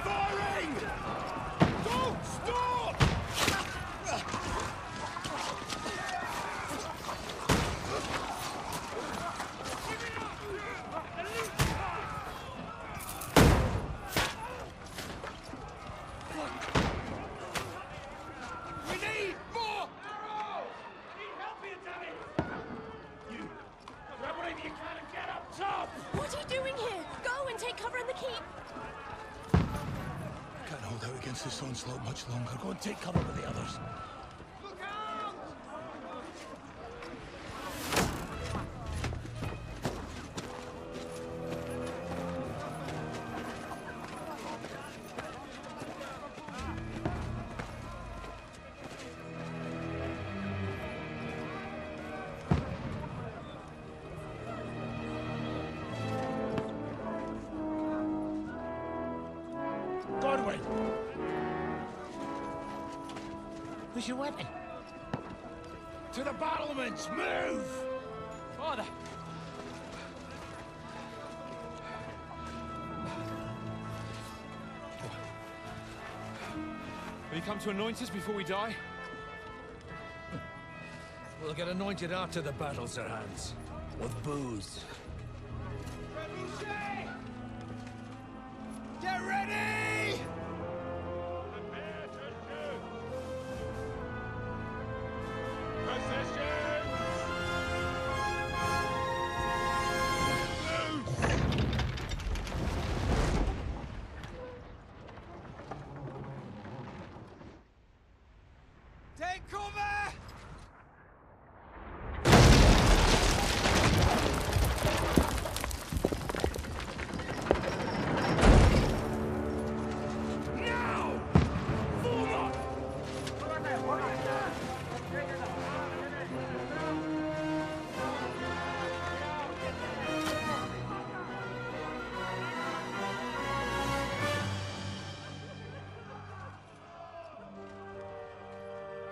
Firing! Don't stop! We need more arrows! Need help here, Danny! You grab whatever you can and get up top! What are you doing here? Go and take cover in the keep. Can't hold out against this onslaught much longer. Go and take cover with the others. Look out! Godwin! Where's your weapon? To the battlements! Move! Father! Will you come to anoint us before we die? We'll get anointed after the battles are hands. With booze. Get ready! Prepare to shoot! Positions! Take cover! Now! Form up!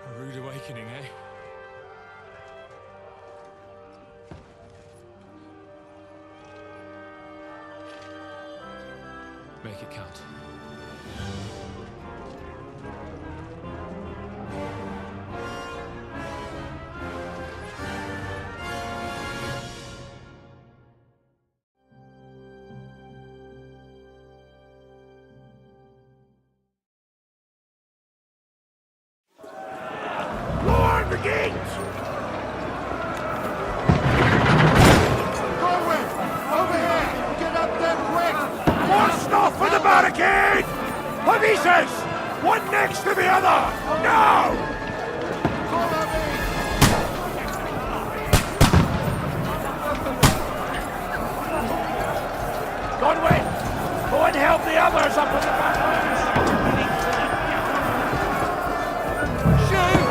A rude awakening, eh? Make it count. Lord the gate! Corwin! Over here! Get up there quick! More stuff for the barricade! Polices! One next to the other! Now! Follow me! Godwin! Go and help the others up in the battlements! Shoot!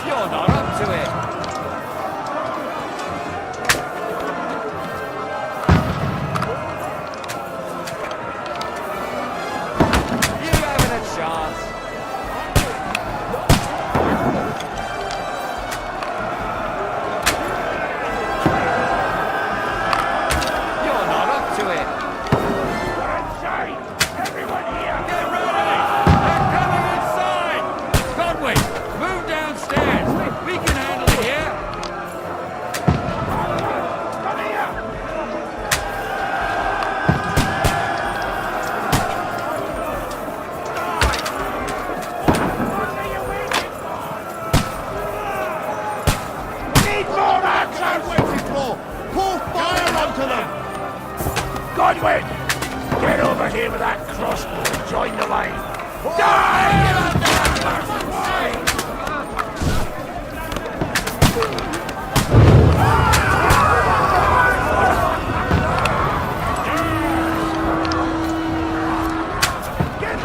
You're not up to it. You haven't a chance. You're not up to it. We're inside! Everyone here! Get ready! They're coming inside! Godwin, move downstairs. We can handle it here. Come here! Need more action! Waiting for! Pour fire onto them! Godwin! Get over here with that crossbow and join the line! Die! Get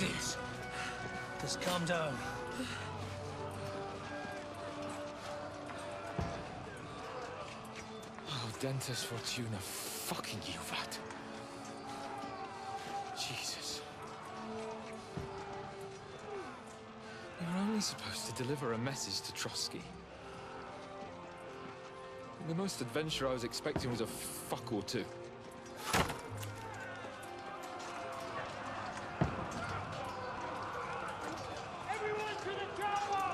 it is. Just calm down. Oh, Dentes Fortuna, fucking Juvat. Jesus. We were only supposed to deliver a message to Trotsky. The most adventure I was expecting was a fuck or two. Everyone to the chopper!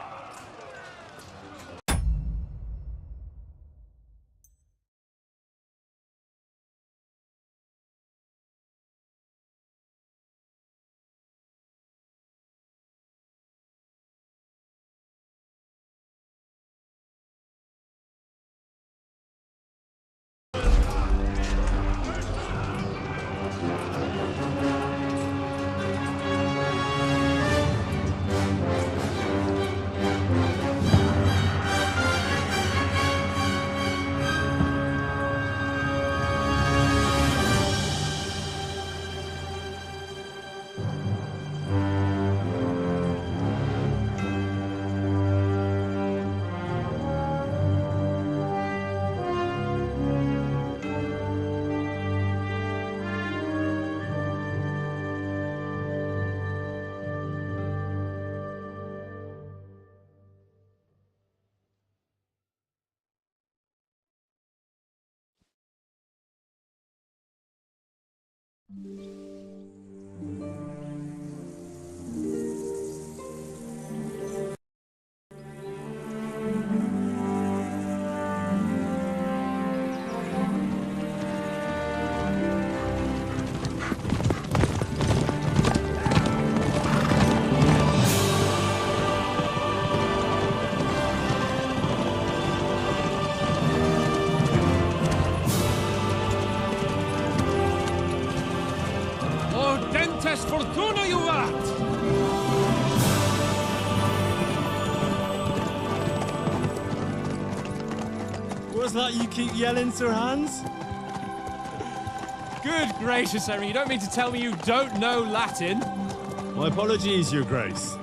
Oh, Dentes Fortuna, Juvat! What's that you keep yelling, Sir Hans? Good gracious, Henry, you don't mean to tell me you don't know Latin? My apologies, Your Grace.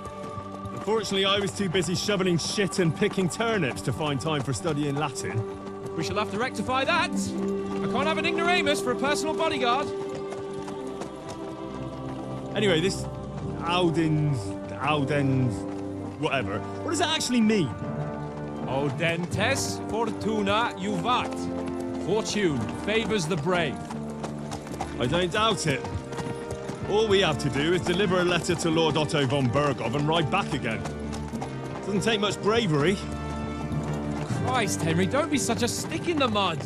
Unfortunately, I was too busy shoveling shit and picking turnips to find time for studying Latin. We shall have to rectify that. I can't have an ignoramus for a personal bodyguard. Anyway, this Audens, whatever. What does it actually mean? O Dentes Fortuna Juvat. Fortune favors the brave. I don't doubt it. All we have to do is deliver a letter to Lord Otto von Bergov and ride back again. Doesn't take much bravery. Christ, Henry, don't be such a stick in the mud.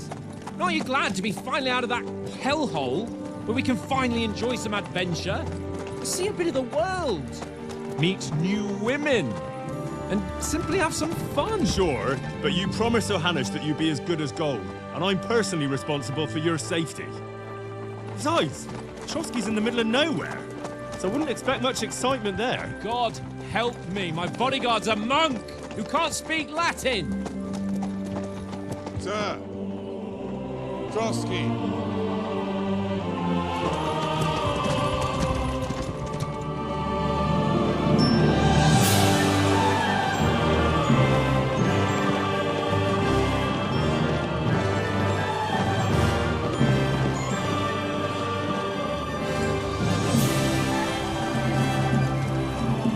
Aren't you glad to be finally out of that hellhole where we can finally enjoy some adventure? See a bit of the world, meet new women, and simply have some fun. Sure, but you promised Johannes that you'd be as good as gold, and I'm personally responsible for your safety. Besides, Trotsky's in the middle of nowhere, so I wouldn't expect much excitement there. God help me, my bodyguard's a monk who can't speak Latin. Sir! Trotsky!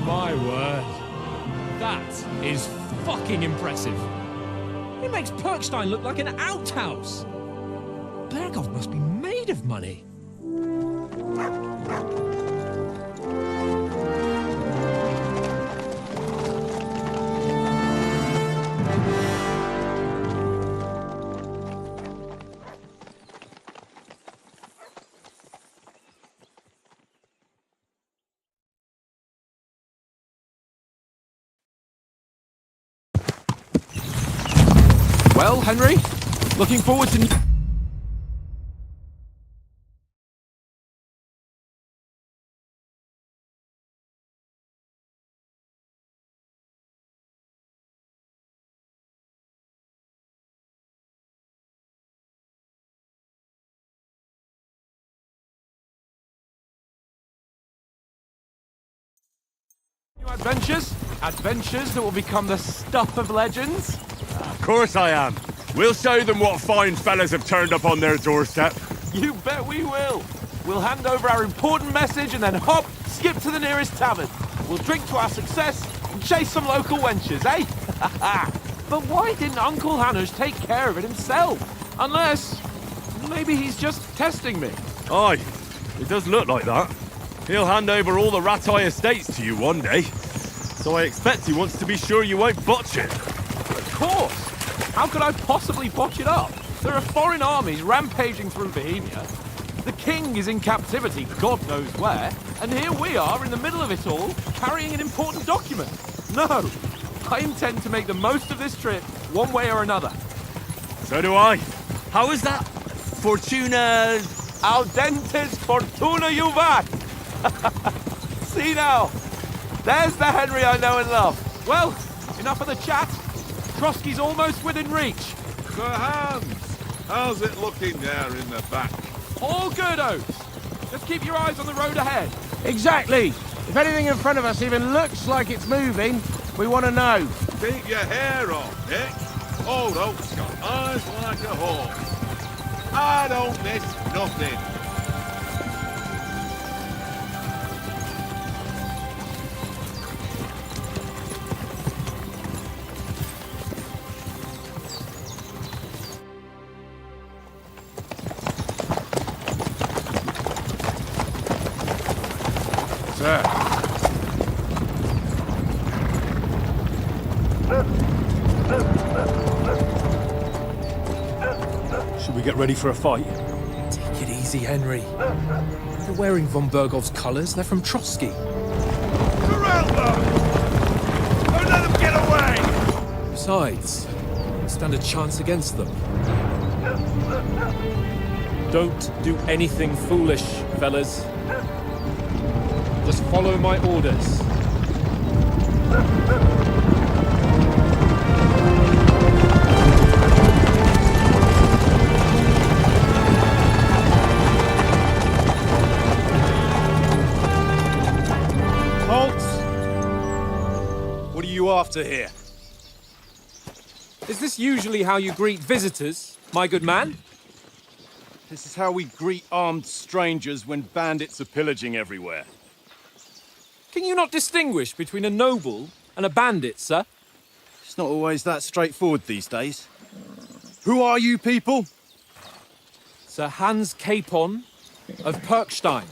My word. That is fucking impressive. It makes Perkstein look like an outhouse. Bergov must be made of money. Well, Henry, looking forward to... Adventures? Adventures that will become the stuff of legends? Of course I am. We'll show them what fine fellas have turned up on their doorstep. You bet we will. We'll hand over our important message and then hop, skip to the nearest tavern. We'll drink to our success and chase some local wenches, eh? But why didn't Uncle Hanush take care of it himself? Unless, maybe he's just testing me. Aye, it does look like that. He'll hand over all the Ratai estates to you one day. So I expect he wants to be sure you won't botch it. Of course! How could I possibly botch it up? There are foreign armies rampaging through Bohemia. The king is in captivity, God knows where, and here we are in the middle of it all, carrying an important document. No, I intend to make the most of this trip, one way or another. So do I. How is that? Fortuna... Audentes fortuna juvat! See now, there's the Henry I know and love. Well, enough of the chat. Trotsky's almost within reach. Sir Hans, how's it looking there in the back? All good, Oates. Just keep your eyes on the road ahead. Exactly. If anything in front of us even looks like it's moving, we want to know. Keep your hair on, Nick. Old Oak's got eyes like a hawk. I don't miss nothing. Sir. Should we get ready for a fight? Take it easy, Henry. They're wearing von Bergov's colours. They're from Trotsky. Surround them! Don't let them get away! Besides, we stand a chance against them. Don't do anything foolish, fellas. Just follow my orders. What are you after here? Is this usually how you greet visitors, my good man? This is how we greet armed strangers when bandits are pillaging everywhere. Can you not distinguish between a noble and a bandit, sir? It's not always that straightforward these days. Who are you people? Sir Hans Capon of Perkstein.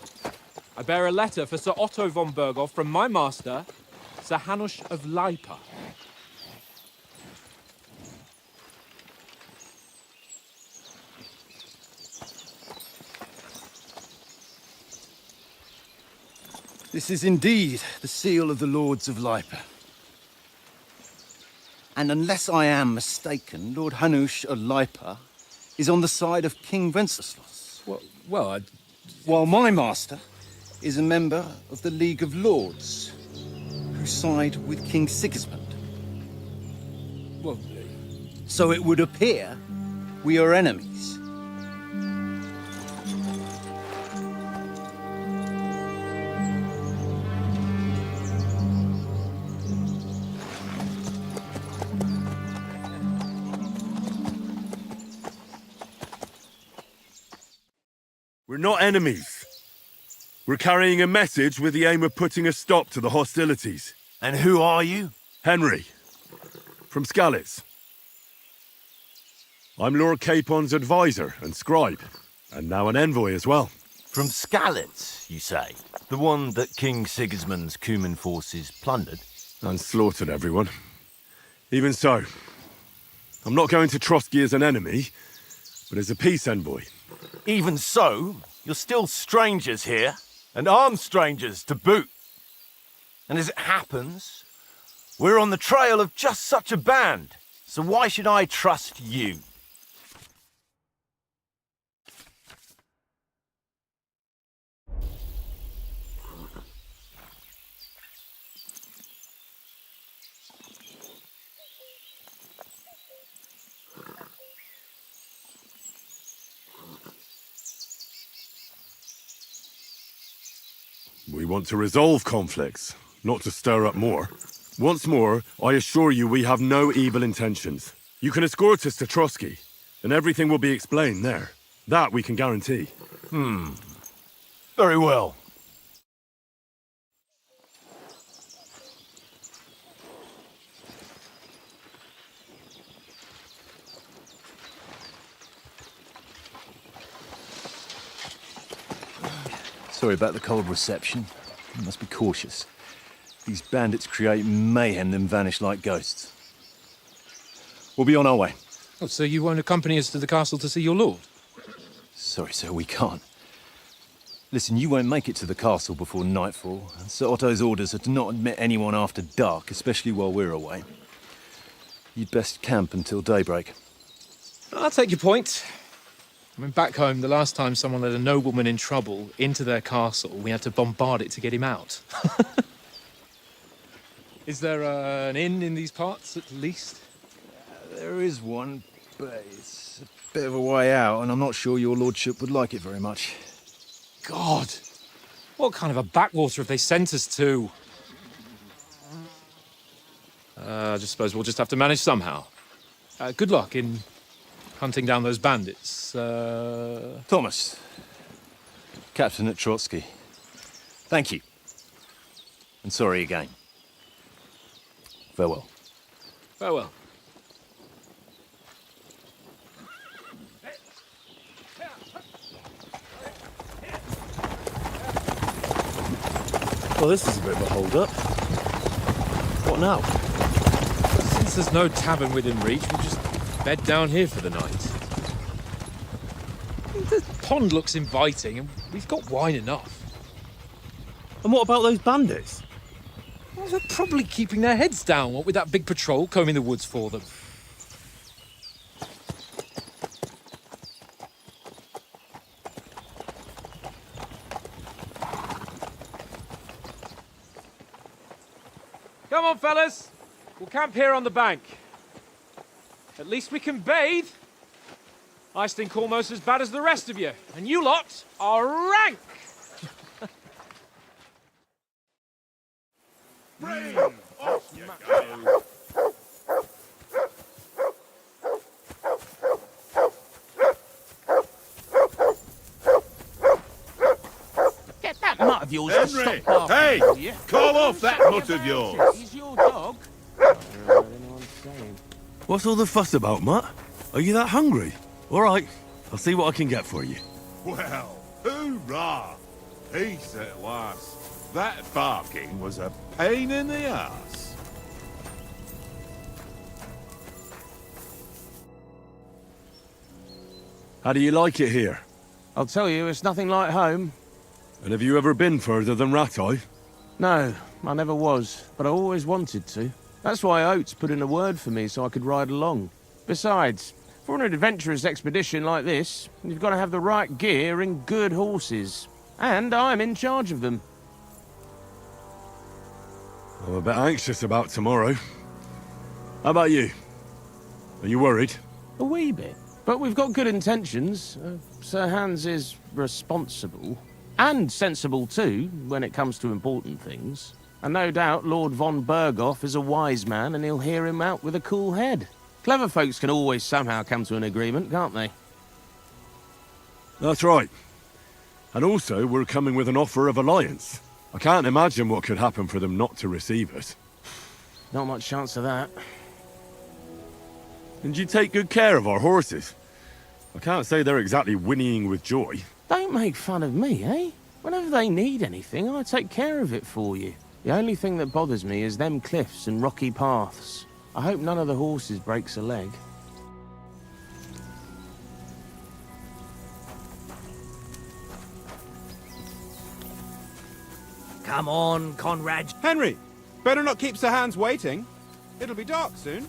I bear a letter for Sir Otto von Berghoff from my master, Sir Hanush of Lipa. This is indeed the seal of the Lords of Lipa. And unless I am mistaken, Lord Hanush of Lipa is on the side of King Wenceslas. While my master is a member of the League of Lords, who side with King Sigismund. Well, So it would appear we are enemies. We're not enemies. We're carrying a message with the aim of putting a stop to the hostilities. And who are you? Henry, from Skalitz. I'm Lord Capon's advisor and scribe, and now an envoy as well. From Skalitz, you say? The one that King Sigismund's Cuman forces plundered? And slaughtered everyone. Even so, I'm not going to Trotsky as an enemy, but as a peace envoy. Even so, you're still strangers here, and armed strangers to boot. And as it happens, we're on the trail of just such a band, so why should I trust you? We want to resolve conflicts, not to stir up more. Once more, I assure you we have no evil intentions. You can escort us to Trotsky, and everything will be explained there. That we can guarantee. Very well. Sorry about the cold reception. You must be cautious. These bandits create mayhem, then vanish like ghosts. We'll be on our way. Oh, so you won't accompany us to the castle to see your lord? Sorry, sir, we can't. Listen, you won't make it to the castle before nightfall. Sir Otto's orders are to not admit anyone after dark, especially while we're away. You'd best camp until daybreak. I'll take your point. I mean, back home, the last time someone let a nobleman in trouble into their castle, we had to bombard it to get him out. Is there an inn in these parts, at least? There is one, but it's a bit of a way out, and I'm not sure your lordship would like it very much. God! What kind of a backwater have they sent us to? I just suppose we'll just have to manage somehow. Good luck in hunting down those bandits. Thomas, captain at Trotsky. Thank you. And sorry again. Farewell. Farewell. Well, this is a bit of a hold-up. What now? Since there's no tavern within reach, we'll just bed down here for the night. The pond looks inviting, and we've got wine enough. And what about those bandits? Well, they're probably keeping their heads down, what with that big patrol combing the woods for them. Come on, fellas. We'll camp here on the bank. At least we can bathe. I stink almost as bad as the rest of you, and you lot are rank! Brave! Off you go! Get that nut of yours to Henry! stop barking, Hey! will you? Call off that nut of yours! He's your dog. What's all the fuss about, Mutt? Are you that hungry? All right, I'll see what I can get for you. Well, hoorah! Peace at last. That barking was a pain in the ass. How do you like it here? I'll tell you, it's nothing like home. And have you ever been further than Rattay? No, I never was, but I always wanted to. That's why Oates put in a word for me so I could ride along. Besides, for an adventurous expedition like this, you've got to have the right gear and good horses. And I'm in charge of them. I'm a bit anxious about tomorrow. How about you? Are you worried? A wee bit. But we've got good intentions. Sir Hans is responsible. And sensible too, when it comes to important things. And no doubt Lord von Berghoff is a wise man and he'll hear him out with a cool head. Clever folks can always somehow come to an agreement, can't they? That's right. And also, we're coming with an offer of alliance. I can't imagine what could happen for them not to receive us. Not much chance of that. And you take good care of our horses. I can't say they're exactly whinnying with joy. Don't make fun of me, eh? Whenever they need anything, I take care of it for you. The only thing that bothers me is them cliffs and rocky paths. I hope none of the horses breaks a leg. Come on, Conrad. Henry, better not keep Sir Hans waiting. It'll be dark soon.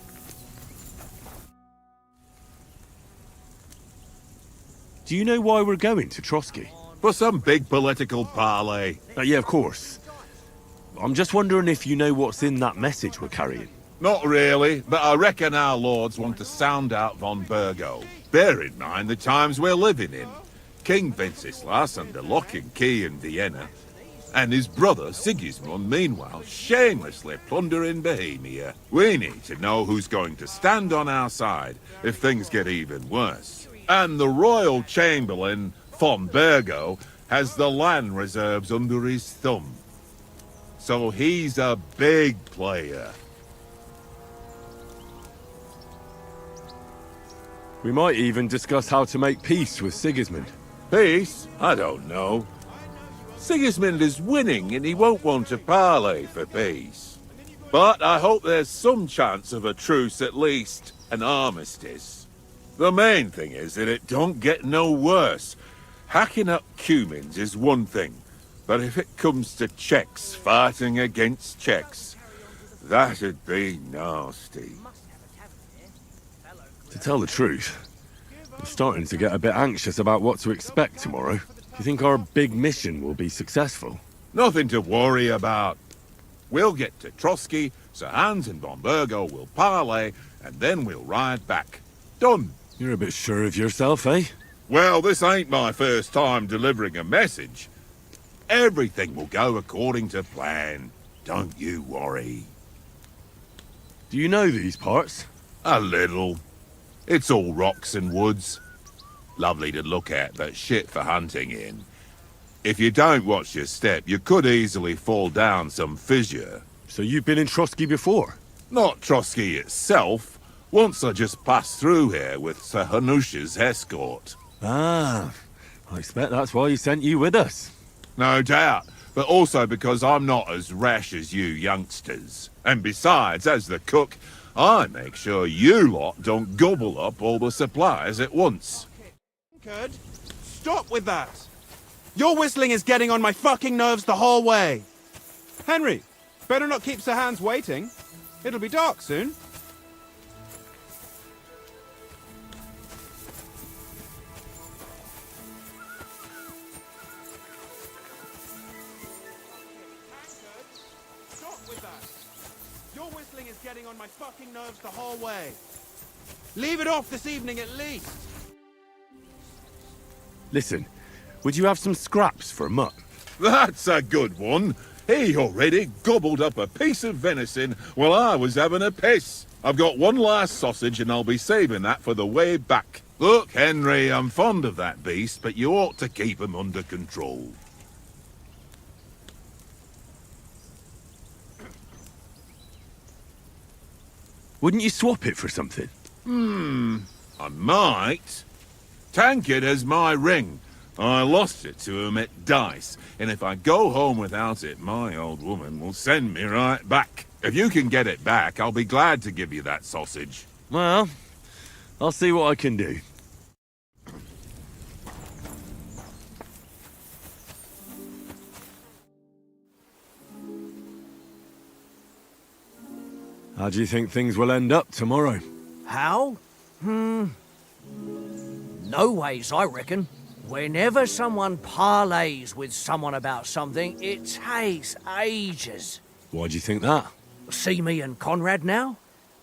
Do you know why we're going to Trotsky? For some big political parley. Yeah, of course. I'm just wondering if you know what's in that message we're carrying. Not really, but I reckon our lords want to sound out von Bergo. Bear in mind the times we're living in. King Wenceslas under lock and key in Vienna. and his brother Sigismund meanwhile shamelessly plundering Bohemia. We need to know who's going to stand on our side if things get even worse. And the royal chamberlain, von Bergo, has the land reserves under his thumb. So he's a big player. We might even discuss how to make peace with Sigismund. Peace? I don't know. Sigismund is winning and he won't want to parley for peace. But I hope there's some chance of a truce, at least an armistice. The main thing is that it don't get no worse. Hacking up Cumans is one thing, but if it comes to Czechs fighting against Czechs, that'd be nasty. To tell the truth, I'm starting to get a bit anxious about what to expect tomorrow. Do you think our big mission will be successful? Nothing to worry about. We'll get to Trotsky, Sir Hans and von Bergo will parley, and then we'll ride back. Done. You're a bit sure of yourself, eh? Well, this ain't my first time delivering a message. Everything will go according to plan. Don't you worry. Do you know these parts? A little. It's all rocks and woods. Lovely to look at, but shit for hunting in. If you don't watch your step, you could easily fall down some fissure. So you've been in Trotsky before? Not Trotsky itself. Once I just passed through here with Sir Hanush's escort. Ah, I expect that's why he sent you with us. No doubt, but also because I'm not as rash as you youngsters. And besides, as the cook, I make sure you lot don't gobble up all the supplies at once. Good. Stop with that. Your whistling is getting on my fucking nerves the whole way. Henry, better not keep Sir Hans waiting. It'll be dark soon. Stop with that. Your whistling is getting on my fucking nerves the whole way. Leave it off this evening at least. Listen, would you have some scraps for Mutt? That's a good one. He already gobbled up a piece of venison while I was having a piss. I've got one last sausage and I'll be saving that for the way back. Look, Henry, I'm fond of that beast, but you ought to keep him under control. Wouldn't you swap it for something? I might. Tankard has my ring. I lost it to him at dice, and if I go home without it, my old woman will send me right back. If you can get it back, I'll be glad to give you that sausage. Well, I'll see what I can do. How do you think things will end up tomorrow? How? No ways, I reckon. Whenever someone parleys with someone about something, it takes ages. Why do you think that? See me and Conrad now?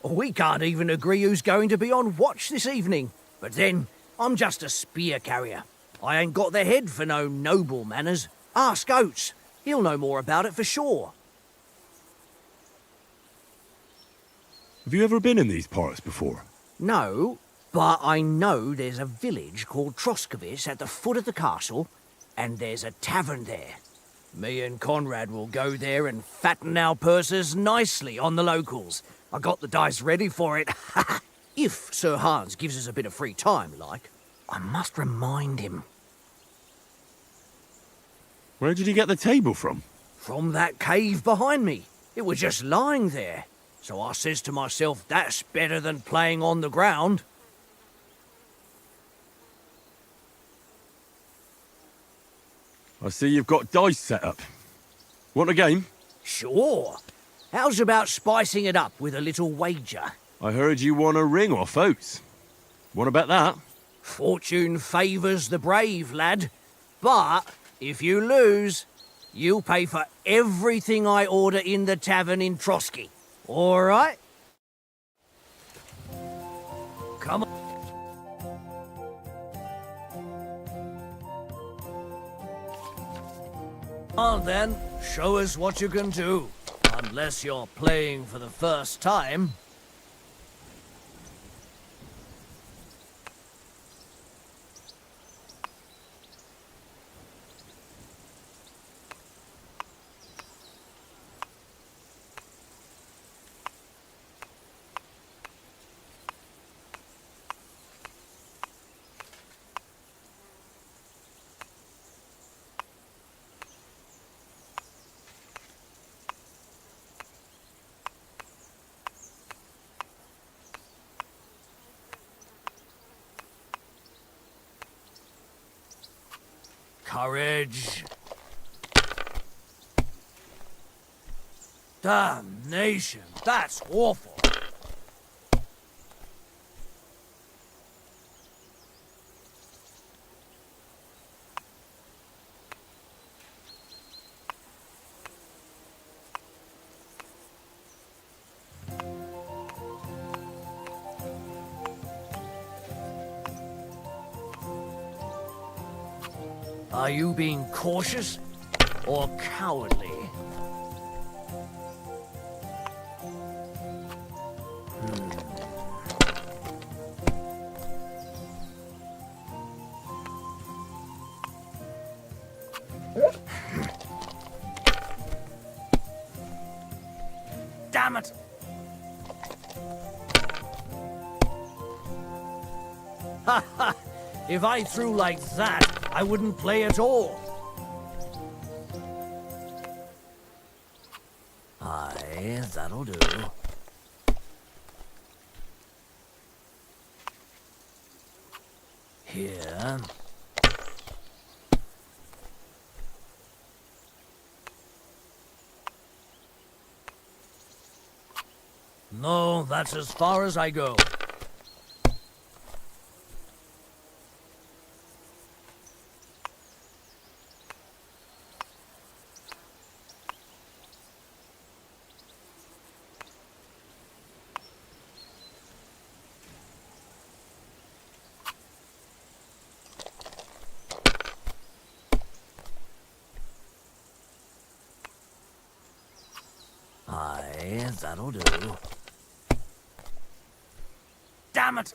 We can't even agree who's going to be on watch this evening. But then, I'm just a spear carrier. I ain't got the head for no noble manners. Ask Oates. He'll know more about it for sure. Have you ever been in these parts before? No, but I know there's a village called Troskovic at the foot of the castle, and there's a tavern there. Me and Conrad will go there and fatten our purses nicely on the locals. I got the dice ready for it. If Sir Hans gives us a bit of free time, like. I must remind him. Where did you get the table from? From that cave behind me. It was just lying there. So I says to myself, that's better than playing on the ground. I see you've got dice set up. Want a game? Sure. How's about spicing it up with a little wager? I heard you won a ring off Oates. Want to bet that? Fortune favours the brave, lad. But if you lose, you'll pay for everything I order in the tavern in Trotsky. All right? Come on. on then, show us what you can do. Unless you're playing for the first time. Courage. Damnation, that's awful. Are you being cautious or cowardly? Damn it! Ha ha! If I threw like that, I wouldn't play at all. Aye, that'll do. Here. No, that's as far as I go. Aye, that'll do. Damn it!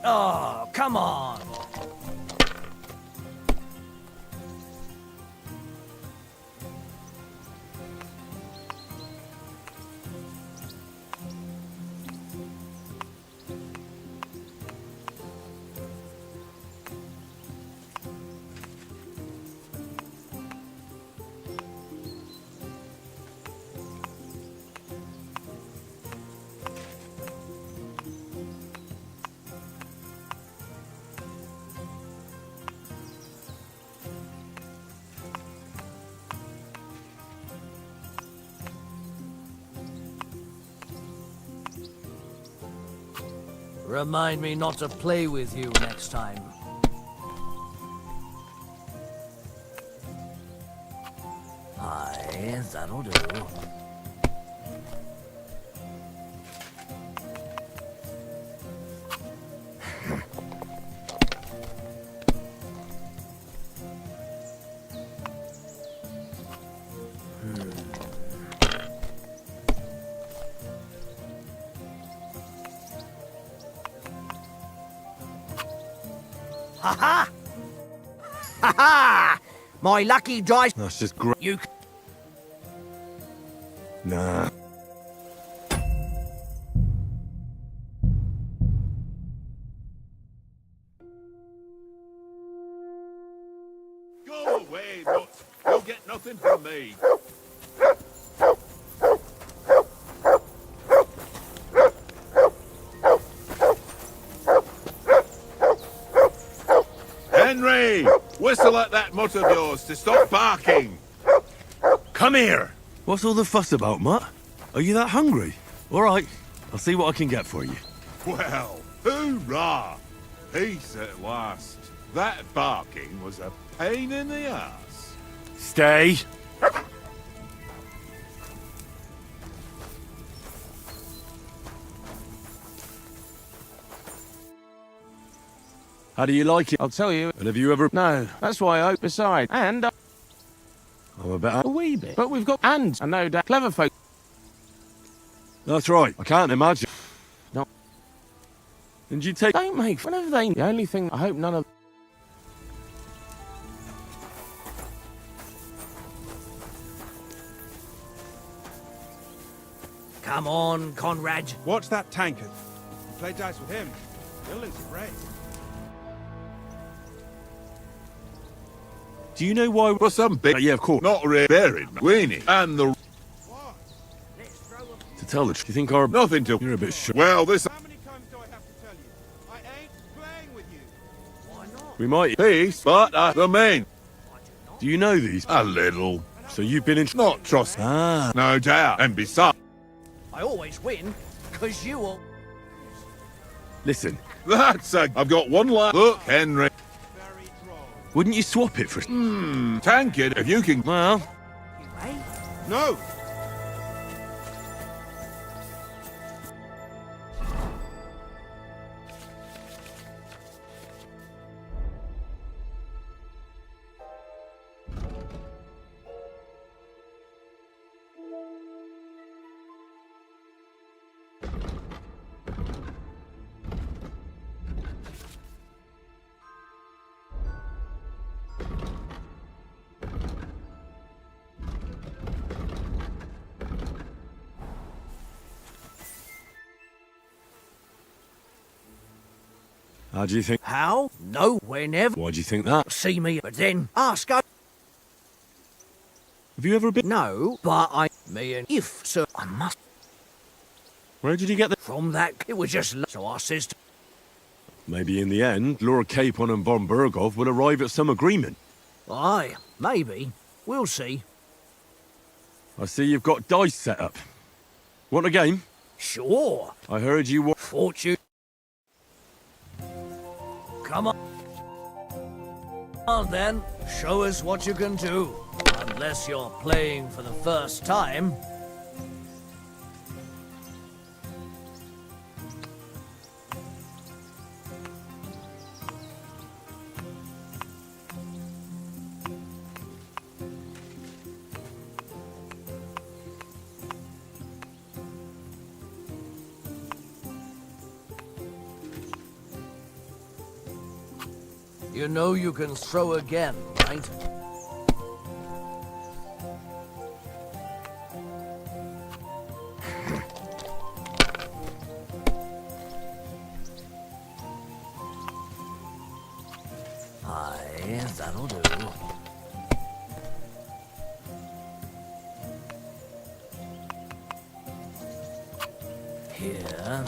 Oh, come on! Remind me not to play with you next time. Aye, that'll do. Ha-ha! Ha-ha! My lucky dice... That's just great. You... Nah. Go away, but you'll get nothing from me. Henry! Whistle at that mutt of yours to stop barking. Come here. What's all the fuss about, Mutt? Are you that hungry? All right, I'll see what I can get for you. Well, hoorah! Peace at last. That barking was a pain in the ass. Stay. How do you like it? I'll tell you. And have you ever... No, that's why I hope beside. And I'm a bit... a wee bit. But we've got and I know that clever folk. That's right. I can't imagine. No. And you take... Don't make fun of they. The only thing I hope none of... Come on, Conrad. Watch that tankard. Play dice with him. You'll lose your brain. Do you know why... For some big... yeah, of course. Not really buried, Weenie. And the... To tell the truth, you think our... Nothing to... You're a bit sure. Well, this... How many times do I have to tell you? I ain't playing with you. Why not? We might... Peace, but the main. Do you know these? A little. So you've been in... Not trust. Ah. No doubt. And besides... I always win, because you all... Listen, That's a... I've got one last... Look, Henry. Very droll. wouldn't you swap it for... Tankard, if you can... Well, You, eh? No! how do you think... How? No, whenever. Why do you think that? See me, but then ask us. Have you ever been... No, but I... Me and... If, sir, I must... Where did you get the... From that... It was just... So I says to... Maybe in the end, Lord Capon and von Burgov will arrive at some agreement. Aye, maybe. We'll see. I see you've got dice set up. Want a game? Sure. I heard you... Fortune. Come on. Come on then, show us what you can do. Unless you're playing for the first time. You know you can throw again, right? Aye, that'll do. Here.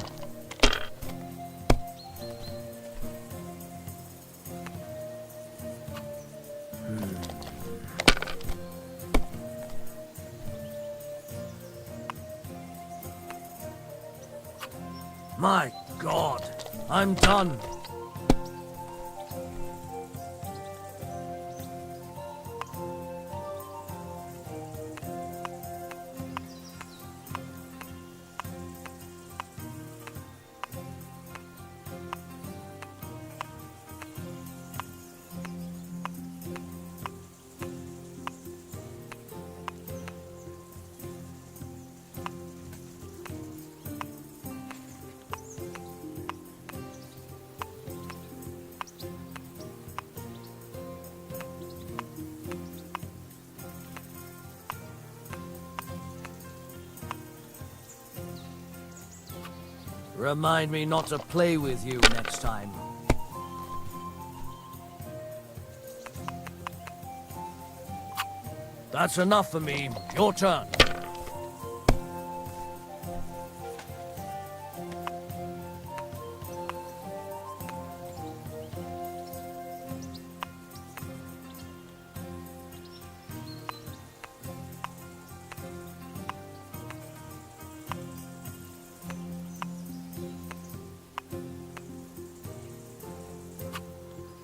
My God, I'm done. Remind me not to play with you next time. That's enough for me. Your turn.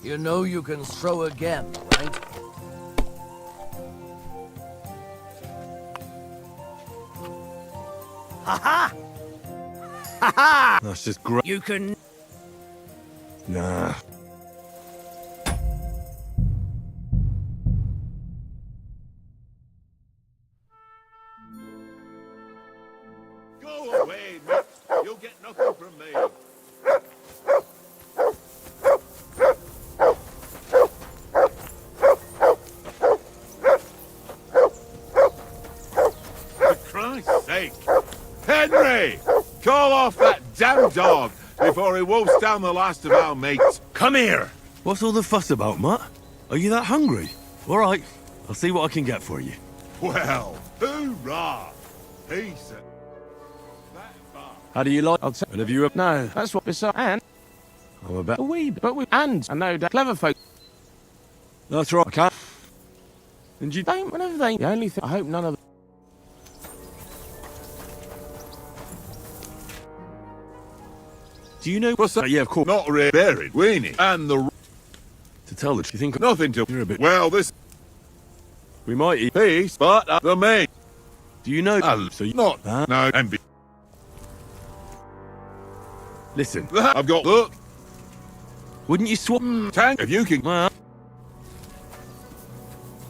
You know you can throw again, right? Ha-ha! Ha-ha! That's just great. You can... Nah. Go away, mate. You'll get nothing from me. For Christ's sake. Henry! Call off that damn dog before he wolfs down the last of our mates. Come here! What's all the fuss about, Mutt? Are you that hungry? All right, I'll see what I can get for you. Well, hoorah! Peace. That far. How do you like? I'll tell. And have you? No, that's what beside. And I'm a bit. a wee, but we and I know that clever folk. That's right. I can't. And you don't. Whenever they. The only thing. I hope none of. Do you know What's that? Yeah, of course. Not really buried, weenie. And the To tell the truth, you think nothing to. you're a bit. Well, this We might eat. peace, but the main. Do you know? So you not Huh? no envy. Listen, I've got look wouldn't you swap? tank if you can. Well,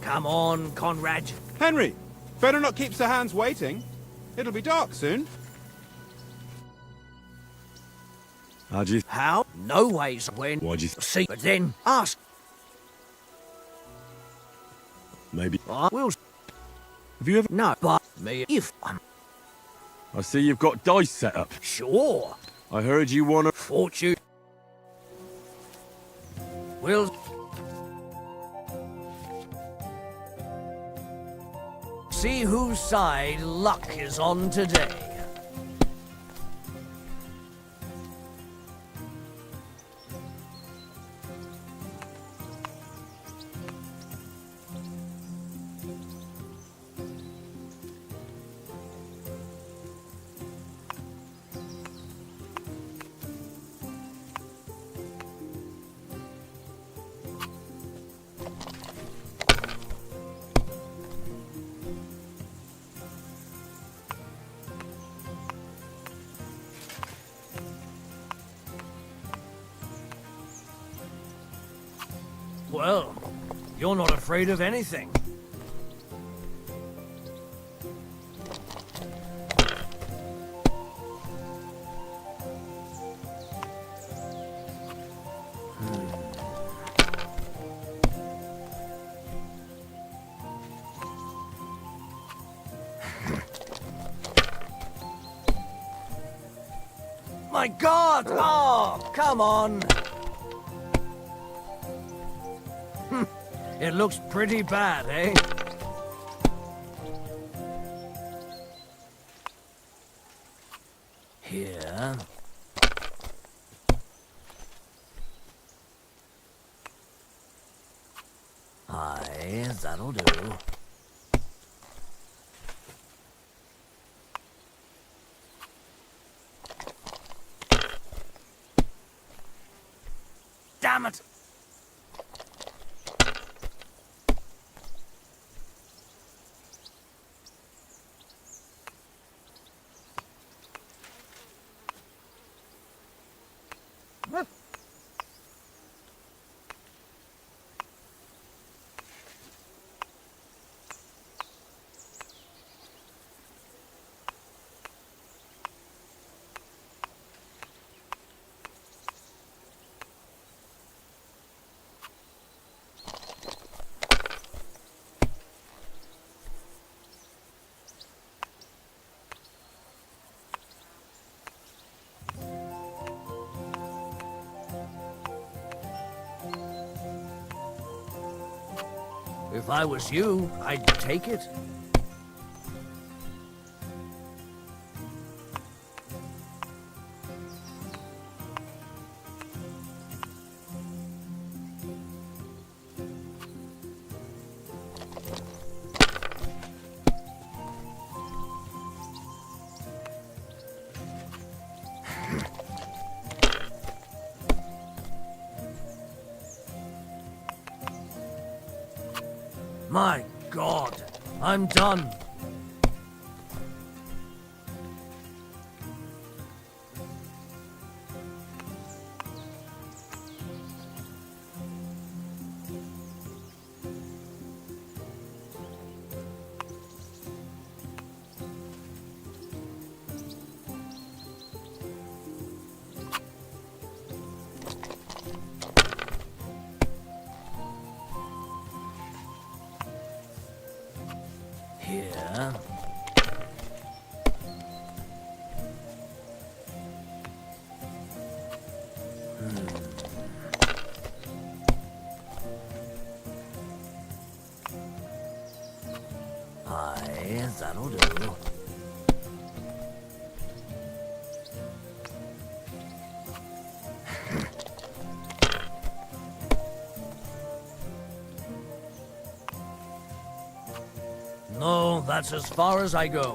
Come on, Conrad. Henry, better not keep Sir Hans waiting. It'll be dark soon. how'd you? How? No ways when... Why'd you? See, but then ask. Maybe. I will... Have you ever? No, but me if I'm... I see you've got dice set up. Sure. I heard you wanna. Fortune. Will... See whose side luck is on today. Well, you're not afraid of anything. My God! Oh, come on! It looks pretty bad, eh? Here. Aye, that'll do. Damn it! If I was you, I'd take it. My God, I'm done. Here. Aye, that'll do. No, that's as far as I go.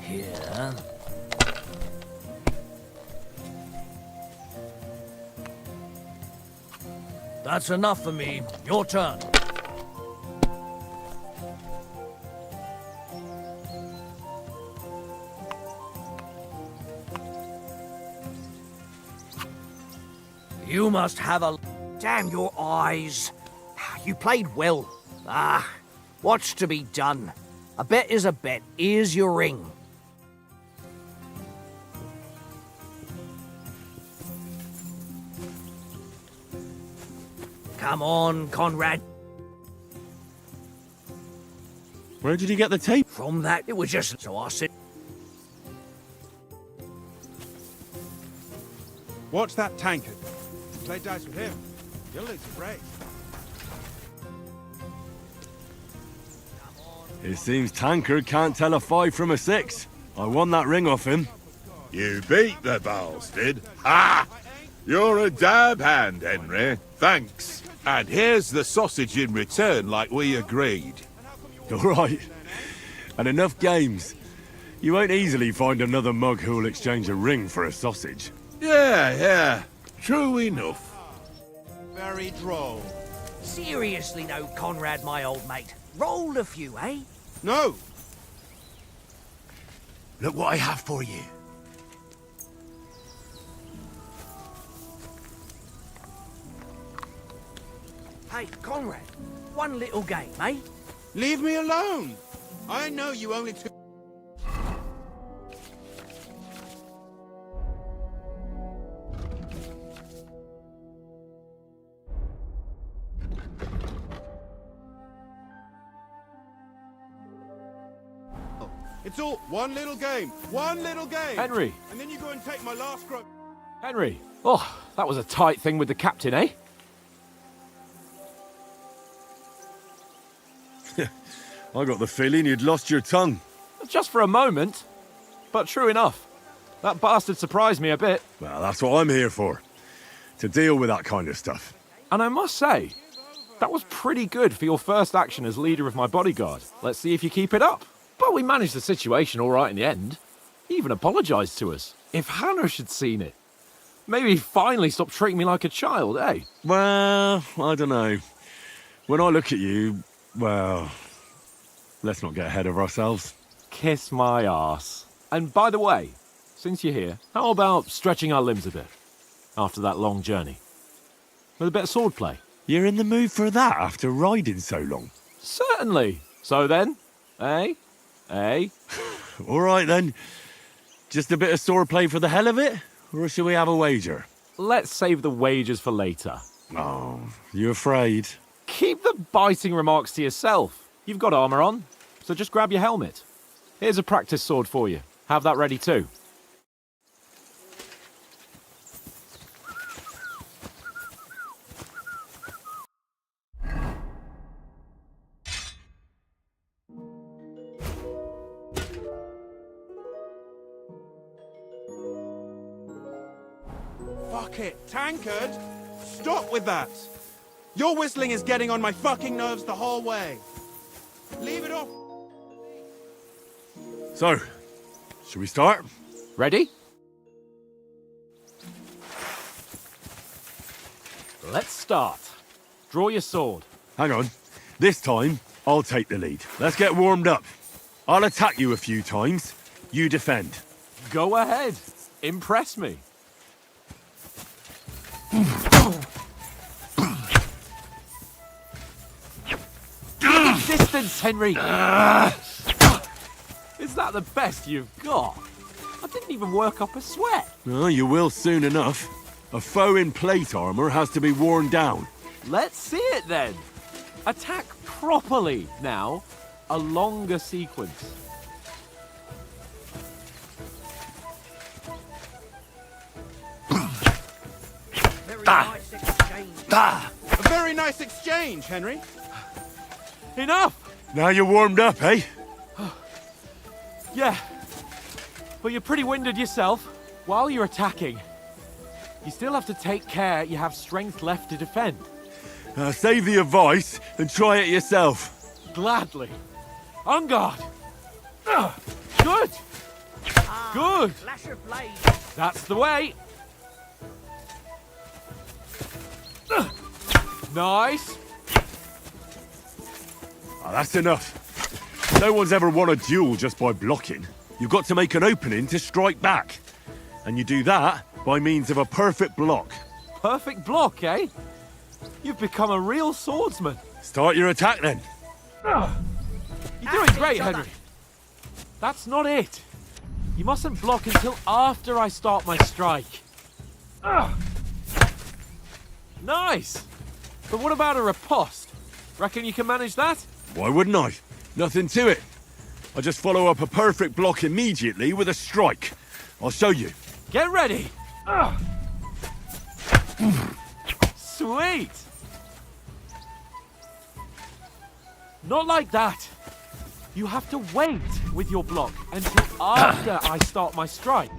Here. That's enough for me. Your turn. You must have a... Damn your eyes. You played well. Ah, what's to be done? A bet is a bet. Here's your ring. Come on, Conrad. Where did you get the tape? From that, it was just... So I said... Watch that tankard. Play dice with him. You'll lose your brains. It seems Tankard can't tell a 5 from a 6. I won that ring off him. You beat the bastard. Ha! You're a dab hand, Henry. Thanks. And here's the sausage in return, like we agreed. All right. And enough games. You won't easily find another mug who'll exchange a ring for a sausage. Yeah. True enough. Very droll. Seriously, no, Conrad, my old mate. Roll a few, eh? No! Look what I have for you. Hey, Conrad, one little game, eh? Leave me alone! I know you only took... It's all one little game. One little game. Henry. And then you go and take my last grub. Henry. Oh, that was a tight thing with the captain, eh? I got the feeling you'd lost your tongue. Just for a moment. But true enough. That bastard surprised me a bit. Well, that's what I'm here for. To deal with that kind of stuff. And I must say, That was pretty good for your first action as leader of my bodyguard. Let's see if you keep it up. But we managed the situation all right in the end. He even apologised to us. If Hanush had seen it, maybe he'd finally stop treating me like a child, eh? Well, I don't know. When I look at you, well, let's not get ahead of ourselves. Kiss my arse. And by the way, since you're here, how about stretching our limbs a bit after that long journey? With a bit of swordplay. You're in the mood for that after riding so long? Certainly. So then, eh? Eh? All right then. Just a bit of swordplay for the hell of it? Or shall we have a wager? Let's save the wagers for later. Oh, you afraid? Keep the biting remarks to yourself. You've got armour on, so just grab your helmet. Here's a practice sword for you. Have that ready too. Fuck it, Tankard! Stop with that! Your whistling is getting on my fucking nerves the whole way. Leave it off. So, should we start? Ready? Let's start. Draw your sword. Hang on. This time, I'll take the lead. Let's get warmed up. I'll attack you a few times. You defend. Go ahead. Impress me. Distance, Henry! Is that the best you've got? I didn't even work up a sweat. Well, you will soon enough. A foe in plate armor has to be worn down. Let's see it then. Attack properly now. A longer sequence. Nice exchange. A very nice exchange, Henry. Enough! Now you're warmed up, eh? Yeah. But you're pretty winded yourself. While you're attacking, you still have to take care you have strength left to defend. Save the advice and try it yourself. Gladly. On guard. Good. Good. Flash of blade. That's the way. Nice. Oh, that's enough. No one's ever won a duel just by blocking. You've got to make an opening to strike back. And you do that by means of a perfect block. Perfect block, eh? You've become a real swordsman. Start your attack then. You're doing great, Henry. That's not it. You mustn't block until after I start my strike. Nice. But what about a riposte? Reckon you can manage that? Why wouldn't I? Nothing to it. I just follow up a perfect block immediately with a strike. I'll show you. Get ready. Sweet. Not like that. You have to wait with your block until after I start my strike.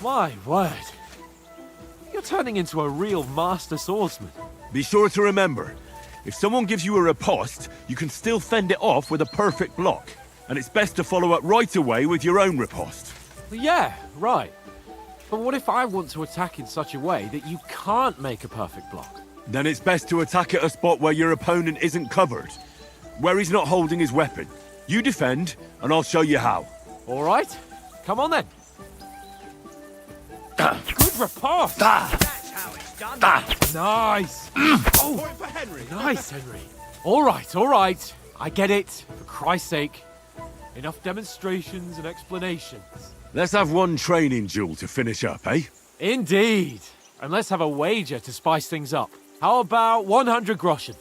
My word. You're turning into a real master swordsman. Be sure to remember, if someone gives you a riposte, you can still fend it off with a perfect block. And it's best to follow up right away with your own riposte. Yeah, right. But what if I want to attack in such a way that you can't make a perfect block? Then it's best to attack at a spot where your opponent isn't covered. Where he's not holding his weapon. You defend, and I'll show you how. All right. Come on then. Good riposte. That's how it's done. Nice. Point for Henry. Nice, Henry. All right, all right. I get it. For Christ's sake. Enough demonstrations and explanations. Let's have one training duel to finish up, eh? Indeed. And let's have a wager to spice things up. How about 100 groschen?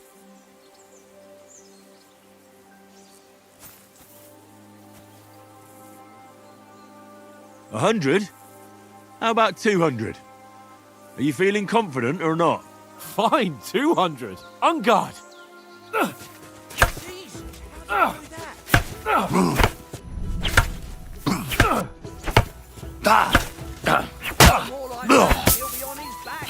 A 100? How about 200? Are you feeling confident or not? Fine, 200. On guard. Jesus, how do you do that? More like that, he'll be on his back.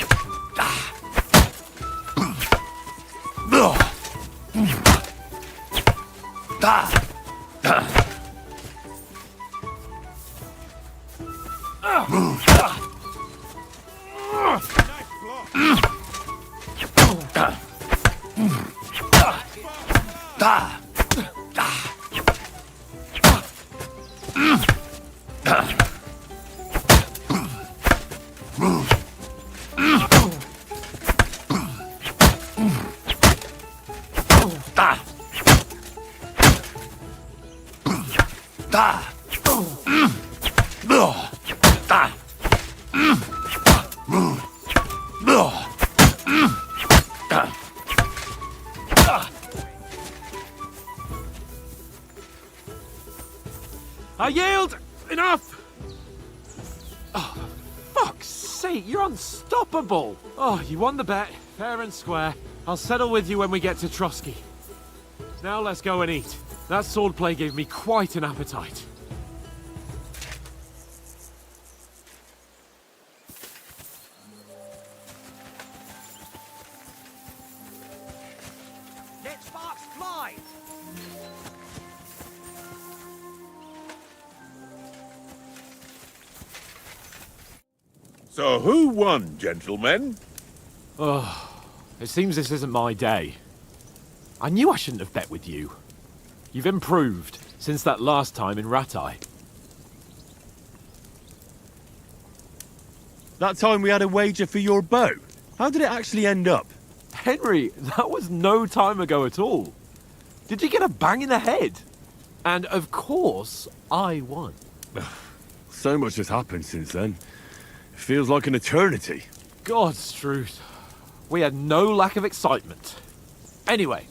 I yield! Enough! Oh, fuck's sake, you're unstoppable! Oh, you won the bet, fair and square. I'll settle with you when we get to Trotsky. Now let's go and eat. That swordplay gave me quite an appetite. Let sparks fly! So who won, gentlemen? Oh, it seems this isn't my day. I knew I shouldn't have bet with you. You've improved since that last time in Ratai. That time we had a wager for your bow. How did it actually end up? Henry, that was no time ago at all. Did you get a bang in the head? And of course, I won. So much has happened since then. It feels like an eternity. God's truth. We had no lack of excitement. Anyway,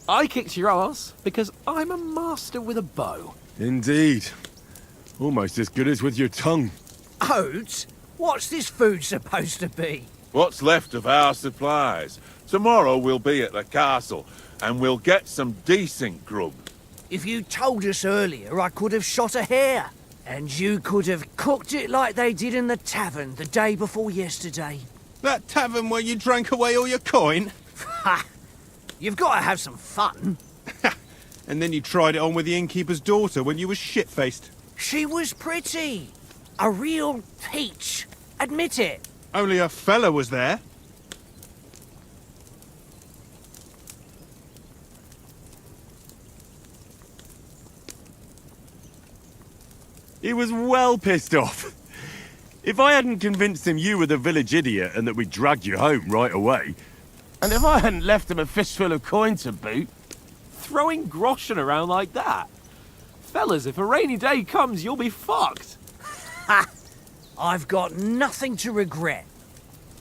I kicked your ass because I'm a master with a bow. Indeed. Almost as good as with your tongue. Oats? What's this food supposed to be? What's left of our supplies. Tomorrow we'll be at the castle, and we'll get some decent grub. If you told us earlier, I could have shot a hare. And you could have cooked it like they did in the tavern the day before yesterday. That tavern where you drank away all your coin? Ha! You've got to have some fun. And then you tried it on with the innkeeper's daughter when you were shit-faced. She was pretty. A real peach. Admit it. Only a fella was there. He was well pissed off. If I hadn't convinced him you were the village idiot and that we'd dragged you home right away... And if I hadn't left him a fistful of coin to boot... Throwing groschen around like that? Fellas, if a rainy day comes, you'll be fucked. Ha! I've got nothing to regret.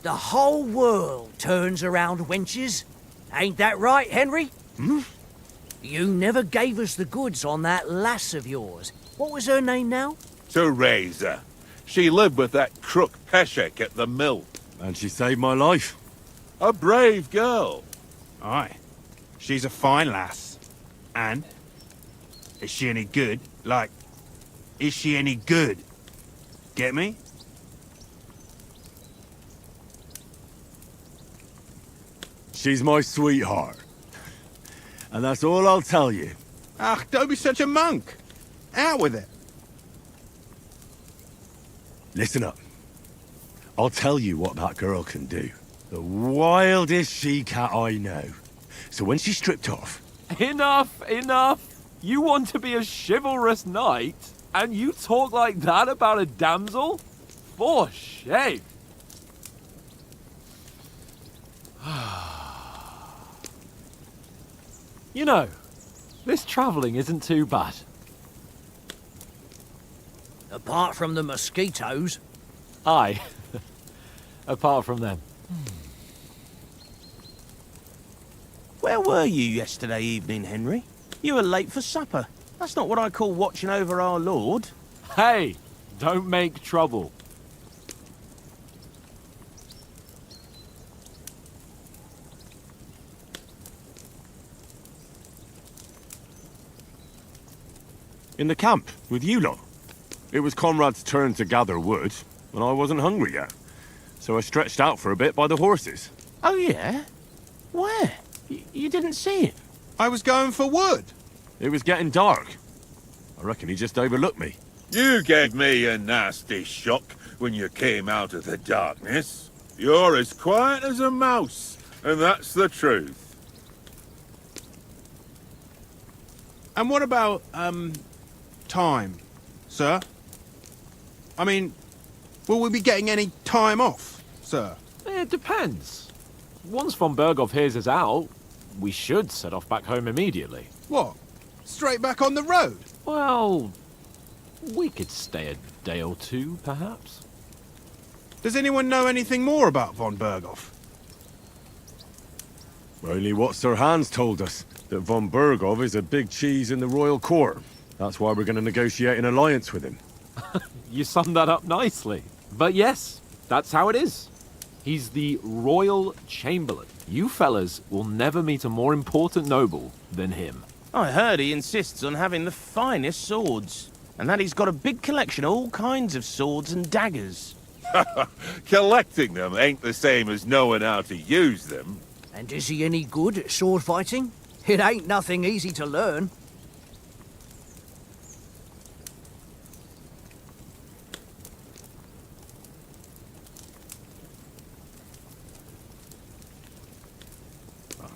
The whole world turns around wenches. Ain't that right, Henry? Hmm? You never gave us the goods on that lass of yours. What was her name now? Teresa. She lived with that crook Peshek at the mill. And she saved my life. A brave girl. Aye. She's a fine lass. And? Is she any good? Like, is she any good? Get me? She's my sweetheart. And that's all I'll tell you. Ah, don't be such a monk. Out with it. Listen up. I'll tell you what that girl can do. The wildest she-cat I know. So when she's stripped off... Enough, enough. You want to be a chivalrous knight, and you talk like that about a damsel? For shame. You know, this travelling isn't too bad. Apart from the mosquitoes. Aye. Apart from them. Where were you yesterday evening, Henry? You were late for supper. That's not what I call watching over our lord. Hey, don't make trouble. In the camp, with you lot. It was Conrad's turn to gather wood, and I wasn't hungry yet. So I stretched out for a bit by the horses. Oh, yeah? Where? You didn't see him? I was going for wood. It was getting dark. I reckon he just overlooked me. You gave me a nasty shock when you came out of the darkness. You're as quiet as a mouse, and that's the truth. And what about, time, sir? I mean, will we be getting any time off, sir? It depends. Once von Berghoff hears us out, we should set off back home immediately. What? Straight back on the road? Well, we could stay a day or two, perhaps. Does anyone know anything more about von Berghoff? Only what Sir Hans told us, that von Berghoff is a big cheese in the royal court. That's why we're going to negotiate an alliance with him. You summed that up nicely. But yes, that's how it is. He's the royal chamberlain. You fellas will never meet a more important noble than him. I heard he insists on having the finest swords, and that he's got a big collection of all kinds of swords and daggers. Collecting them ain't the same as knowing how to use them. And is he any good at sword fighting? It ain't nothing easy to learn.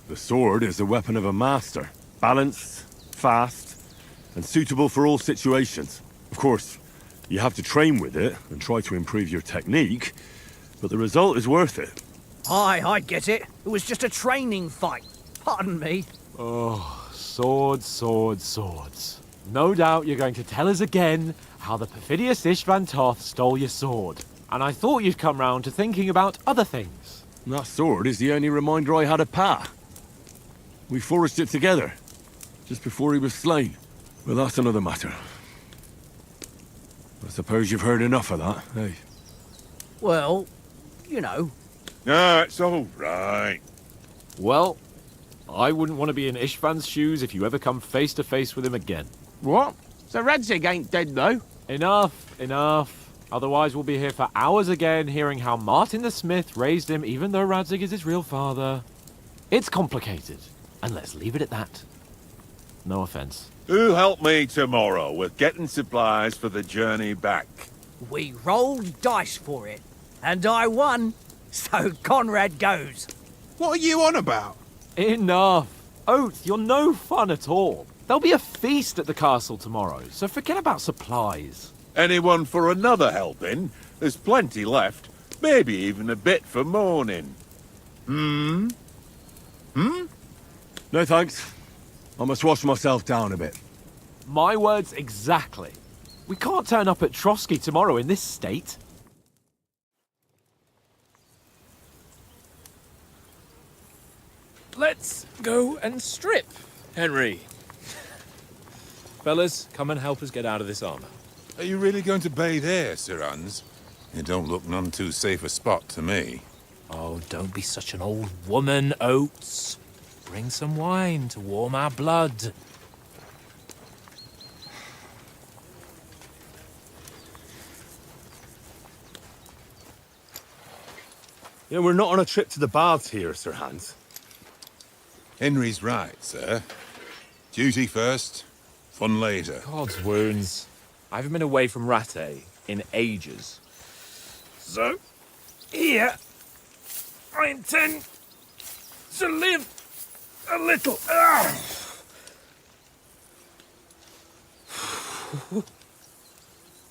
The sword is the weapon of a master. Balanced, fast, and suitable for all situations. Of course, you have to train with it and try to improve your technique, but the result is worth it. Aye, I get it. It was just a training fight. Pardon me. Oh, swords, swords, swords. No doubt you're going to tell us again how the perfidious Istvan Toth stole your sword. And I thought you'd come round to thinking about other things. That sword is the only reminder I had of Pa. We forged it together, just before he was slain. Well, that's another matter. I suppose you've heard enough of that, eh? Well, you know. No, it's all right. Well, I wouldn't want to be in Istvan's shoes if you ever come face to face with him again. What? So Radzig ain't dead, though? Enough, enough. Otherwise we'll be here for hours again hearing how Martin the Smith raised him even though Radzig is his real father. It's complicated, and let's leave it at that. No offense. Who'll help me tomorrow with getting supplies for the journey back? We rolled dice for it, and I won, so Conrad goes. What are you on about? Enough. Oath, you're no fun at all. There'll be a feast at the castle tomorrow, so forget about supplies. Anyone for another helping? There's plenty left. Maybe even a bit for morning. Hmm? No thanks. I must wash myself down a bit. My words exactly. We can't turn up at Trotsky tomorrow in this state. Let's go and strip, Henry. Fellas, come and help us get out of this armor. Are you really going to bathe here, Sir Hans? It don't look none too safe a spot to me. Oh, don't be such an old woman, Oates. Bring some wine to warm our blood. Yeah, we're not on a trip to the baths here, Sir Hans. Henry's right, sir. Duty first, fun later. God's wounds. I haven't been away from Rattay in ages. So, here, I intend to live a little.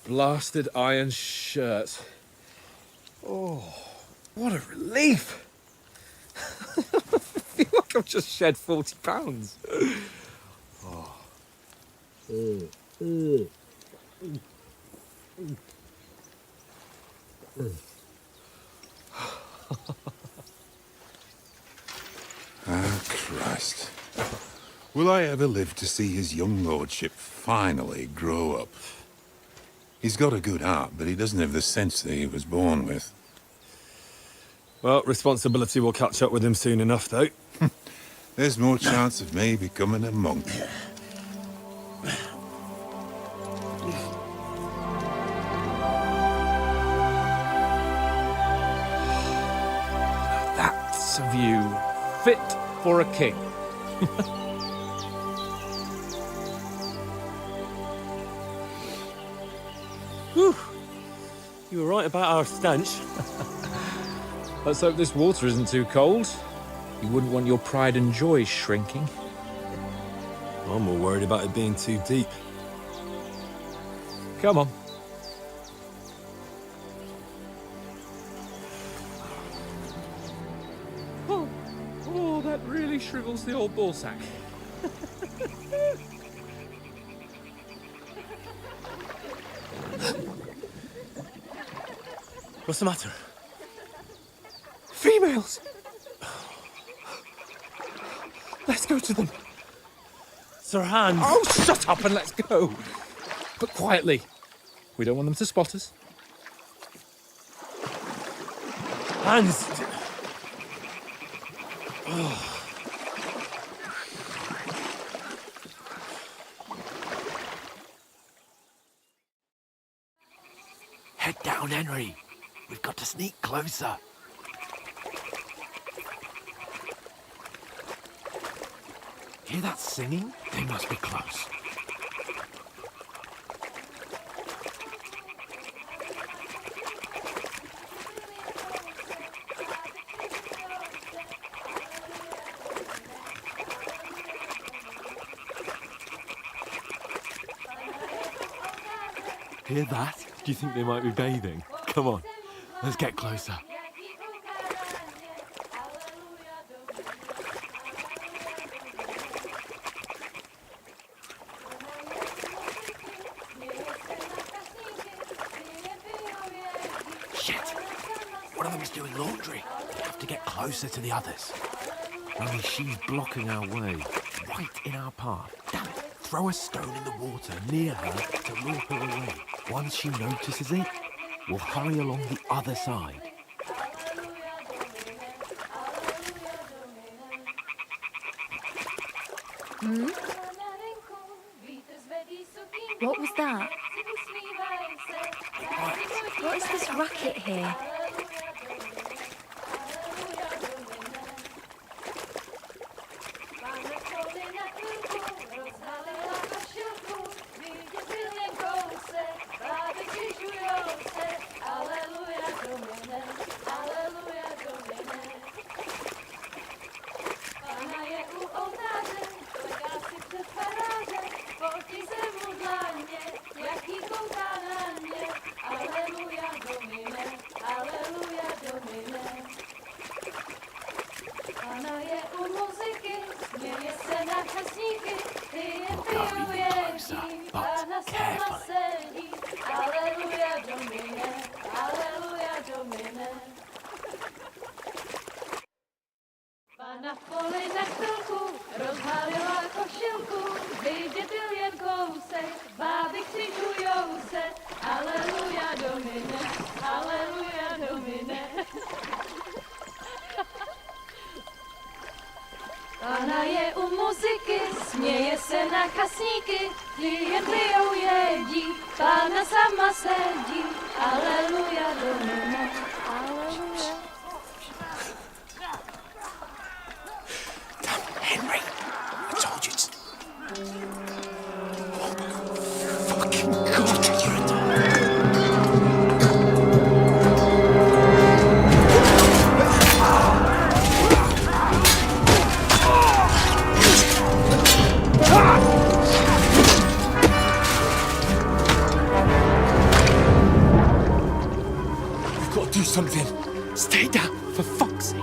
Blasted iron shirt. Oh, what a relief. I feel like I've just shed 40 pounds. Oh. Ah, Christ. Will I ever live to see his young lordship finally grow up? He's got a good heart, but he doesn't have the sense that he was born with. Well, responsibility will catch up with him soon enough, though. There's more chance of me becoming a monk. That's a view fit for a king. right about our stench. Let's hope this water isn't too cold. You wouldn't want your pride and joy shrinking. I'm more worried about it being too deep. Come on. Oh, that really shrivels the old ball sack. What's the matter? Females! Let's go to them. Sir Hans! Oh, shut up and let's go. But quietly. We don't want them to spot us. Hans! Head down, Henry. We've got to sneak closer. Hear that singing? They must be close. Hear that? Do you think they might be bathing? Come on, let's get closer. Shit! One of them's doing laundry. We have to get closer to the others. Only she's blocking our way, right in our path. Damn it! Throw a stone in the water near her to lure her away. Once she notices it, we'll hurry along the other side. Hmm? What was that? What is this racket here? Na poli na chvilku rozhalila košilku, vyjde byl jen kousek, báby křižujou se, aleluja domine, aleluja domine. Pána je u muziky, směje se na chasníky, klienty jen jedí, pána sama sedí, aleluja domine, aleluja. Henry, I told you to... Fucking God, you're a dog. We've got to do something. Stay down, for fuck's sake.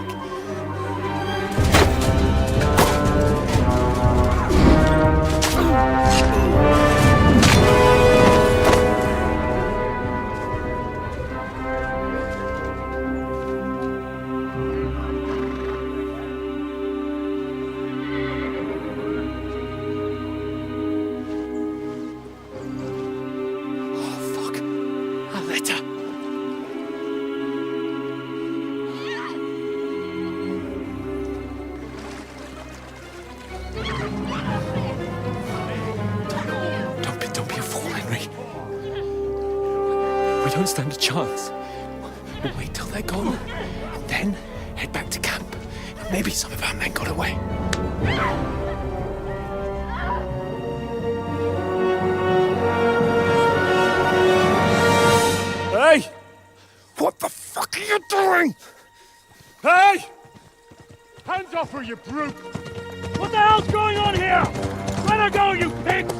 We don't stand a chance. We'll wait till they're gone, and then head back to camp. Maybe some of our men got away. Hey! What the fuck are you doing? Hey! Hands off her, you brute! What the hell's going on here? Let her go, you pigs!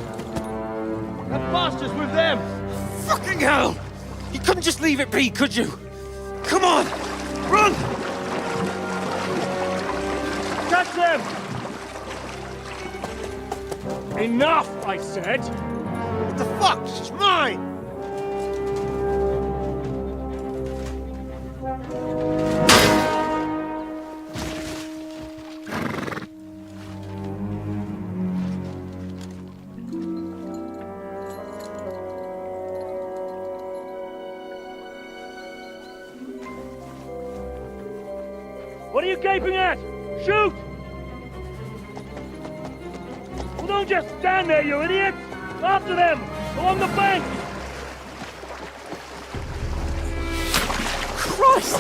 That bastard's with them! Fucking hell! You couldn't just leave it be, could you? Come on! Run! Catch them! Enough, I said! What the fuck? She's mine! What are you gaping at? Shoot! Well, don't just stand there, you idiots! After them! Along the bank! Christ!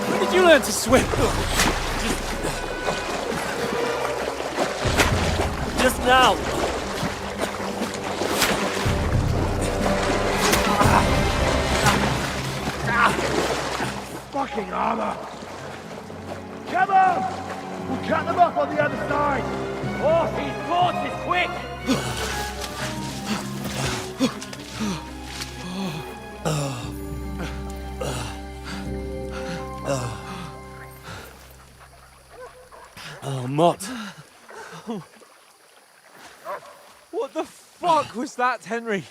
When did you learn to swim? Just now! Fucking armor! Come on! We'll cut them off on the other side! Horses, quick! Oh, Mott. What the fuck was that, Henry?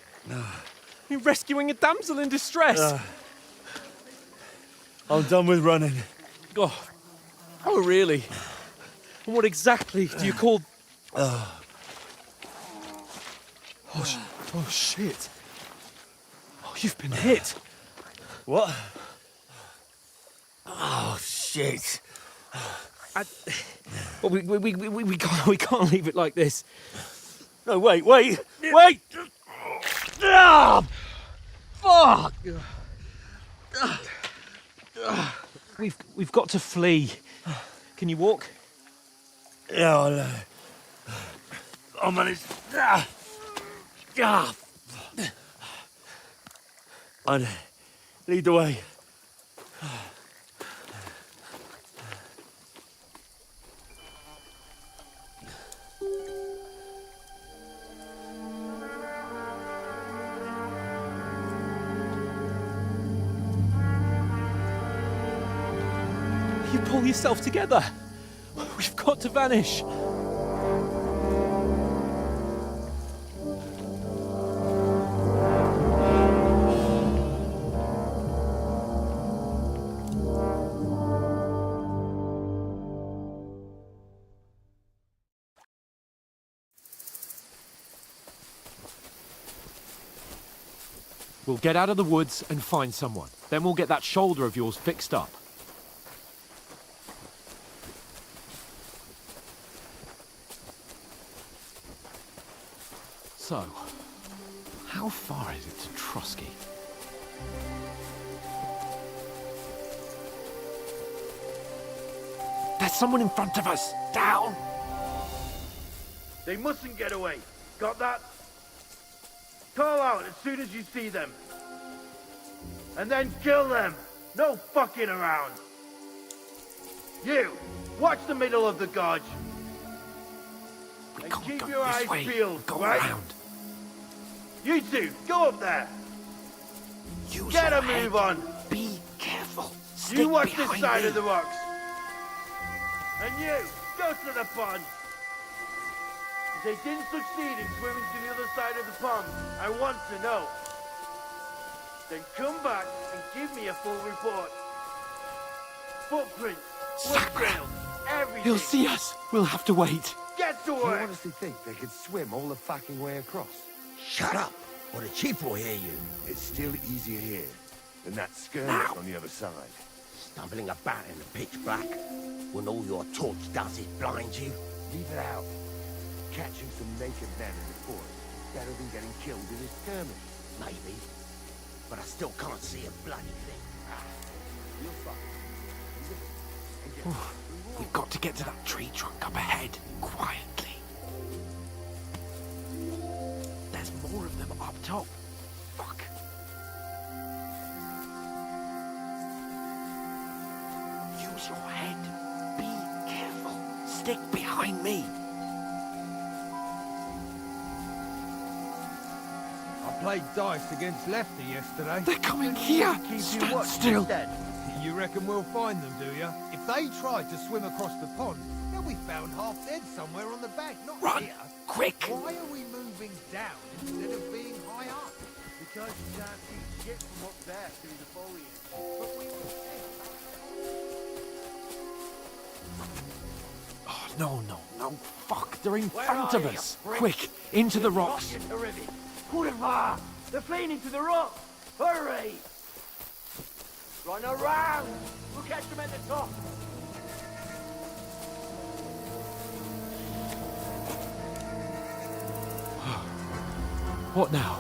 You rescuing a damsel in distress? I'm done with running. Oh, really? And what exactly do you call... Oh, shit. Oh, you've been hit. What? Oh, shit. Well, we can't leave it like this. No, wait! Ah! Fuck! We've got to flee. Can you walk? Yeah, I'll manage. I'd lead the way. You pull yourself together. We've got to vanish. We'll get out of the woods and find someone. Then we'll get that shoulder of yours fixed up. So, how far is it to Trotsky? There's someone in front of us! Down! They mustn't get away. Got that? Call out as soon as you see them. And then kill them. No fucking around. You, watch the middle of the gorge. And keep your eyes peeled, right? Around. You two, go up there. Get a move on. Be careful. You watch this side of the rocks. And you, go to the pond. If they didn't succeed in swimming to the other side of the pond, I want to know. Then come back and give me a full report. Footprints, blood trails, everything. He'll see us. We'll have to wait. Get to You work. honestly think they could swim all the fucking way across? Shut up, or the chief will hear you. It's still easier here than that skirmish on the other side. Stumbling about in the pitch black, when all your torch does is blind you. Leave it out. Catching some naked men in the forest better than getting killed in a skirmish. Maybe, but I still can't see a bloody thing. You'll find. We've got to get to that tree trunk up ahead, quietly. There's more of them up top. Fuck. Use your head. Be careful. Stick behind me. I played dice against Lefty yesterday. They're coming here! Stand still! You reckon we'll find them, do you? If they tried to swim across the pond, they'll be found half dead somewhere on the bank, not Run! here. Quick! Why are we moving down instead of being high up? Because you can't see shit from up there through the foliage. But we will see. Oh, no. Fuck, they're in front of us. Quick, into the rocks. They're fleeing into the rock. Hurry! Run around! We'll catch them at the top. What now?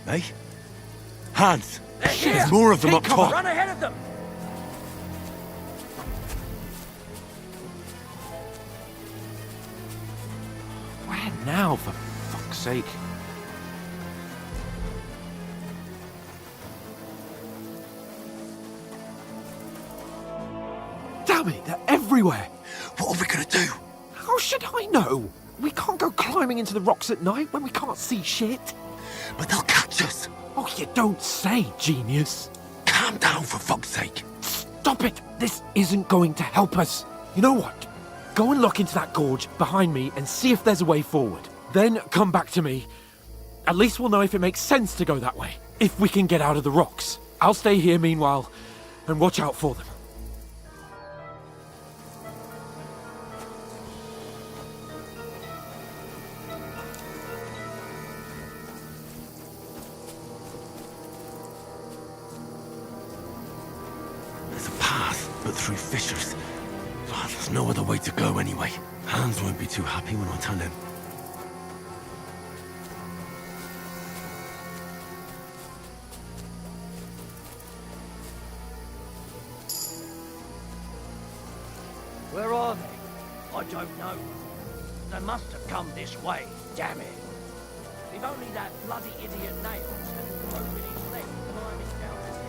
Hey? Hans! Shit! There's more of them up top! Run ahead of them! Where now, for fuck's sake? Damn it, they're everywhere! What are we gonna do? How should I know? We can't go climbing into the rocks at night when we can't see shit. But they'll catch us. Oh, you don't say, genius. Calm down, for fuck's sake. Stop it! This isn't going to help us. You know what? Go and look into that gorge behind me and see if there's a way forward. Then come back to me. At least we'll know if it makes sense to go that way. If we can get out of the rocks. I'll stay here meanwhile and watch out for them. There's a path, but through fissures. Oh, there's no other way to go anyway. Hans won't be too happy when I tell him. Where are they? I don't know. They must have come this way, damn it. If only that bloody idiot Nails hadn't broken his leg climbing down the hill.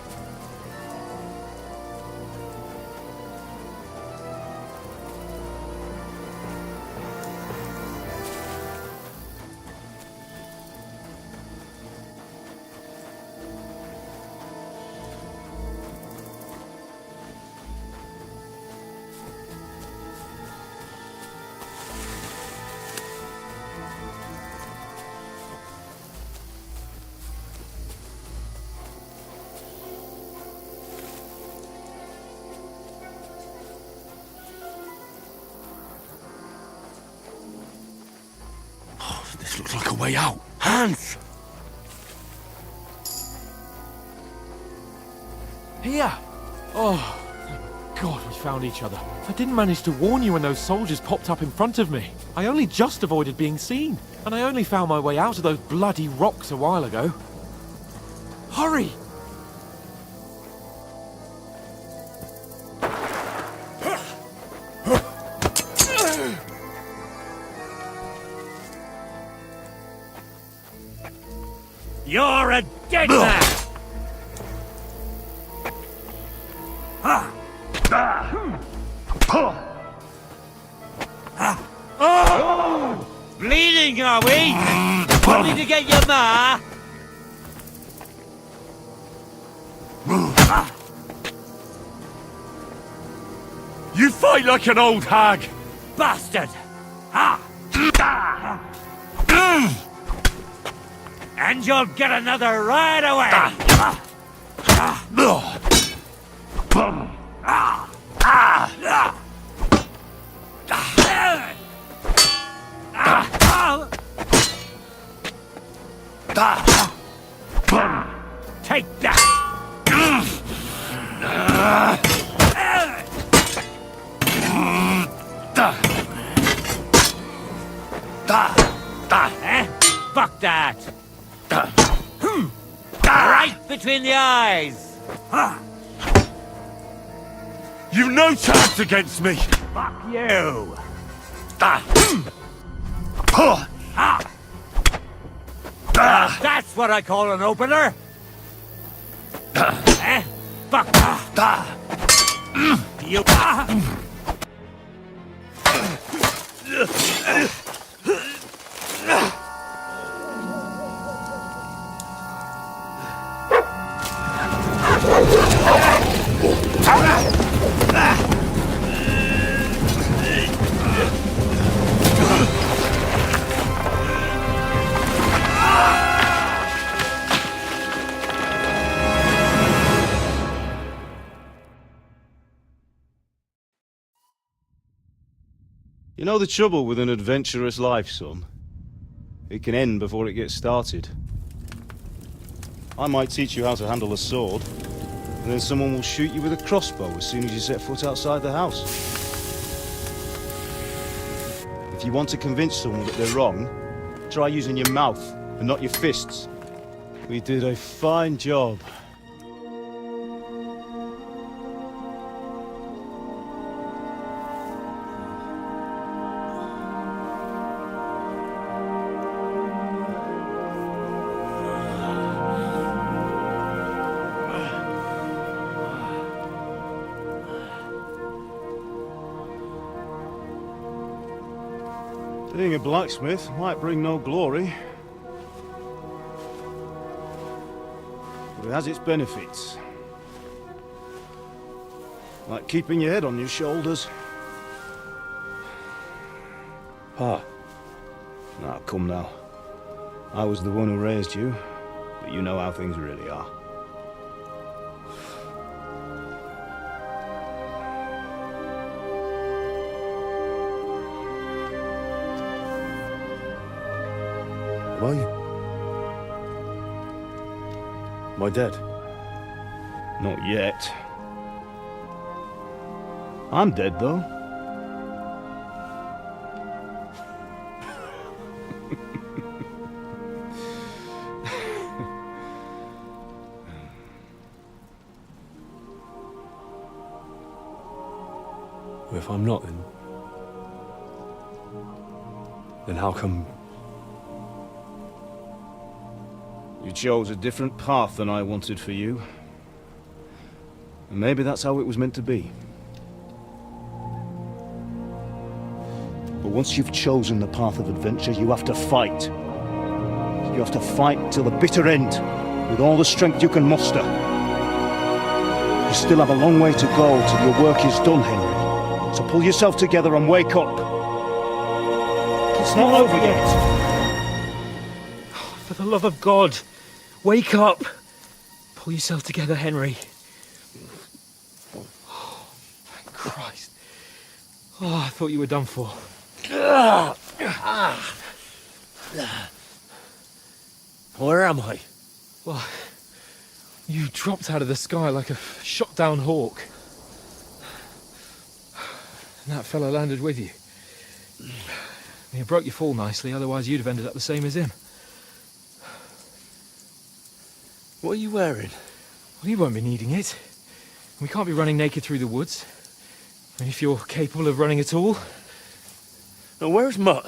This looks like a way out. Hans! Here! Oh, thank God we found each other. I didn't manage to warn you when those soldiers popped up in front of me. I only just avoided being seen. And I only found my way out of those bloody rocks a while ago. Hurry! You're a dead man! Oh! Bleeding, are we? Only to get your ma? You fight like an old hag! Bastard! And you'll get another right away! Take that! Fuck that! Right between the eyes! You've no chance against me! Fuck you! That's what I call an opener! Eh? Fuck! You... You know the trouble with an adventurous life, son? It can end before it gets started. I might teach you how to handle a sword, and then someone will shoot you with a crossbow as soon as you set foot outside the house. If you want to convince someone that they're wrong, try using your mouth and not your fists. We did a fine job. Being a blacksmith might bring no glory, but it has its benefits. Like keeping your head on your shoulders. Pa. Now, come now. I was the one who raised you, but you know how things really are. Am I dead? Not yet. I'm dead, though. If I'm not, then how come... You chose a different path than I wanted for you. And maybe that's how it was meant to be. But once you've chosen the path of adventure, you have to fight. You have to fight till the bitter end, with all the strength you can muster. You still have a long way to go till your work is done, Henry. So pull yourself together and wake up. It's not over yet. For the love of God, wake up! Pull yourself together, Henry. Oh, thank Christ. Oh, I thought you were done for. Where am I? Well, you dropped out of the sky like a shot-down hawk. And that fella landed with you. You broke your fall nicely, otherwise you'd have ended up the same as him. What are you wearing? Well, you won't be needing it. We can't be running naked through the woods. And if you're capable of running at all... Now, where's Mutt?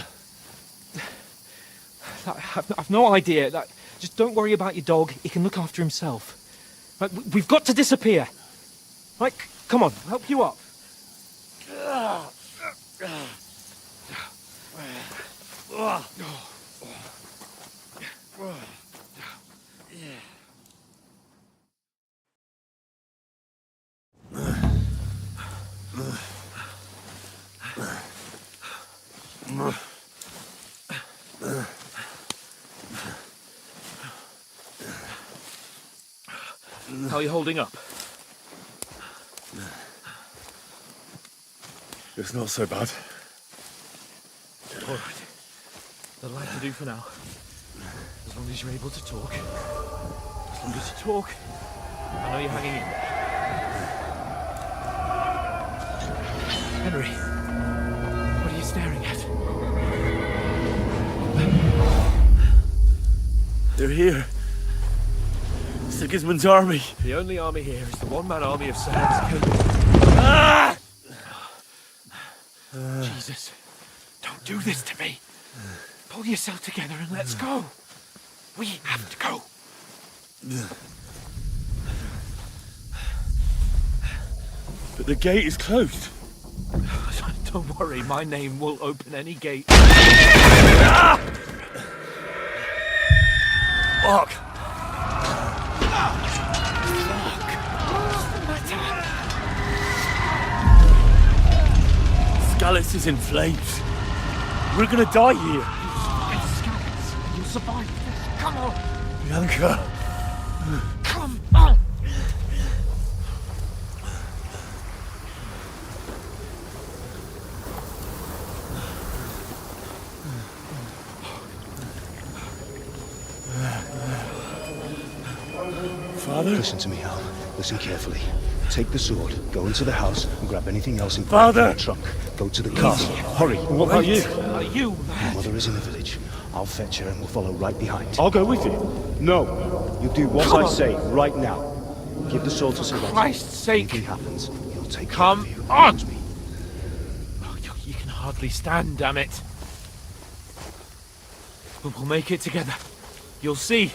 I've no idea. Just don't worry about your dog. He can look after himself. Right, we've got to disappear. Right, come on, I'll help you up. How are you holding up? It's not so bad. All right. That'll have to do for now. As long as you're able to talk. As long as you talk, I know you're hanging in there. Henry, what are you staring at? They're here. Sigismund's army. The only army here is the one-man army of Salad's king. Ah! Jesus, don't do this to me. Pull yourself together and let's go. We have to go. But the gate is closed. Don't worry, my name will open any gate. Fuck! Scallis is in flames. We're gonna die here. You'll survive this. Come on. Bianca. Come on. Father? Listen to me, Hal. Listen carefully. Take the sword, go into the house, and grab anything else in Father! the trunk. Go to the castle. Hurry. What about you? Are you Your mad? mother is in the village. I'll fetch her and we'll follow right behind. I'll go with you. No. You do what I say right now. Give the sword to Sir Roger. Christ's sake. Anything happens, he'll take Come care of you. on. Trust me. Oh, you can hardly stand, damn it. But we'll make it together. You'll see.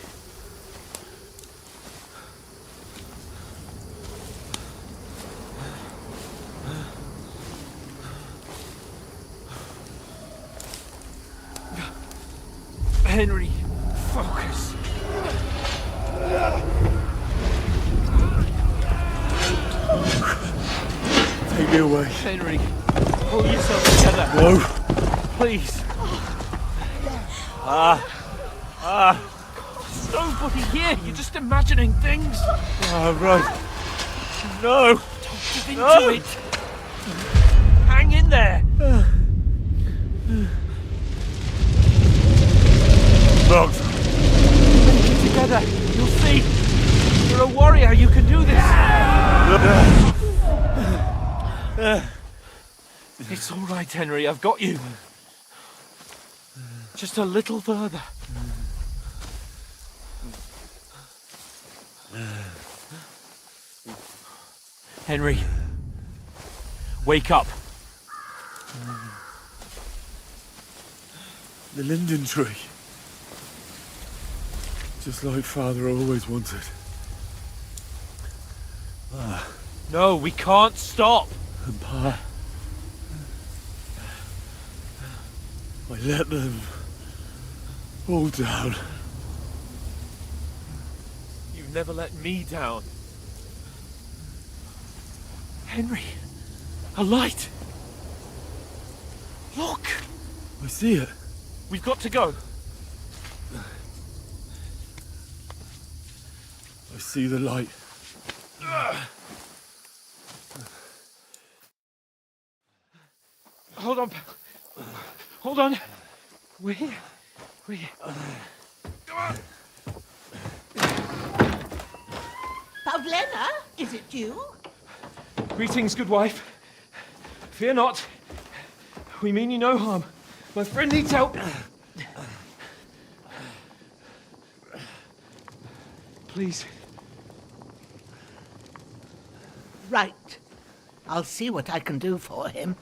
Henry, focus. Take me away. Henry, pull yourself together. No. Please. There's nobody here. You're just imagining things. Right. No. Don't give in to it. Hang in there. Locked. Make it together. You'll see. You're a warrior. You can do this. It's all right, Henry. I've got you. Just a little further. Henry, wake up. The linden tree. Just like Father always wanted. No, we can't stop. And Pa. I let them all down. You never let me down. Henry, a light. Look. I see it. We've got to go. I see the light. Hold on. Hold on. We're here. We're here. Come on. Pavlena, is it you? Greetings, good wife. Fear not. We mean you no harm. My friend needs help. Please. Right. I'll see what I can do for him.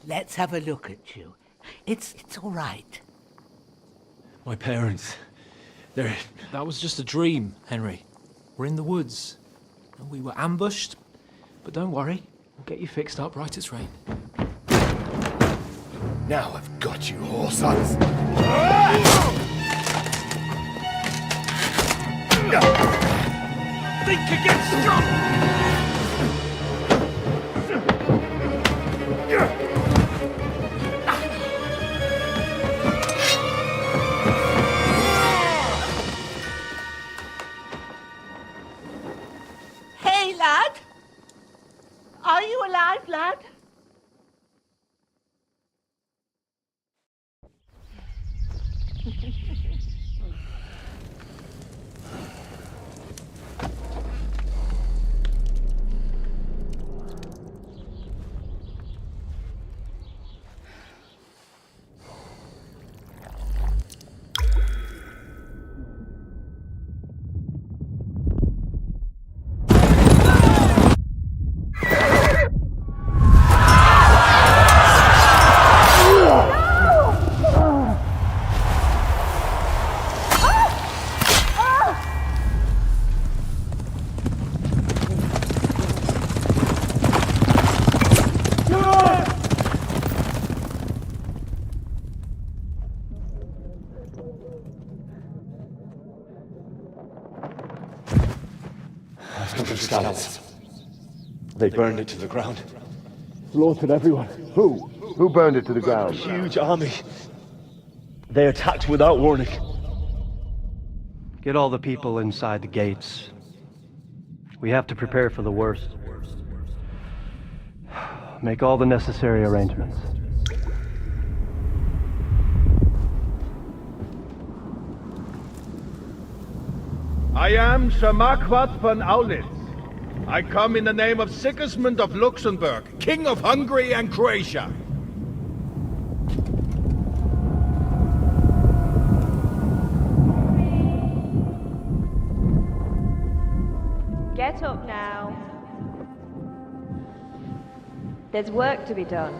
Let's have a look at you. It's all right. My parents, they're... That was just a dream, Henry. We're in the woods. We were ambushed, but don't worry. We'll get you fixed up right as rain. Now I've got you, whoresons. Think again, strong! Hey, lad! Are you alive, lad? scallops. They burned it to the ground. Slaughtered everyone. Who? Who burned it to the ground? A huge army. They attacked without warning. Get all the people inside the gates. We have to prepare for the worst. Make all the necessary arrangements. I am Sir Marquardt von Aulitz. I come in the name of Sigismund of Luxembourg, King of Hungary and Croatia. Get up now. There's work to be done.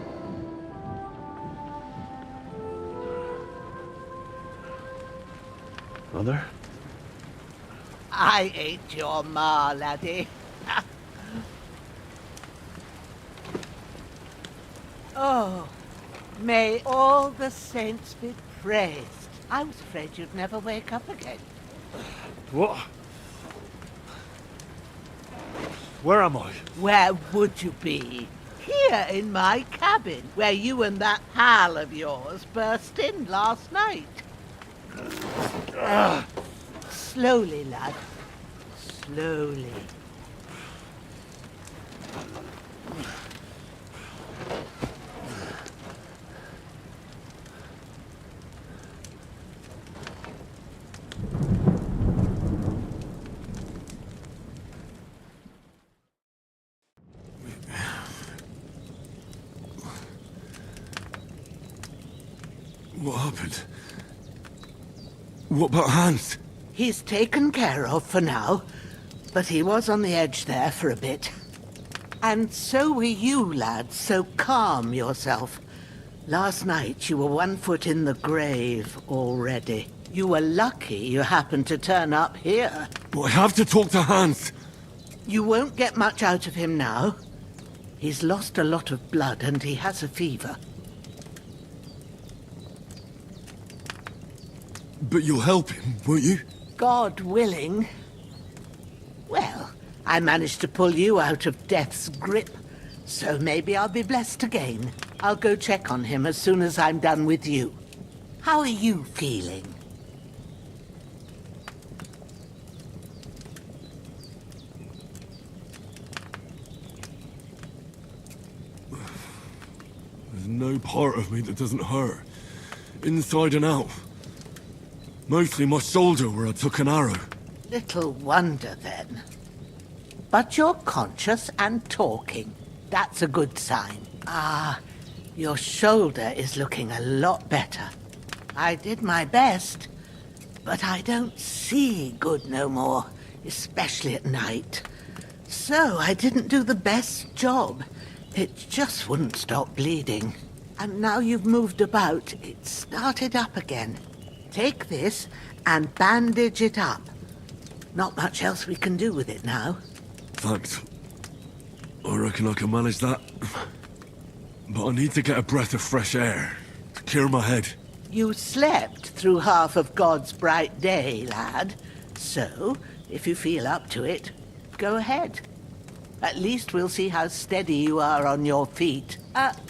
Mother? I ain't your ma, laddie. Oh, may all the saints be praised. I was afraid you'd never wake up again. What? Where am I? Where would you be? Here in my cabin, where you and that pal of yours burst in last night. Slowly, lad. Slowly. What happened? What about Hans? He's taken care of for now, but he was on the edge there for a bit. And so were you, lad, so calm yourself. Last night you were 1 foot in the grave already. You were lucky you happened to turn up here. But I have to talk to Hans. You won't get much out of him now. He's lost a lot of blood and he has a fever. But you'll help him, won't you? God willing. Well, I managed to pull you out of death's grip, so maybe I'll be blessed again. I'll go check on him as soon as I'm done with you. How are you feeling? There's no part of me that doesn't hurt. Inside and out. Mostly my shoulder where I took an arrow. Little wonder then. But you're conscious and talking. That's a good sign. Ah, your shoulder is looking a lot better. I did my best, but I don't see good no more, especially at night. So I didn't do the best job. It just wouldn't stop bleeding. And now you've moved about, it started up again. Take this and bandage it up. Not much else we can do with it now. Thanks. I reckon I can manage that. But I need to get a breath of fresh air to clear my head. You slept through half of God's bright day, lad. So, if you feel up to it, go ahead. At least we'll see how steady you are on your feet.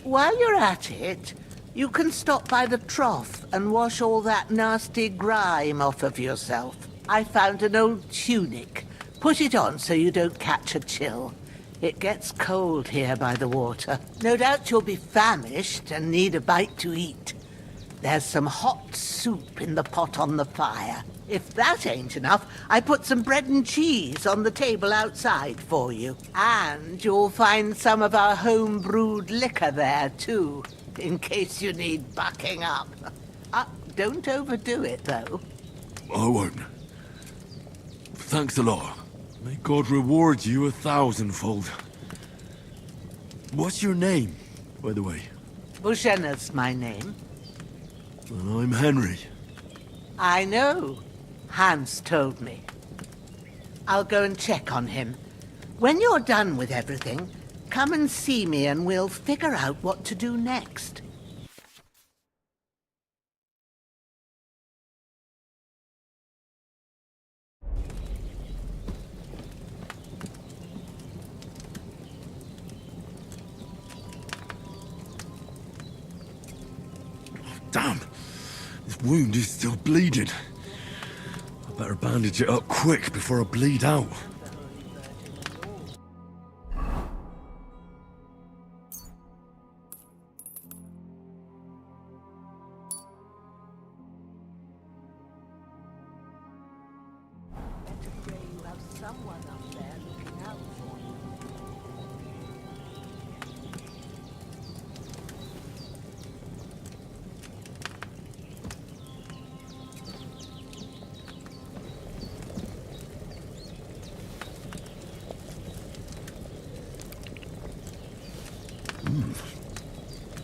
While you're at it, you can stop by the trough and wash all that nasty grime off of yourself. I found an old tunic. Put it on so you don't catch a chill. It gets cold here by the water. No doubt you'll be famished and need a bite to eat. There's some hot soup in the pot on the fire. If that ain't enough, I put some bread and cheese on the table outside for you. And you'll find some of our home-brewed liquor there, too, in case you need bucking up. Don't overdo it, though. I won't. Thanks a lot. May God reward you 1,000-fold. What's your name, by the way? Bushenna's my name. Well, I'm Henry. I know. Hans told me. I'll go and check on him. When you're done with everything, come and see me and we'll figure out what to do next. Damn! This wound is still bleeding. I better bandage it up quick before I bleed out.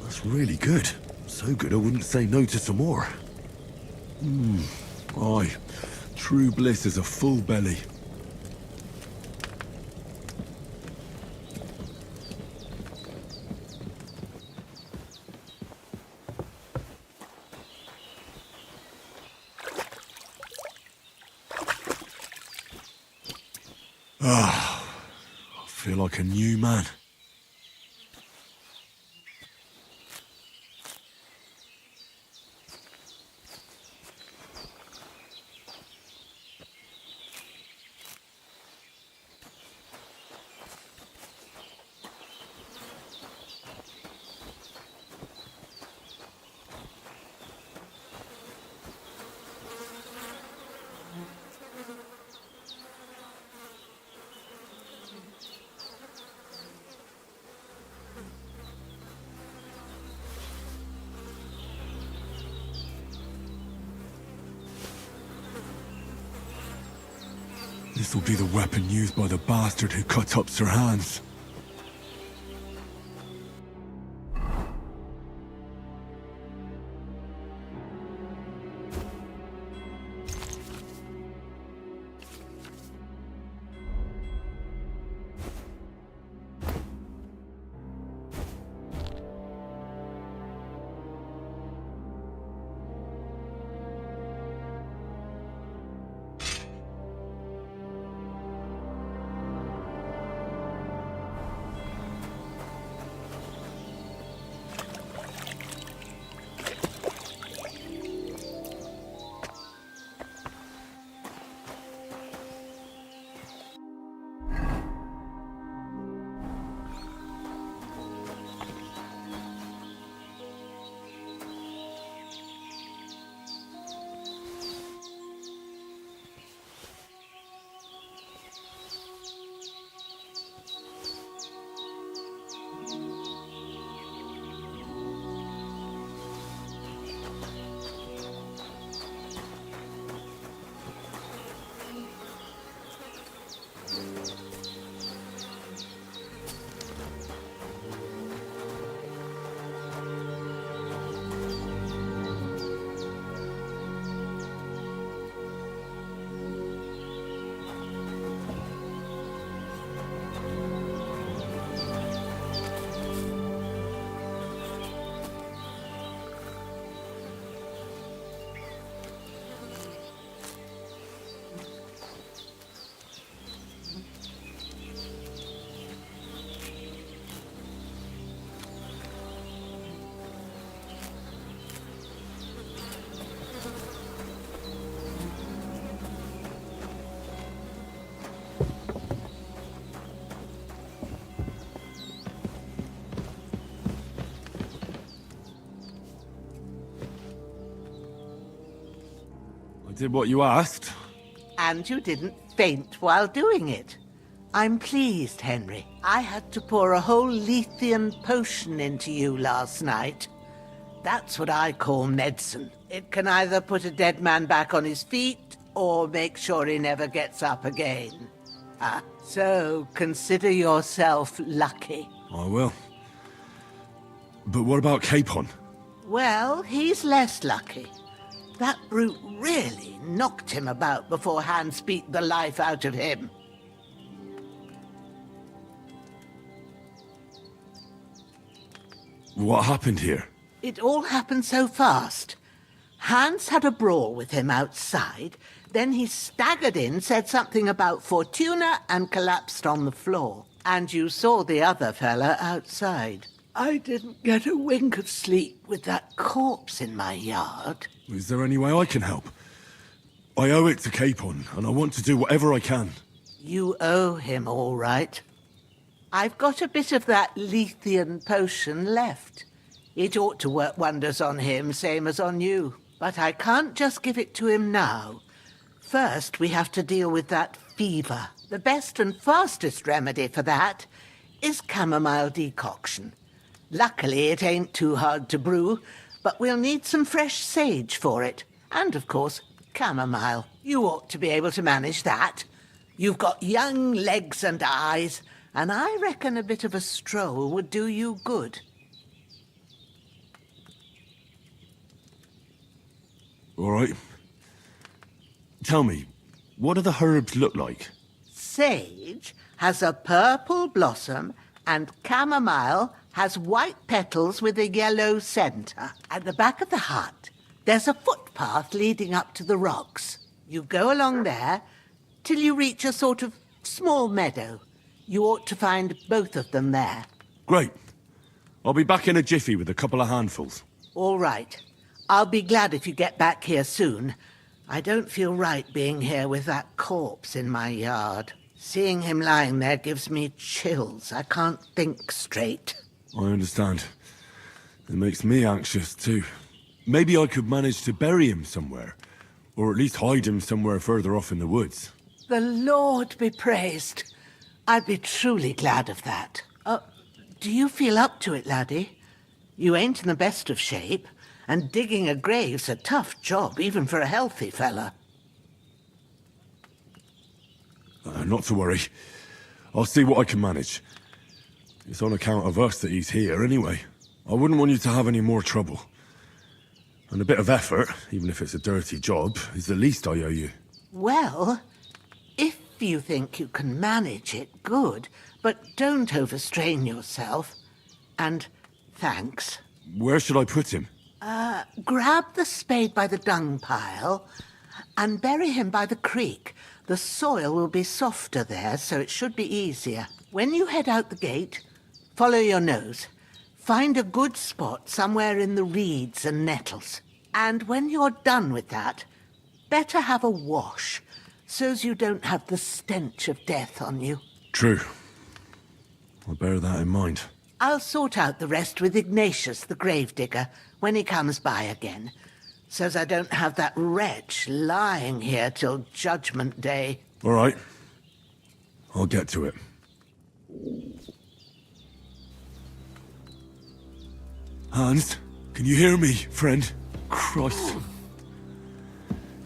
That's really good. So good I wouldn't say no to some more. Aye. True bliss is a full belly. I feel like a new man. This'll be the weapon used by the bastard who cut up Sir Hans. I did what you asked. And you didn't faint while doing it. I'm pleased, Henry. I had to pour a whole Lethean potion into you last night. That's what I call medicine. It can either put a dead man back on his feet, or make sure he never gets up again. So consider yourself lucky. I will. But what about Capon? Well, he's less lucky. That brute really knocked him about before Hans beat the life out of him. What happened here? It all happened so fast. Hans had a brawl with him outside, then he staggered in, said something about Fortuna, and collapsed on the floor. And you saw the other fella outside. I didn't get a wink of sleep with that corpse in my yard. Is there any way I can help? I owe it to Capon, and I want to do whatever I can. You owe him, all right. I've got a bit of that Lethean potion left. It ought to work wonders on him, same as on you. But I can't just give it to him now. First, we have to deal with that fever. The best and fastest remedy for that is chamomile decoction. Luckily, it ain't too hard to brew, but we'll need some fresh sage for it. And, of course, chamomile. You ought to be able to manage that. You've got young legs and eyes, and I reckon a bit of a stroll would do you good. All right. Tell me, what do the herbs look like? Sage has a purple blossom, and chamomile has white petals with a yellow centre. At the back of the hut, there's a footpath leading up to the rocks. You go along there till you reach a sort of small meadow. You ought to find both of them there. Great. I'll be back in a jiffy with a couple of handfuls. All right. I'll be glad if you get back here soon. I don't feel right being here with that corpse in my yard. Seeing him lying there gives me chills. I can't think straight. I understand. It makes me anxious, too. Maybe I could manage to bury him somewhere. Or at least hide him somewhere further off in the woods. The Lord be praised. I'd be truly glad of that. Do you feel up to it, laddie? You ain't in the best of shape, and digging a grave's a tough job, even for a healthy fella. Not to worry. I'll see what I can manage. It's on account of us that he's here, anyway. I wouldn't want you to have any more trouble. And a bit of effort, even if it's a dirty job, is the least I owe you. Well, if you think you can manage it, good. But don't overstrain yourself. And thanks. Where should I put him? Grab the spade by the dung pile and bury him by the creek. The soil will be softer there, so it should be easier. When you head out the gate, follow your nose. Find a good spot somewhere in the reeds and nettles. And when you're done with that, better have a wash, so's you don't have the stench of death on you. True. I'll bear that in mind. I'll sort out the rest with Ignatius, the gravedigger, when he comes by again, so's I don't have that wretch lying here till Judgment Day. All right. I'll get to it. Hans, can you hear me, friend? Christ.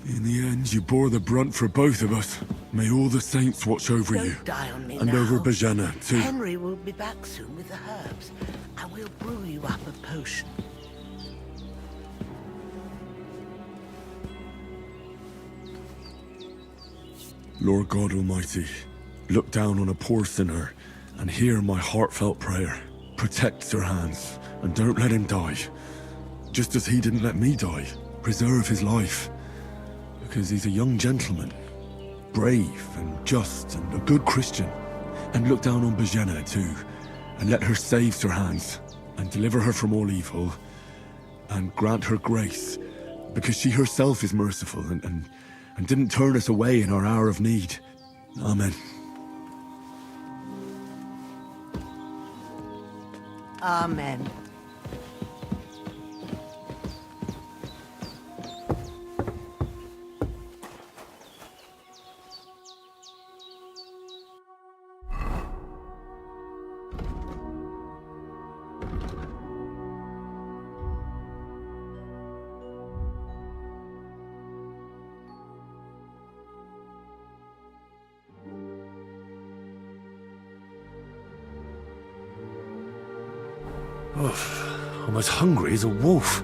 In the end, you bore the brunt for both of us. May all the saints watch over you. Don't die on me and now. over Bajana, too. Henry will be back soon with the herbs, and we'll brew you up a potion. Lord God Almighty, look down on a poor sinner and hear my heartfelt prayer. Protect Sir Hans, and don't let him die. Just as he didn't let me die. Preserve his life. Because he's a young gentleman. Brave and just and a good Christian. And look down on Bajena too. And let her save Sir Hans. And deliver her from all evil. And grant her grace. Because she herself is merciful and didn't turn us away in our hour of need. Amen. Amen. I'm as hungry as a wolf.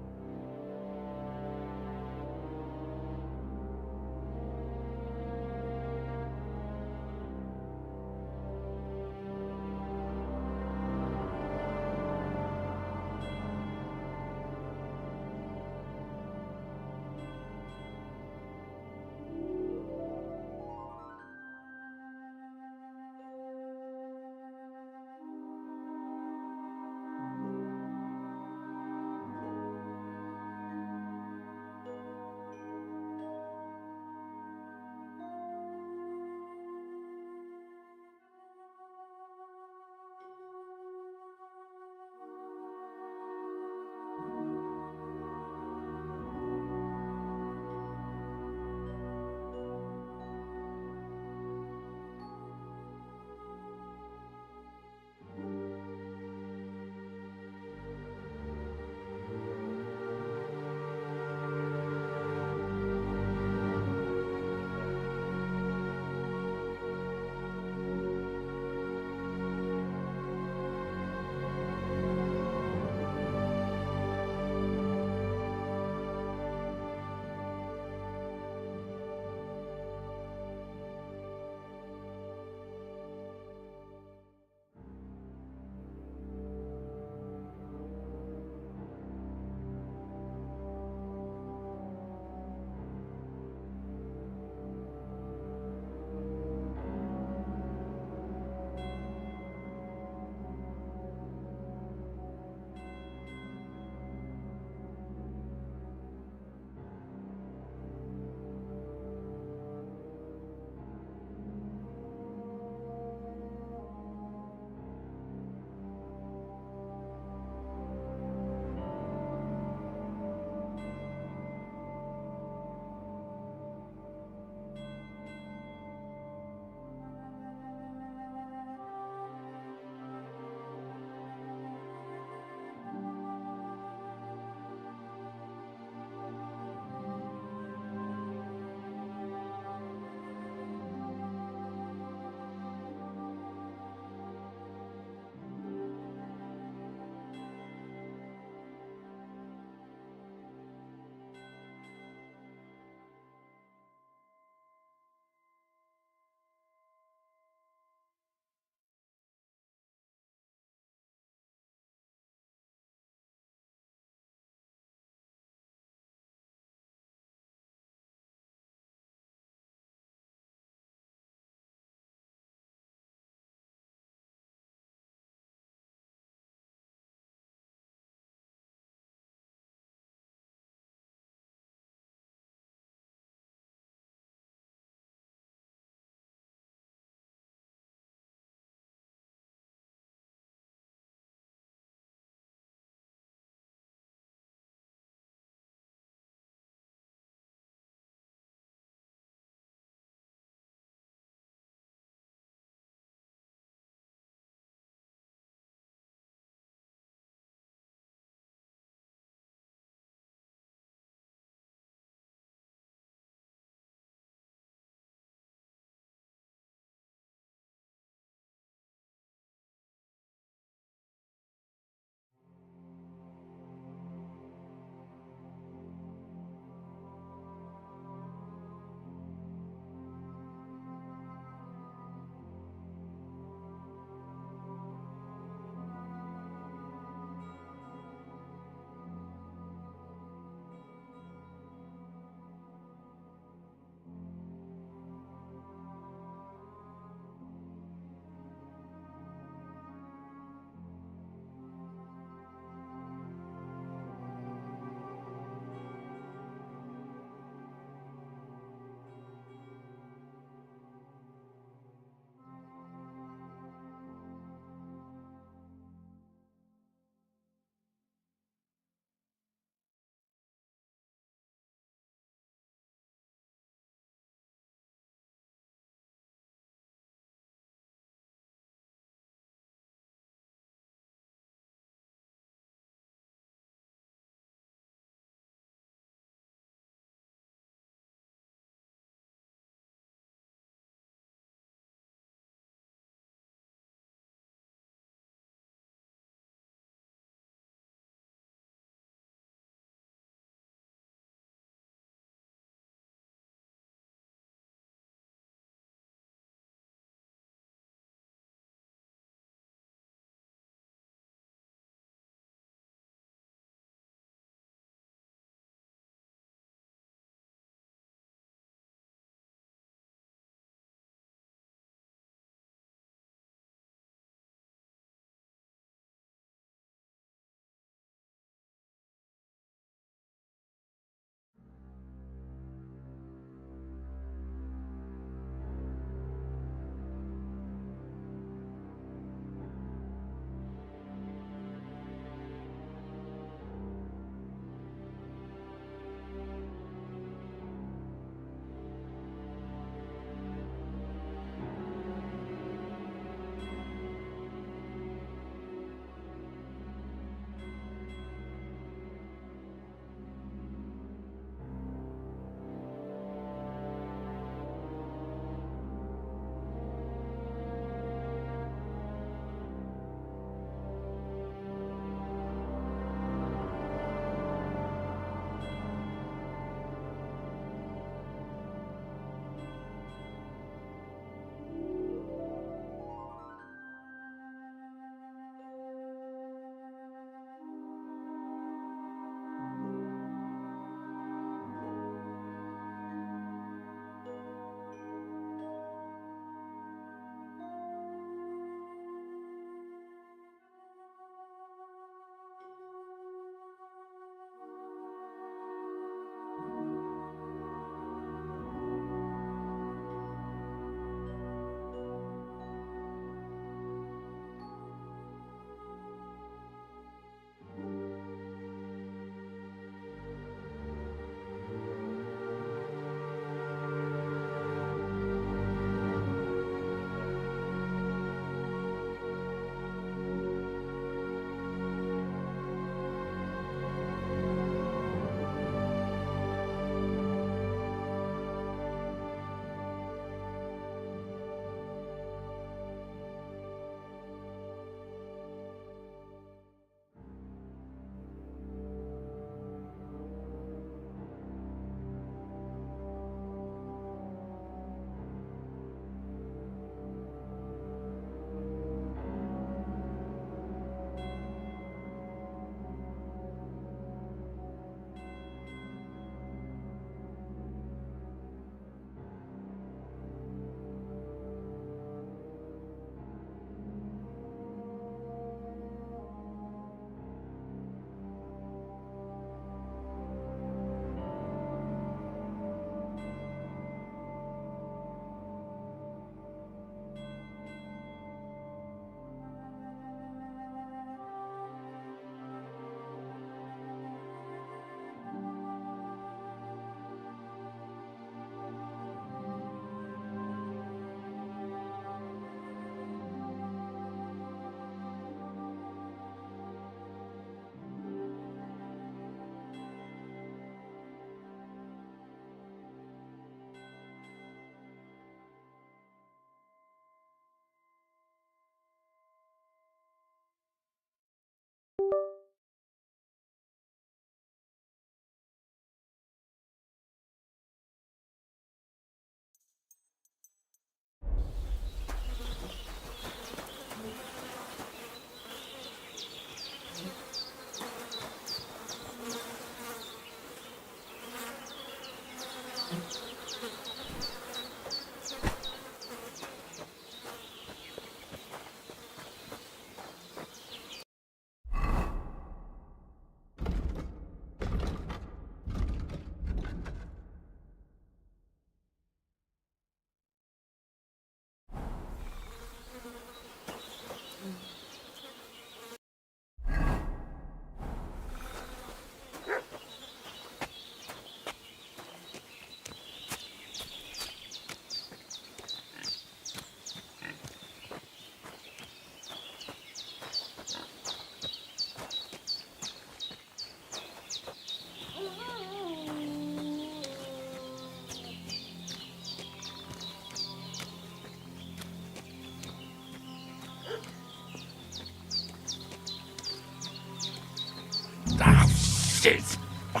Shit! My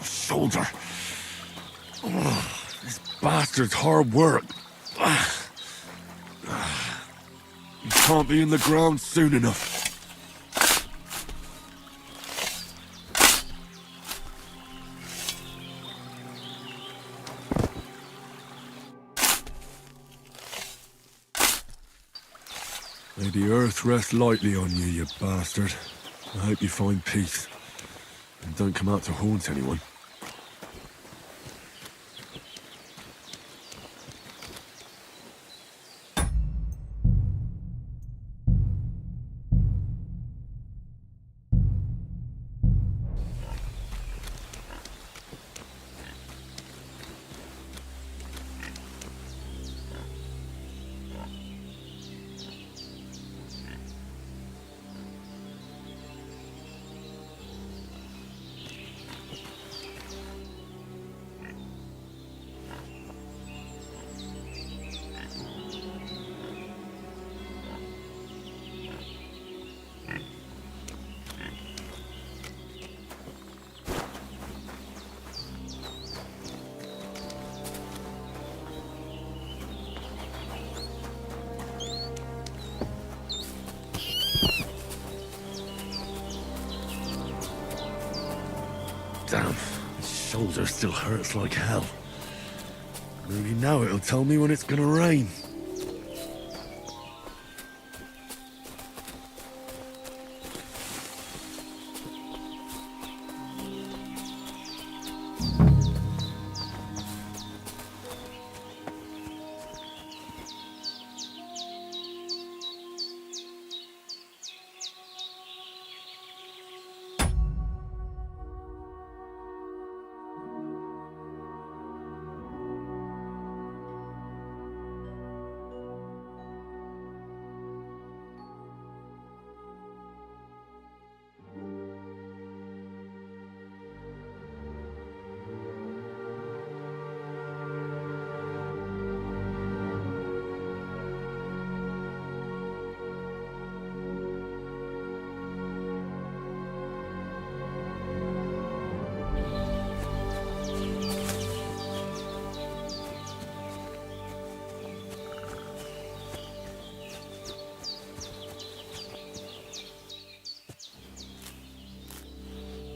shoulder. This bastard's hard work. You can't be in the ground soon enough. May the earth rest lightly on you, you bastard. I hope you find peace. And don't come out to haunt anyone. Damn, my shoulder still hurts like hell. Maybe now it'll tell me when it's gonna rain.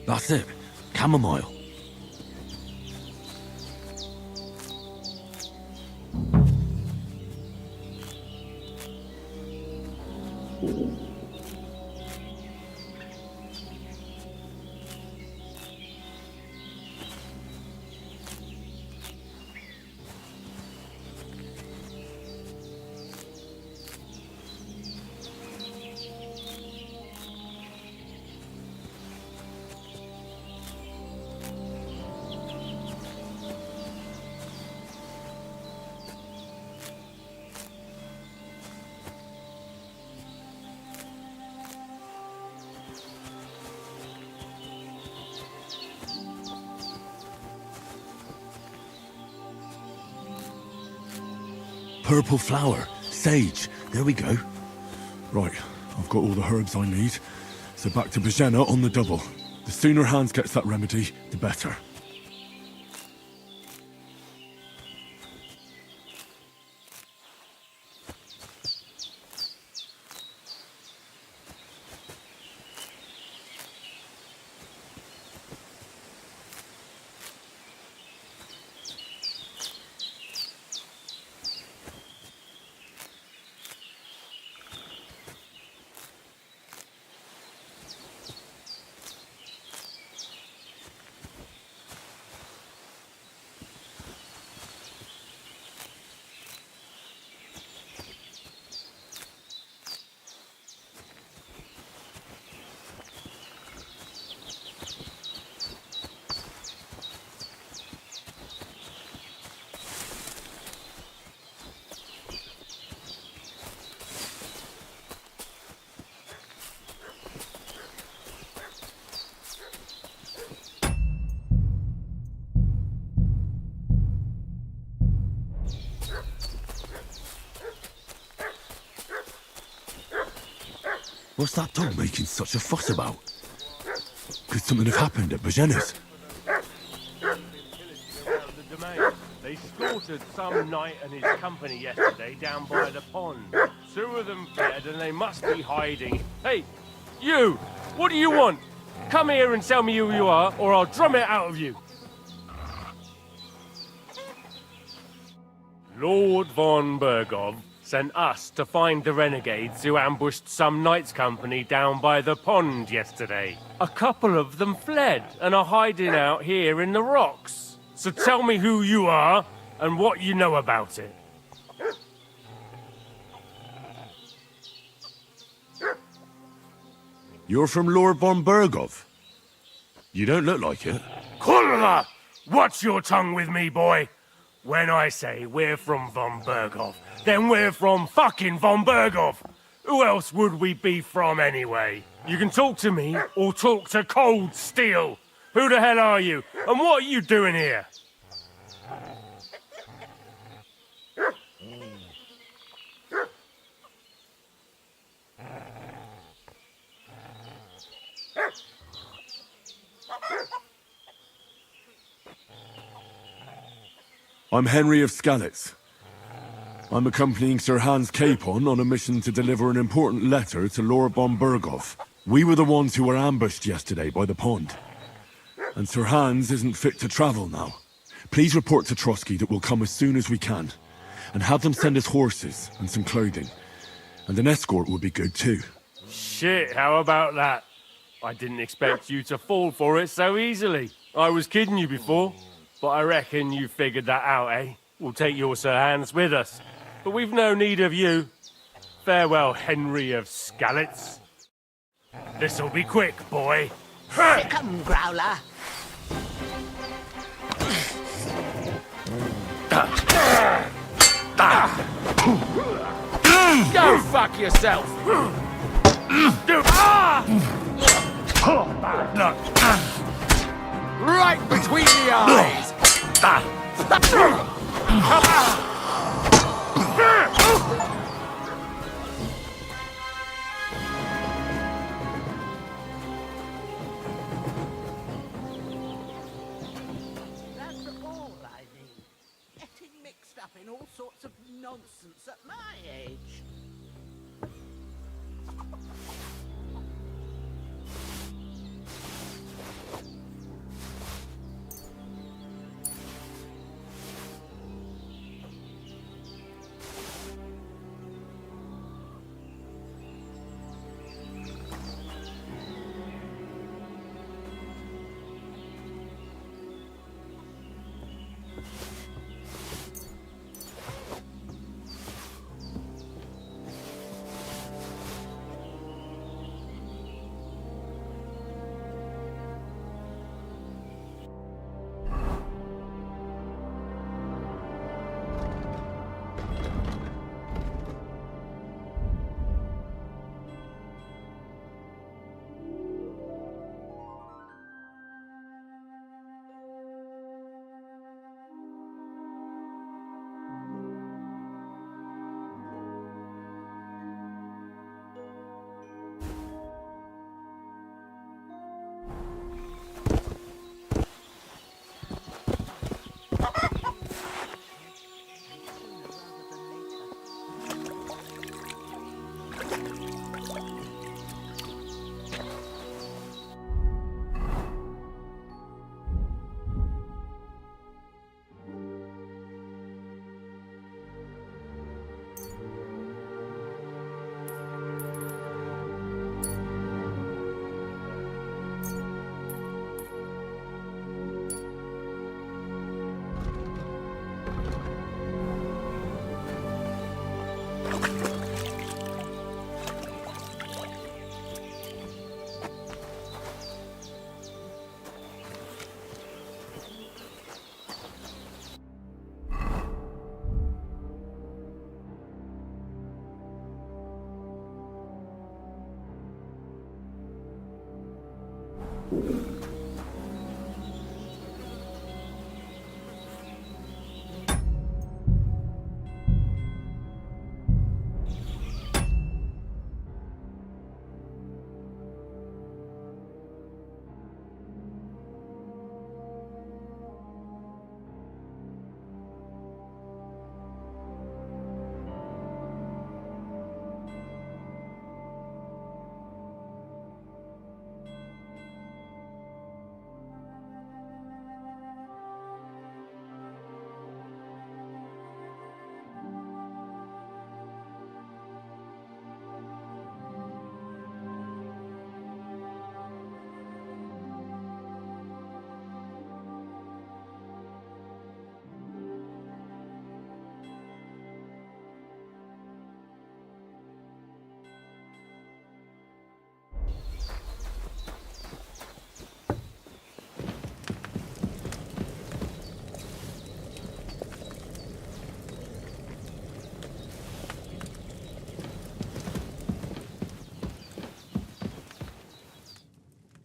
That's it. Chamomile. Purple flower. Sage. There we go. Right, I've got all the herbs I need. So back to Bajena on the double. The sooner Hans gets that remedy, the better. What's that dog making such a fuss about? Could Could something have happened at Bajena's? The domain. They slaughtered some knight and his company yesterday down by the pond. 2 of them fled and they must be hiding. Hey, you! What do you want? Come here and tell me who you are, or I'll drum it out of you. Lord von Bergov sent us to find the renegades who ambushed some knights' company down by the pond yesterday. A couple of them fled and are hiding out here in the rocks. So tell me who you are and what you know about it. You're from Lord von Bergov? You don't look like it. Kurva! Watch your tongue with me, boy. When I say we're from von Bergov, then we're from fucking von Bergov. Who else would we be from anyway? You can talk to me or talk to Cold Steel. Who the hell are you? And what are you doing here? I'm Henry of Skalitz. I'm accompanying Sir Hans Capon on a mission to deliver an important letter to Lord von Bergov. We were the ones who were ambushed yesterday by the pond. And Sir Hans isn't fit to travel now. Please report to Trotsky that we'll come as soon as we can. And have them send us horses and some clothing. And an escort would be good too. Shit, how about that? I didn't expect you to fall for it so easily. I was kidding you before. But I reckon you figured that out, eh? We'll take your Sir Hans with us. But we've no need of you. Farewell, Henry of Skalitz. This'll be quick, boy. Come, Growler. Go fuck yourself! Right between the eyes! That's all I need. Getting mixed up in all sorts of nonsense at my age.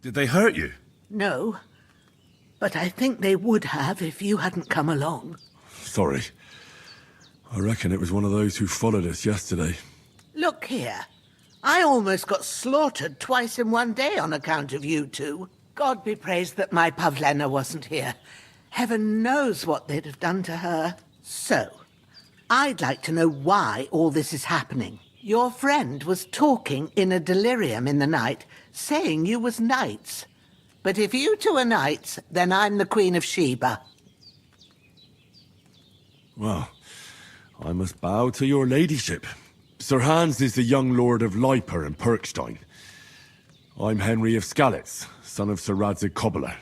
Did they hurt you? No, but I think they would have if you hadn't come along. Sorry. I reckon it was one of those who followed us yesterday. Look here. I almost got slaughtered twice in one day on account of you two. God be praised that my Pavlena wasn't here. Heaven knows what they'd have done to her. So, I'd like to know why all this is happening. Your friend was talking in a delirium in the night, saying you was knights. But if you two are knights, then I'm the Queen of Sheba. Well, I must bow to your ladyship. Sir Hans is the young lord of Leiper and Perkstein. I'm Henry of Skalitz, son of Sir Radzig Cobbler,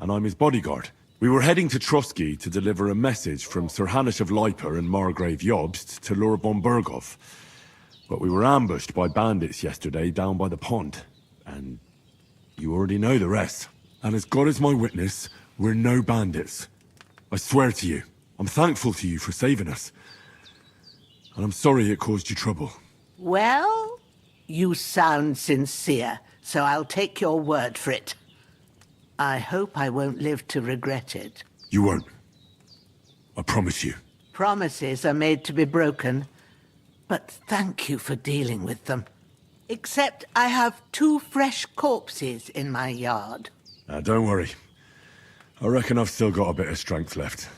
and I'm his bodyguard. We were heading to Trotsky to deliver a message from Sir Hanush of Leiper and Margrave Jobst to Lord von Berghoff. But we were ambushed by bandits yesterday down by the pond, and you already know the rest. And as God is my witness, we're no bandits. I swear to you, I'm thankful to you for saving us. And I'm sorry it caused you trouble. Well, you sound sincere, so I'll take your word for it. I hope I won't live to regret it. You won't. I promise you. Promises are made to be broken, but thank you for dealing with them. Except I have 2 fresh corpses in my yard. Don't worry. I reckon I've still got a bit of strength left.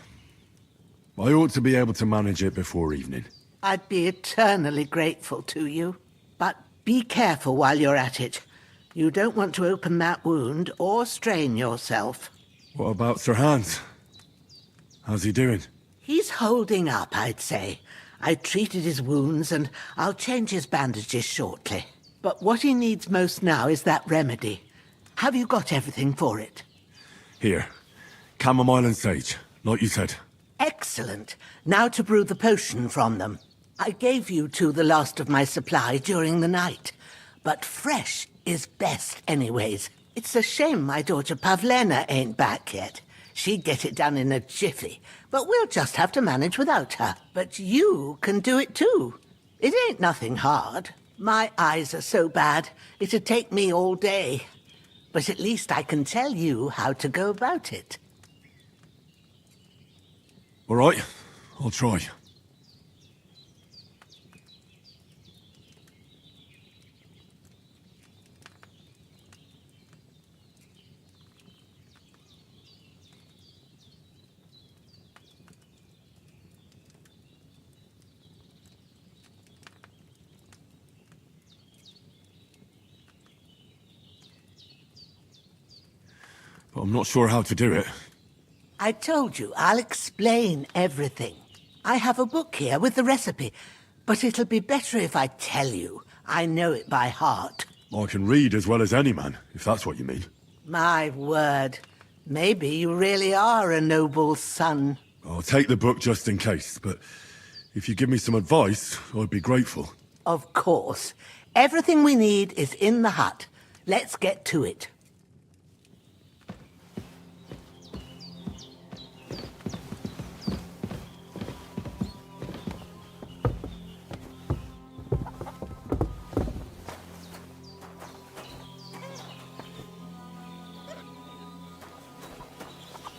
I ought to be able to manage it before evening. I'd be eternally grateful to you. But be careful while you're at it. You don't want to open that wound or strain yourself. What about Sir Hans? How's he doing? He's holding up, I'd say. I treated his wounds and I'll change his bandages shortly. But what he needs most now is that remedy. Have you got everything for it? Here. Chamomile and sage, like you said. Excellent. Now to brew the potion from them. I gave you two the last of my supply during the night. But fresh is best anyways. It's a shame my daughter Pavlena ain't back yet. She'd get it done in a jiffy, but we'll just have to manage without her. But you can do it too. It ain't nothing hard. My eyes are so bad, it'd take me all day. But at least I can tell you how to go about it. All right, I'll try. But I'm not sure how to do it. I told you, I'll explain everything. I have a book here with the recipe, but it'll be better if I tell you. I know it by heart. I can read as well as any man, if that's what you mean. My word. Maybe you really are a noble son. I'll take the book just in case, but if you give me some advice, I'd be grateful. Of course. Everything we need is in the hut. Let's get to it.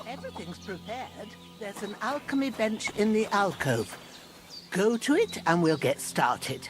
Everything's prepared. There's an alchemy bench in the alcove. Go to it and we'll get started.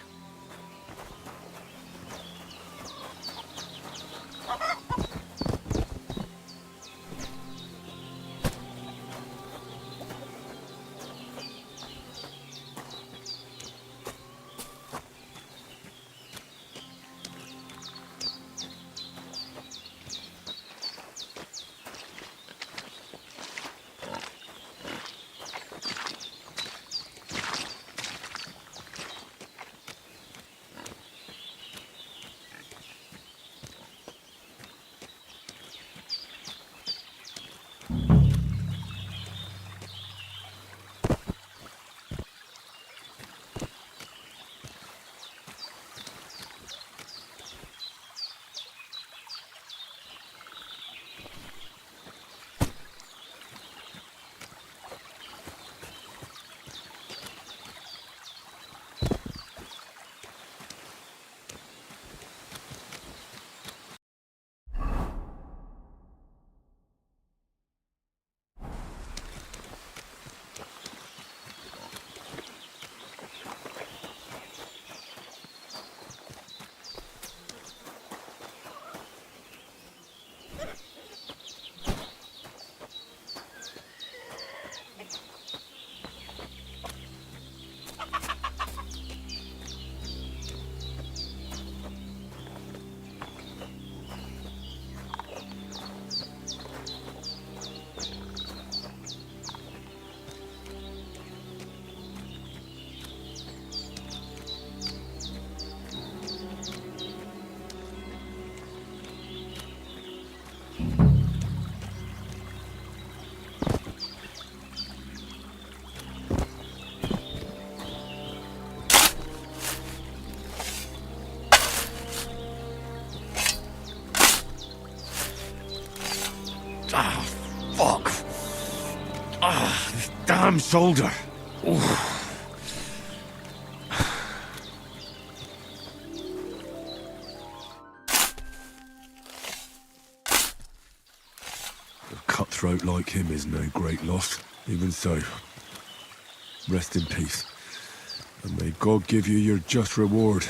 Fuck! Ah, this damn shoulder! Oof. A cutthroat like him is no great loss. Even so, rest in peace. And may God give you your just reward.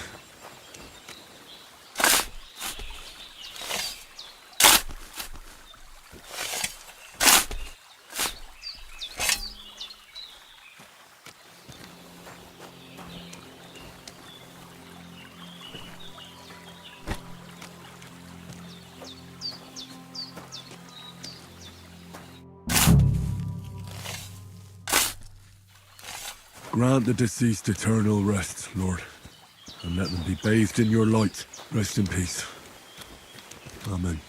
Grant the deceased eternal rest, Lord, and let them be bathed in your light. Rest in peace. Amen.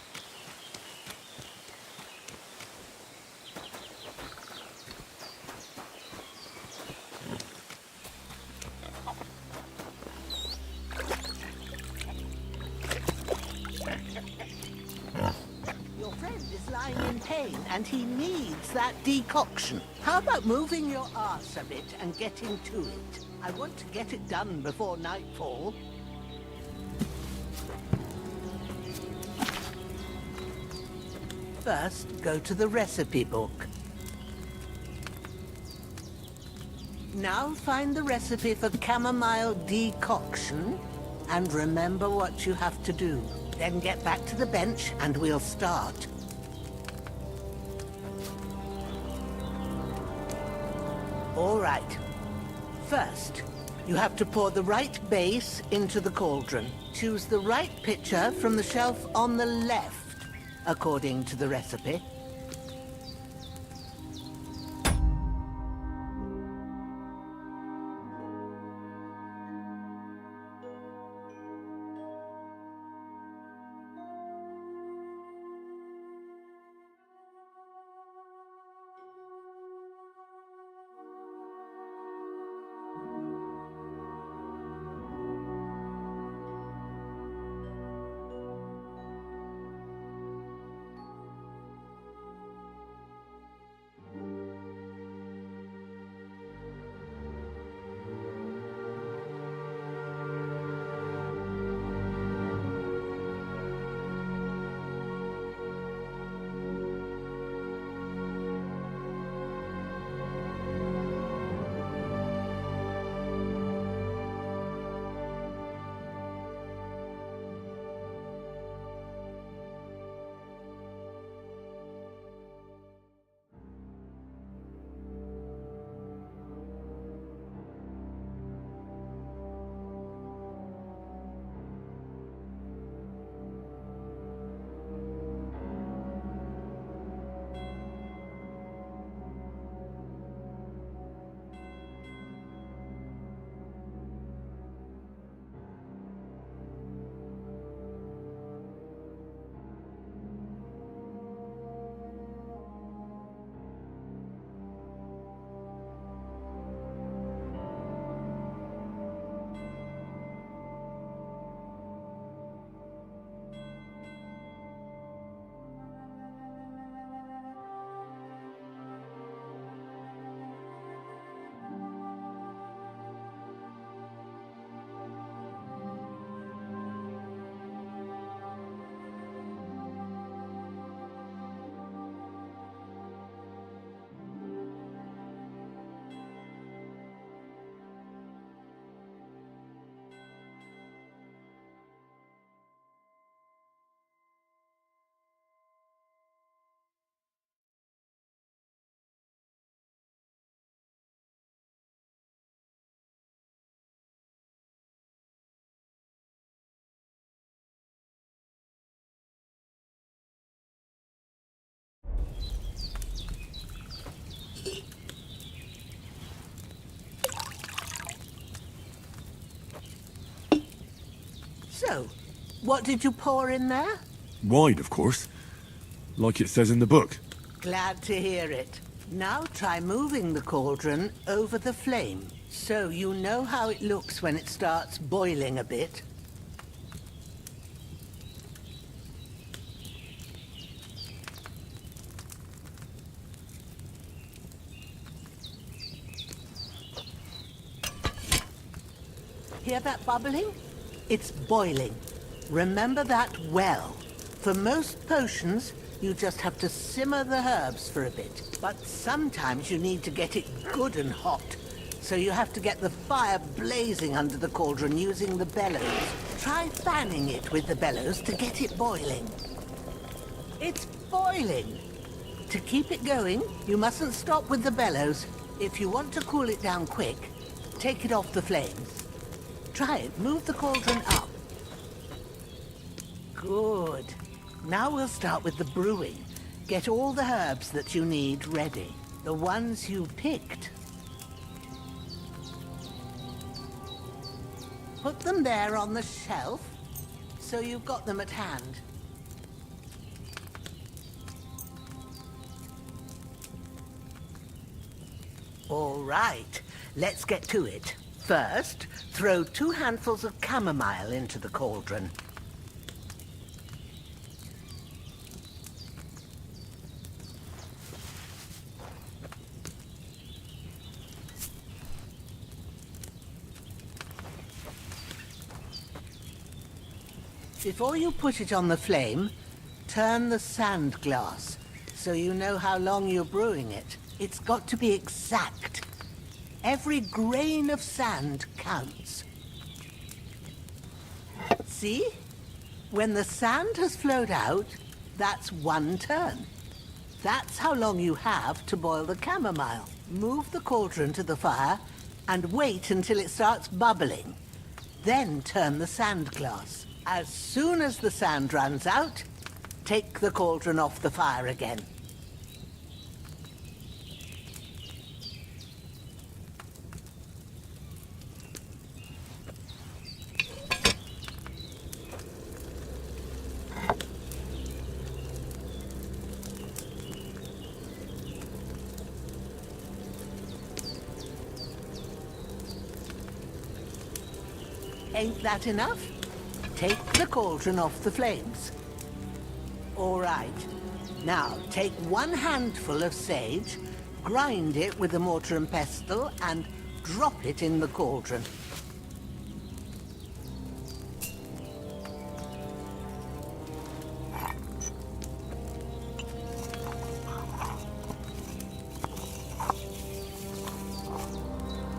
Your friend is lying in pain, and he needs that decoction. How about moving your arse a bit and getting to it? I want to get it done before nightfall. First, go to the recipe book. Now find the recipe for chamomile decoction, and remember what you have to do. Then get back to the bench, and we'll start. All right. First, you have to pour the right base into the cauldron. Choose the right pitcher from the shelf on the left, according to the recipe. So, what did you pour in there? Wine, of course. Like it says in the book. Glad to hear it. Now try moving the cauldron over the flame, so you know how it looks when it starts boiling a bit. Hear that bubbling? It's boiling. Remember that well. For most potions, you just have to simmer the herbs for a bit. But sometimes you need to get it good and hot. So you have to get the fire blazing under the cauldron using the bellows. Try fanning it with the bellows to get it boiling. It's boiling. To keep it going, you mustn't stop with the bellows. If you want to cool it down quick, take it off the flames. Try it. Move the cauldron up. Good. Now we'll start with the brewing. Get all the herbs that you need ready. The ones you picked. Put them there on the shelf, so you've got them at hand. All right, let's get to it. First, throw 2 handfuls of chamomile into the cauldron. Before you put it on the flame, turn the sand glass so you know how long you're brewing it. It's got to be exact. Every grain of sand counts. See? When the sand has flowed out, that's 1 turn. That's how long you have to boil the chamomile. Move the cauldron to the fire and wait until it starts bubbling. Then turn the sand glass. As soon as the sand runs out, take the cauldron off the fire again. Ain't that enough? Take the cauldron off the flames. All right. Now, take 1 handful of sage, grind it with a mortar and pestle, and drop it in the cauldron.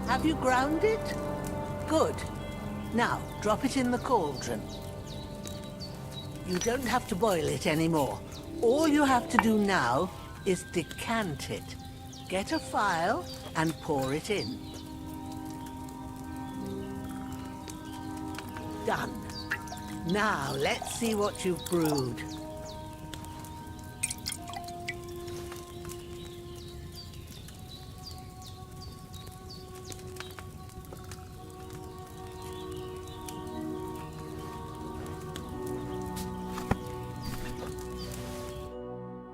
Have you ground it? Good. Now, drop it in the cauldron. You don't have to boil it anymore. All you have to do now is decant it. Get a phial and pour it in. Done. Now, let's see what you've brewed.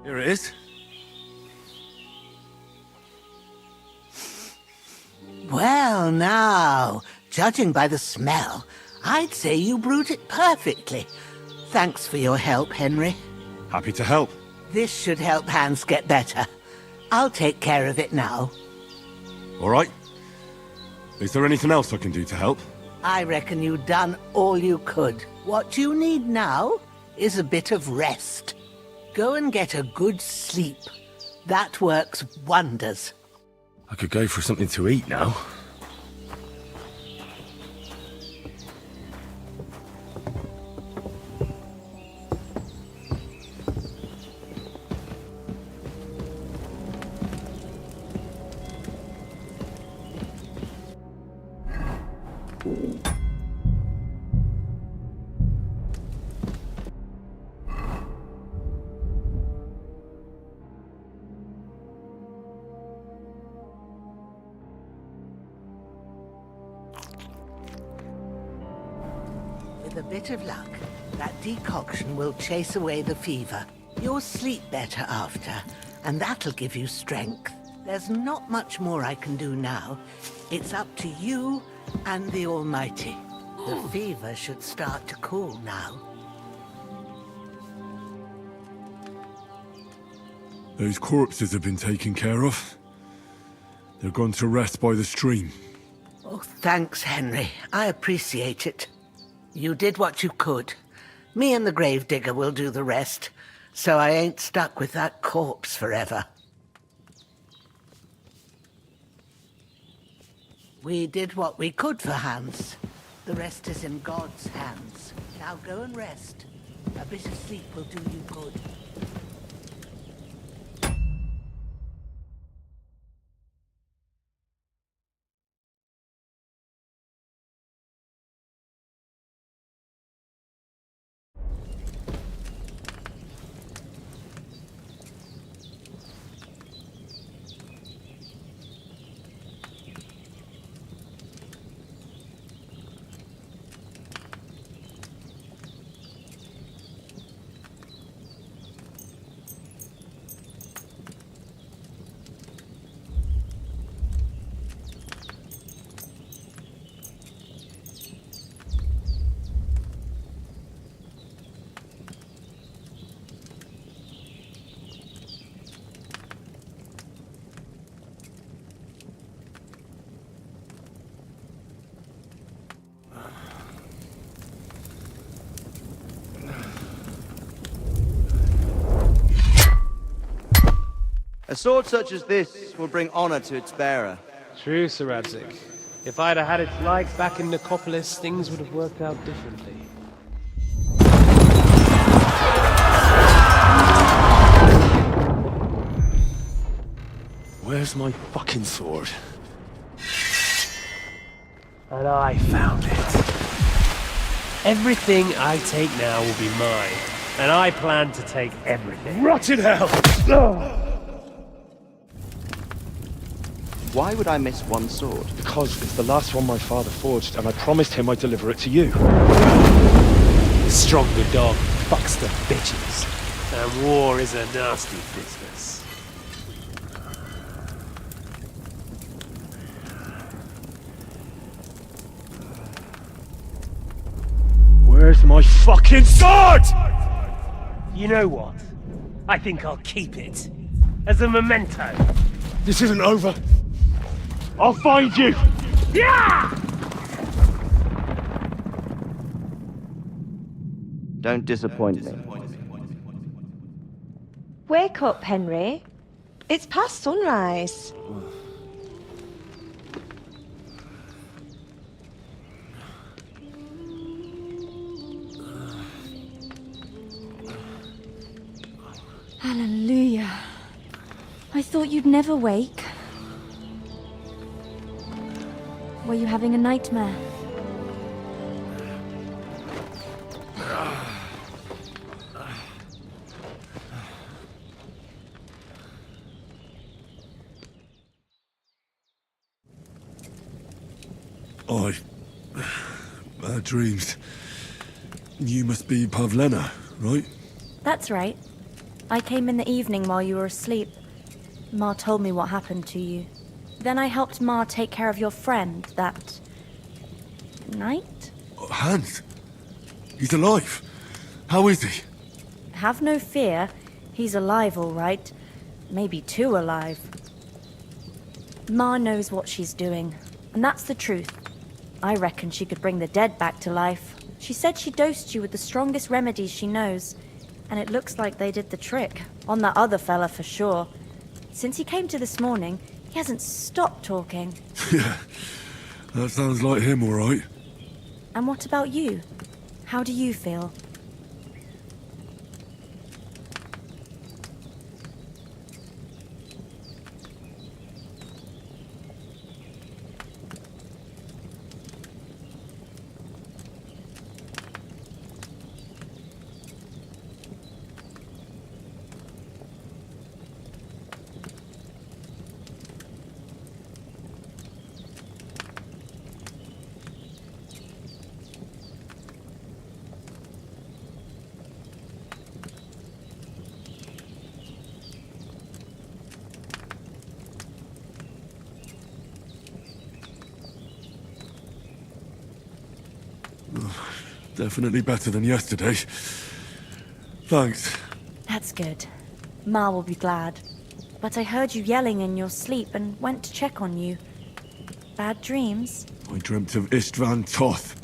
Here it is. Well, now, judging by the smell, I'd say you brewed it perfectly. Thanks for your help, Henry. Happy to help. This should help Hans get better. I'll take care of it now. All right. Is there anything else I can do to help? I reckon you've done all you could. What you need now is a bit of rest. Go and get a good sleep. That works wonders. I could go for something to eat now. With a bit of luck, that decoction will chase away the fever. You'll sleep better after, and that'll give you strength. There's not much more I can do now. It's up to you and the Almighty. The fever should start to cool now. Those corpses have been taken care of. They're gone to rest by the stream. Oh, thanks, Henry. I appreciate it. You did what you could. Me and the gravedigger will do the rest, so I ain't stuck with that corpse forever. We did what we could for Hans. The rest is in God's hands. Now go and rest. A bit of sleep will do you good. A sword such as this will bring honor to its bearer. True, Sir Radzig. If I'd have had its like back in Nicopolis, things would have worked out differently. Where's my fucking sword? And I found it. Everything I take now will be mine, and I plan to take everything. Rot in hell! Why would I miss one sword? Because it's the last one my father forged, and I promised him I'd deliver it to you. The stronger dog fucks the bitches, and war is a nasty business. Where's my fucking sword? You know what? I think I'll keep it. As a memento. This isn't over. I'll find you! Yeah! Don't disappoint me. Wake up, Henry. It's past sunrise. Hallelujah. I thought you'd never wake. Were you having a nightmare? Bad dreams. You must be Pavlena, right? That's right. I came in the evening while you were asleep. Ma told me what happened to you. Then I helped Ma take care of your friend that night? Hans? He's alive. How is he? Have no fear. He's alive, all right. Maybe too alive. Ma knows what she's doing, and that's the truth. I reckon she could bring the dead back to life. She said she dosed you with the strongest remedies she knows, and it looks like they did the trick. On that other fella for sure. Since he came to this morning, he hasn't stopped talking. Yeah, that sounds like him, all right. And what about you? How do you feel? Definitely better than yesterday. Thanks. That's good. Ma will be glad. But I heard you yelling in your sleep and went to check on you. Bad dreams? I dreamt of Istvan Toth,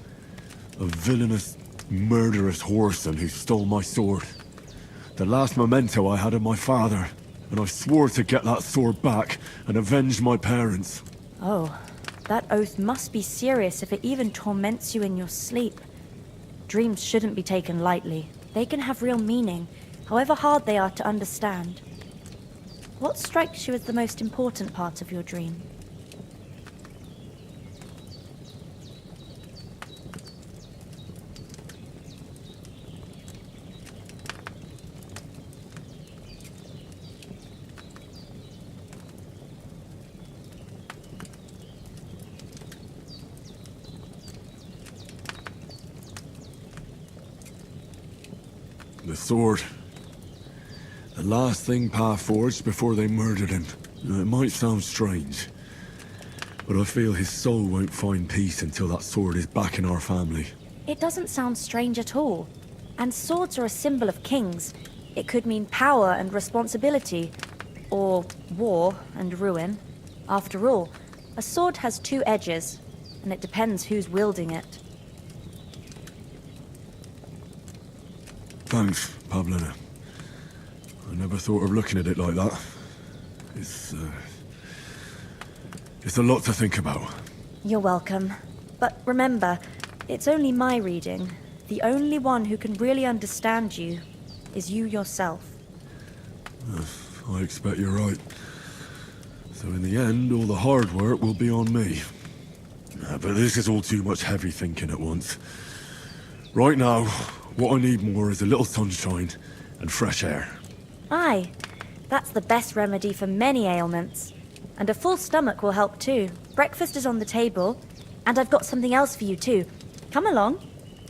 a villainous, murderous whoreson who stole my sword. The last memento I had of my father, and I swore to get that sword back and avenge my parents. Oh, that oath must be serious if it even torments you in your sleep. Dreams shouldn't be taken lightly. They can have real meaning, however hard they are to understand. What strikes you as the most important part of your dream? The sword. The last thing Pa forged before they murdered him. It might sound strange, but I feel his soul won't find peace until that sword is back in our family. It doesn't sound strange at all. And swords are a symbol of kings. It could mean power and responsibility, or war and ruin. After all, a sword has two edges, and it depends who's wielding it. Thanks, Pavlina. I never thought of looking at it like that. It's a lot to think about. You're welcome. But remember, it's only my reading. The only one who can really understand you is you yourself. I expect you're right. So in the end, all the hard work will be on me. But this is all too much heavy thinking at once. Right now, what I need more is a little sunshine and fresh air. Aye, that's the best remedy for many ailments. And a full stomach will help too. Breakfast is on the table, and I've got something else for you too. Come along,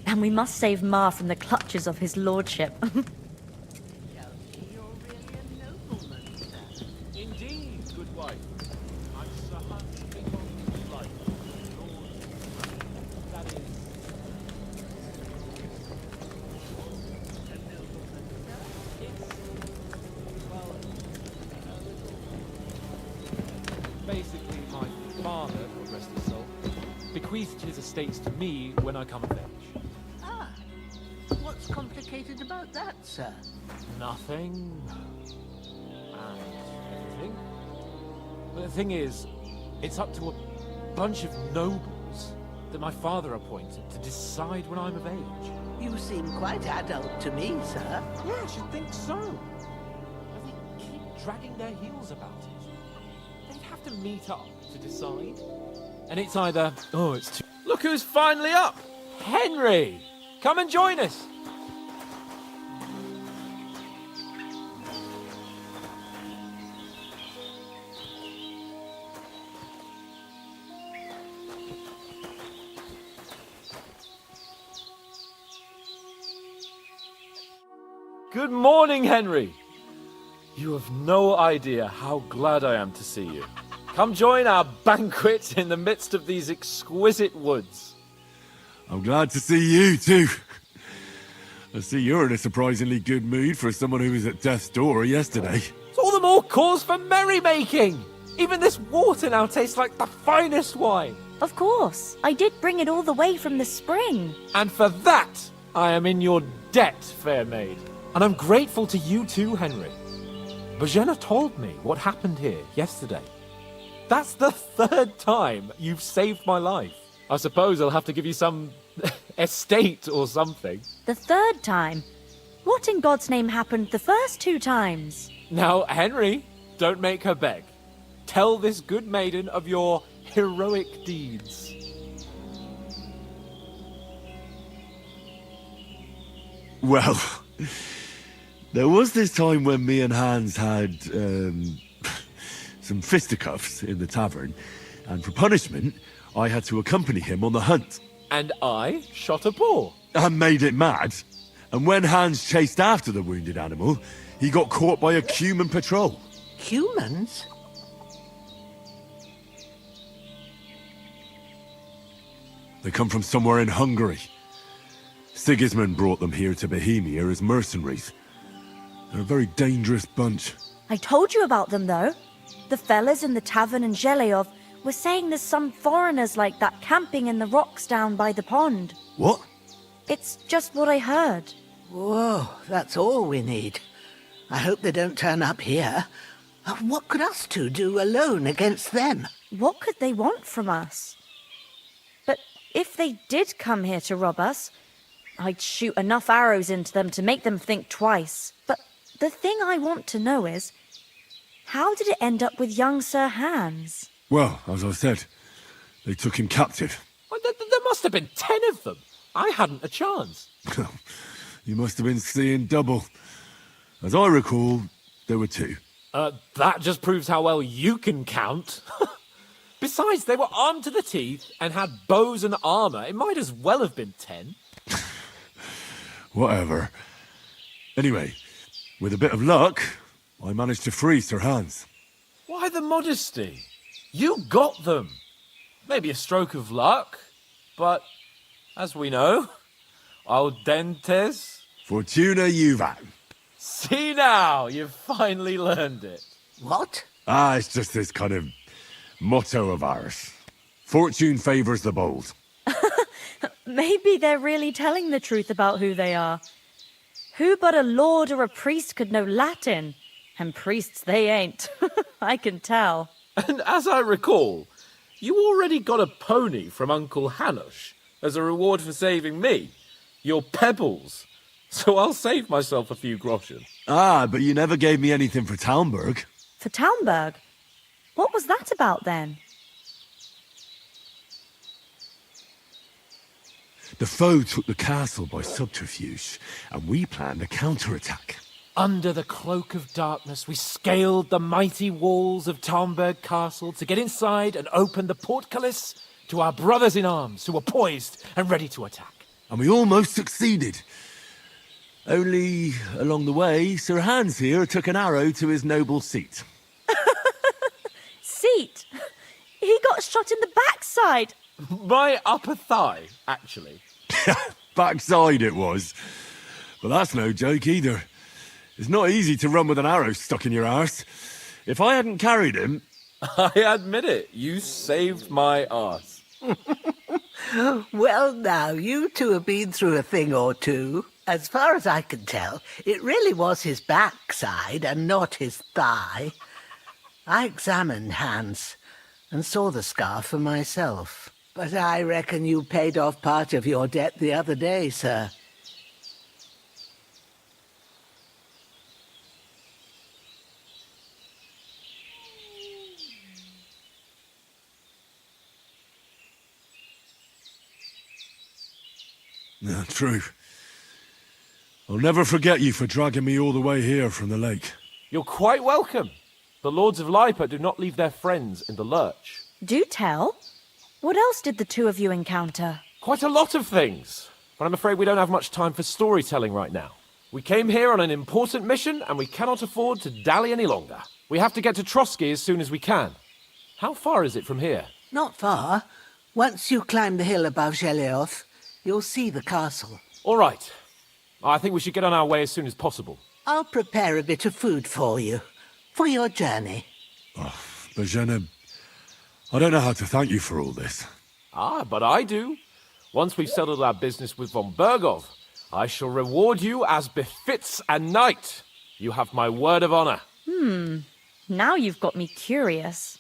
and we must save Ma from the clutches of his lordship. Indeed, good wife. I'm so happy on life. That is... Basically, my father, God rest his soul, bequeathed his estates to me when I come of age. Ah, what's complicated about that, sir? Nothing. And everything. But the thing is, it's up to a bunch of nobles that my father appointed to decide when I'm of age. You seem quite adult to me, sir. Yeah, I should think so. But they keep dragging their heels about it. They'd have to meet up to decide. And it's either, oh, it's too... Look who's finally up! Henry! Come and join us! Good morning, Henry! You have no idea how glad I am to see you. Come join our banquet in the midst of these exquisite woods. I'm glad to see you too. I see you're in a surprisingly good mood for someone who was at death's door yesterday. It's all the more cause for merrymaking! Even this water now tastes like the finest wine. Of course, I did bring it all the way from the spring. And for that, I am in your debt, fair maid. And I'm grateful to you too, Henry. Bojena told me what happened here yesterday. That's the third time you've saved my life. I suppose I'll have to give you some estate or something. The third time? What in God's name happened the first two times? Now, Henry, don't make her beg. Tell this good maiden of your heroic deeds. Well, there was this time when me and Hans had some fisticuffs in the tavern, and for punishment, I had to accompany him on the hunt. And I shot a boar. And made it mad. And when Hans chased after the wounded animal, he got caught by a human patrol. Humans? They come from somewhere in Hungary. Sigismund brought them here to Bohemia as mercenaries. They're a very dangerous bunch. I told you about them, though. The fellas in the tavern in Zheleov We're saying there's some foreigners like that camping in the rocks down by the pond. What? It's just what I heard. Whoa, that's all we need. I hope they don't turn up here. What could us two do alone against them? What could they want from us? But if they did come here to rob us, I'd shoot enough arrows into them to make them think twice. But the thing I want to know is, how did it end up with young Sir Hans? Well, as I said, they took him captive. Well, there must have been 10 of them. I hadn't a chance. You must have been seeing double. As I recall, there were 2. That just proves how well you can count. Besides, they were armed to the teeth and had bows and armour. It might as well have been 10. Whatever. Anyway, with a bit of luck, I managed to free Sir Hans. Why the modesty? You got them. Maybe a stroke of luck, but as we know, al dentes. Fortuna juvat. See now, you've finally learned it. What? It's just this kind of motto of ours. Fortune favours the bold. Maybe they're really telling the truth about who they are. Who but a lord or a priest could know Latin? And priests they ain't. I can tell. And as I recall, you already got a pony from Uncle Hanush as a reward for saving me. Your pebbles. So I'll save myself a few groschen. But you never gave me anything for Talmberg. For Talmberg? What was that about then? The foe took the castle by subterfuge, and we planned a counterattack. Under the cloak of darkness, we scaled the mighty walls of Talmberg Castle to get inside and open the portcullis to our brothers in arms who were poised and ready to attack. And we almost succeeded. Only, along the way, Sir Hans here took an arrow to his noble seat. Seat? He got shot in the backside. My upper thigh, actually. Backside it was. But that's no joke either. It's not easy to run with an arrow stuck in your arse. If I hadn't carried him... I admit it, you saved my arse. Well, now, you two have been through a thing or two. As far as I can tell, it really was his backside and not his thigh. I examined Hans and saw the scar for myself. But I reckon you paid off part of your debt the other day, sir. No, true. I'll never forget you for dragging me all the way here from the lake. You're quite welcome. The Lords of Lipa do not leave their friends in the lurch. Do tell. What else did the two of you encounter? Quite a lot of things. But I'm afraid we don't have much time for storytelling right now. We came here on an important mission, and we cannot afford to dally any longer. We have to get to Trotsky as soon as we can. How far is it from here? Not far. Once you climb the hill above Geleoth, you'll see the castle. All right. I think we should get on our way as soon as possible. I'll prepare a bit of food for you, for your journey. Bajena, I don't know how to thank you for all this. But I do. Once we've settled our business with von Bergov, I shall reward you as befits a knight. You have my word of honor. Now you've got me curious.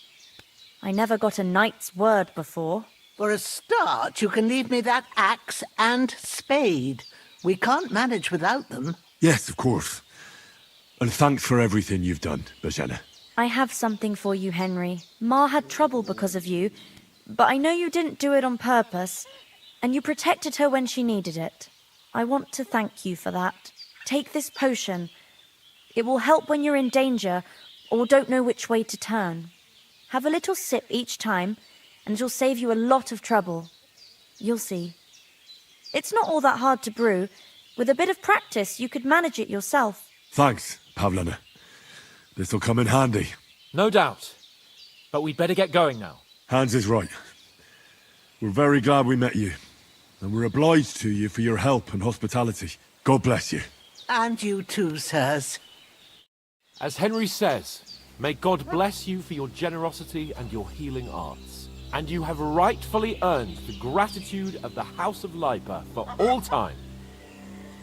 I never got a knight's word before. For a start, you can leave me that axe and spade. We can't manage without them. Yes, of course. And thanks for everything you've done, Bajena. I have something for you, Henry. Ma had trouble because of you, but I know you didn't do it on purpose, and you protected her when she needed it. I want to thank you for that. Take this potion. It will help when you're in danger or don't know which way to turn. Have a little sip each time, and it'll save you a lot of trouble. You'll see. It's not all that hard to brew. With a bit of practice, you could manage it yourself. Thanks, Pavlana. This'll come in handy. No doubt. But we'd better get going now. Hans is right. We're very glad we met you. And we're obliged to you for your help and hospitality. God bless you. And you too, sirs. As Henry says, May God bless you for your generosity and your healing arts. And you have rightfully earned the gratitude of the House of Lipa for all time.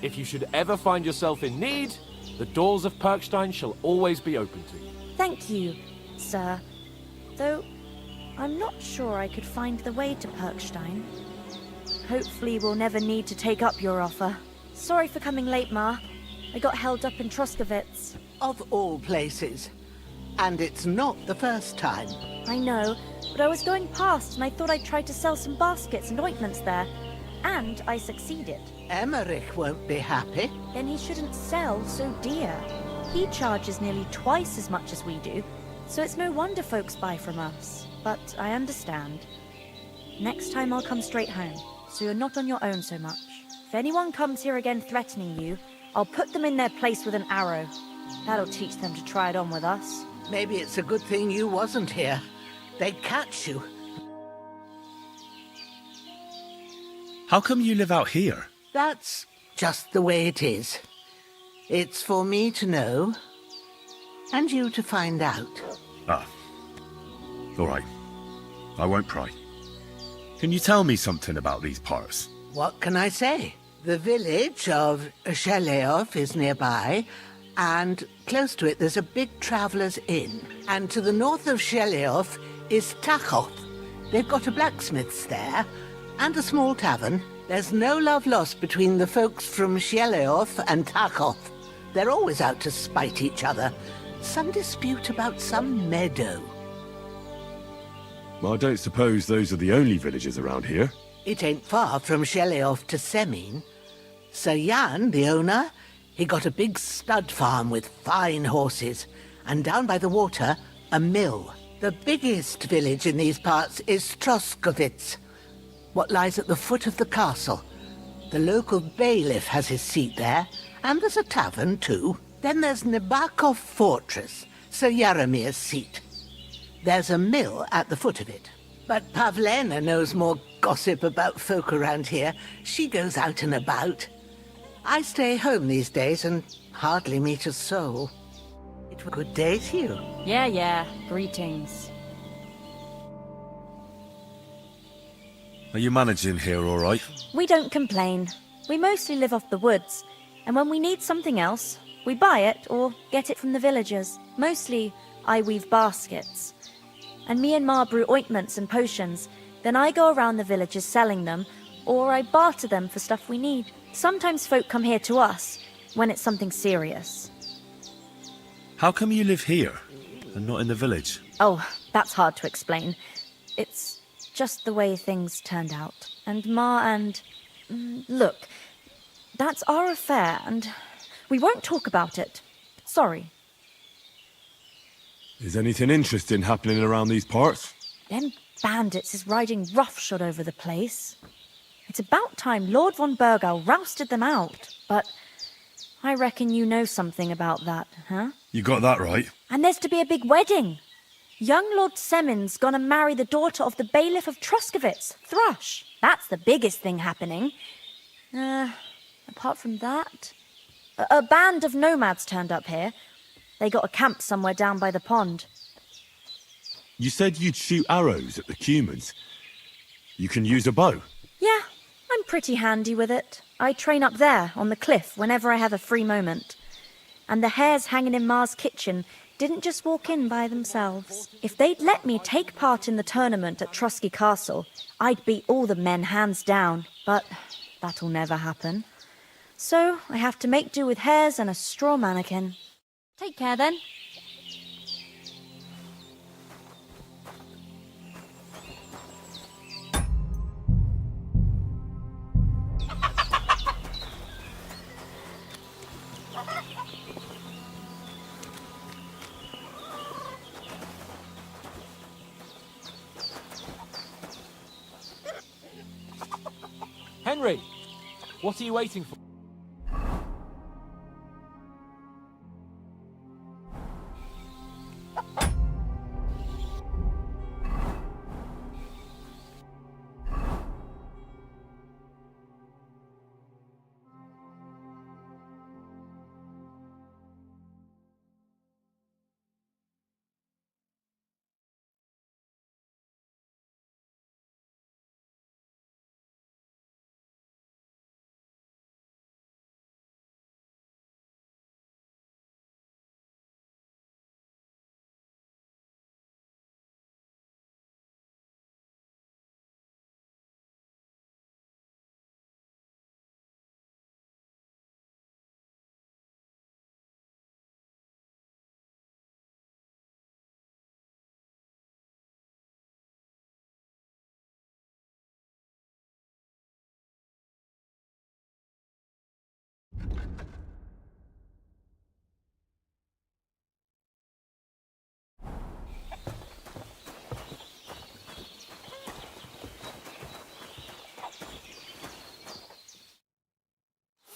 If you should ever find yourself in need, the doors of Perkstein shall always be open to you. Thank you, sir. Though, I'm not sure I could find the way to Perkstein. Hopefully we'll never need to take up your offer. Sorry for coming late, Ma. I got held up in Troskowitz. Of all places. And it's not the first time. I know, but I was going past and I thought I'd try to sell some baskets and ointments there. And I succeeded. Emmerich won't be happy. Then he shouldn't sell so dear. He charges nearly twice as much as we do, so it's no wonder folks buy from us. But I understand. Next time I'll come straight home, so you're not on your own so much. If anyone comes here again threatening you, I'll put them in their place with an arrow. That'll teach them to try it on with us. Maybe it's a good thing you wasn't here. They'd catch you. How come you live out here? That's just the way it is. It's for me to know, and you to find out. Ah. All right. I won't pry. Can you tell me something about these parts? What can I say? The village of Sheleov is nearby, and close to it there's a big traveller's inn. And to the north of Sheleov is Tachov. They've got a blacksmith's there, and a small tavern. There's no love lost between the folks from Sheleov and Tachov. They're always out to spite each other. Some dispute about some meadow. Well, I don't suppose those are the only villages around here. It ain't far from Sheleov to Semin. Sir Jan, the owner, he got a big stud farm with fine horses, and down by the water, a mill. The biggest village in these parts is Troskowitz, what lies at the foot of the castle. The local bailiff has his seat there, and there's a tavern too. Then there's Nebakov Fortress, Sir Yaramir's seat. There's a mill at the foot of it. But Pavlena knows more gossip about folk around here. She goes out and about. I stay home these days and hardly meet a soul. It was a good day to you. Yeah. Greetings. Are you managing here all right? We don't complain. We mostly live off the woods, and when we need something else, we buy it or get it from the villagers. Mostly, I weave baskets. And me and Ma brew ointments and potions. Then I go around the villages selling them, or I barter them for stuff we need. Sometimes folk come here to us, when it's something serious. How come you live here, and not in the village? Oh, that's hard to explain. It's just the way things turned out. And Ma and... Look, that's our affair, and we won't talk about it. Sorry. Is anything interesting happening around these parts? Them bandits is riding roughshod over the place. It's about time Lord von Burgau rousted them out. But I reckon you know something about that, huh? You got that right. And there's to be a big wedding. Young Lord Semin's gonna marry the daughter of the bailiff of Troskowitz, Thrush. That's the biggest thing happening. Apart from that... A band of nomads turned up here. They got a camp somewhere down by the pond. You said you'd shoot arrows at the humans. You can use a bow. Yeah, I'm pretty handy with it. I train up there, on the cliff, whenever I have a free moment. And the hares hanging in Ma's kitchen didn't just walk in by themselves. If they'd let me take part in the tournament at Trotsky Castle, I'd beat all the men hands down. But that'll never happen. So I have to make do with hares and a straw mannequin. Take care, then. Henry, what are you waiting for?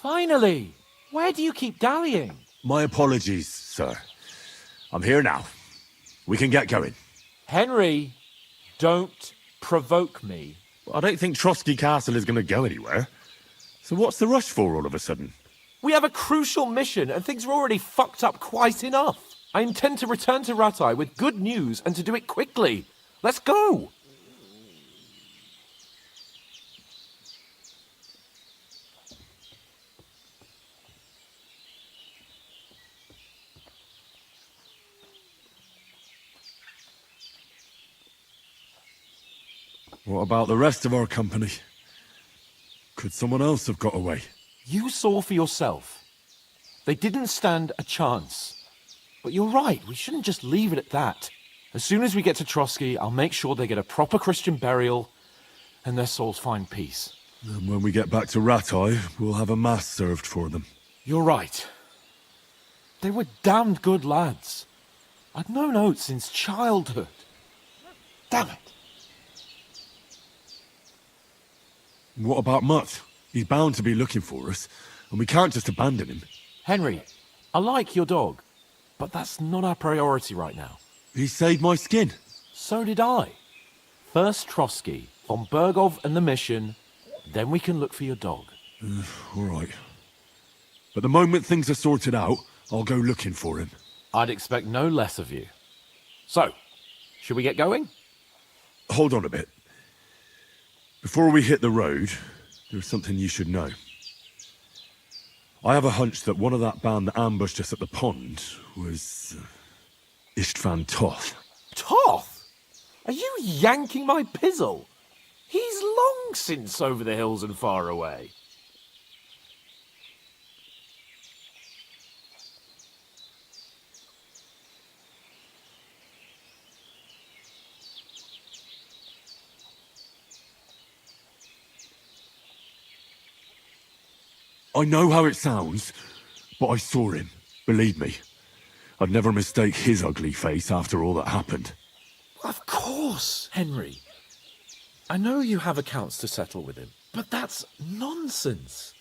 Finally! Where do you keep dallying? My apologies, sir. I'm here now. We can get going. Henry, don't provoke me. I don't think Trotsky Castle is going to go anywhere. So what's the rush for all of a sudden? We have a crucial mission, and things are already fucked up quite enough. I intend to return to Rattay with good news, and to do it quickly. Let's go! What about the rest of our company? Could someone else have got away? You saw for yourself. They didn't stand a chance. But you're right, we shouldn't just leave it at that. As soon as we get to Trotsky, I'll make sure they get a proper Christian burial, and their souls find peace. And when we get back to Rattay, we'll have a mass served for them. You're right. They were damned good lads. I'd known Oates since childhood. Damn it. What about Mutt? He's bound to be looking for us, and we can't just abandon him. Henry, I like your dog, but that's not our priority right now. He saved my skin. So did I. First Trotsky, von Bergov and the mission, then we can look for your dog. All right. But the moment things are sorted out, I'll go looking for him. I'd expect no less of you. So, should we get going? Hold on a bit. Before we hit the road, there's something you should know. I have a hunch that one of that band that ambushed us at the pond was Istvan Toth. Toth? Are you yanking my pizzle? He's long since over the hills and far away. I know how it sounds, but I saw him. Believe me. I'd never mistake his ugly face after all that happened. Of course, Henry. I know you have accounts to settle with him, but that's nonsense.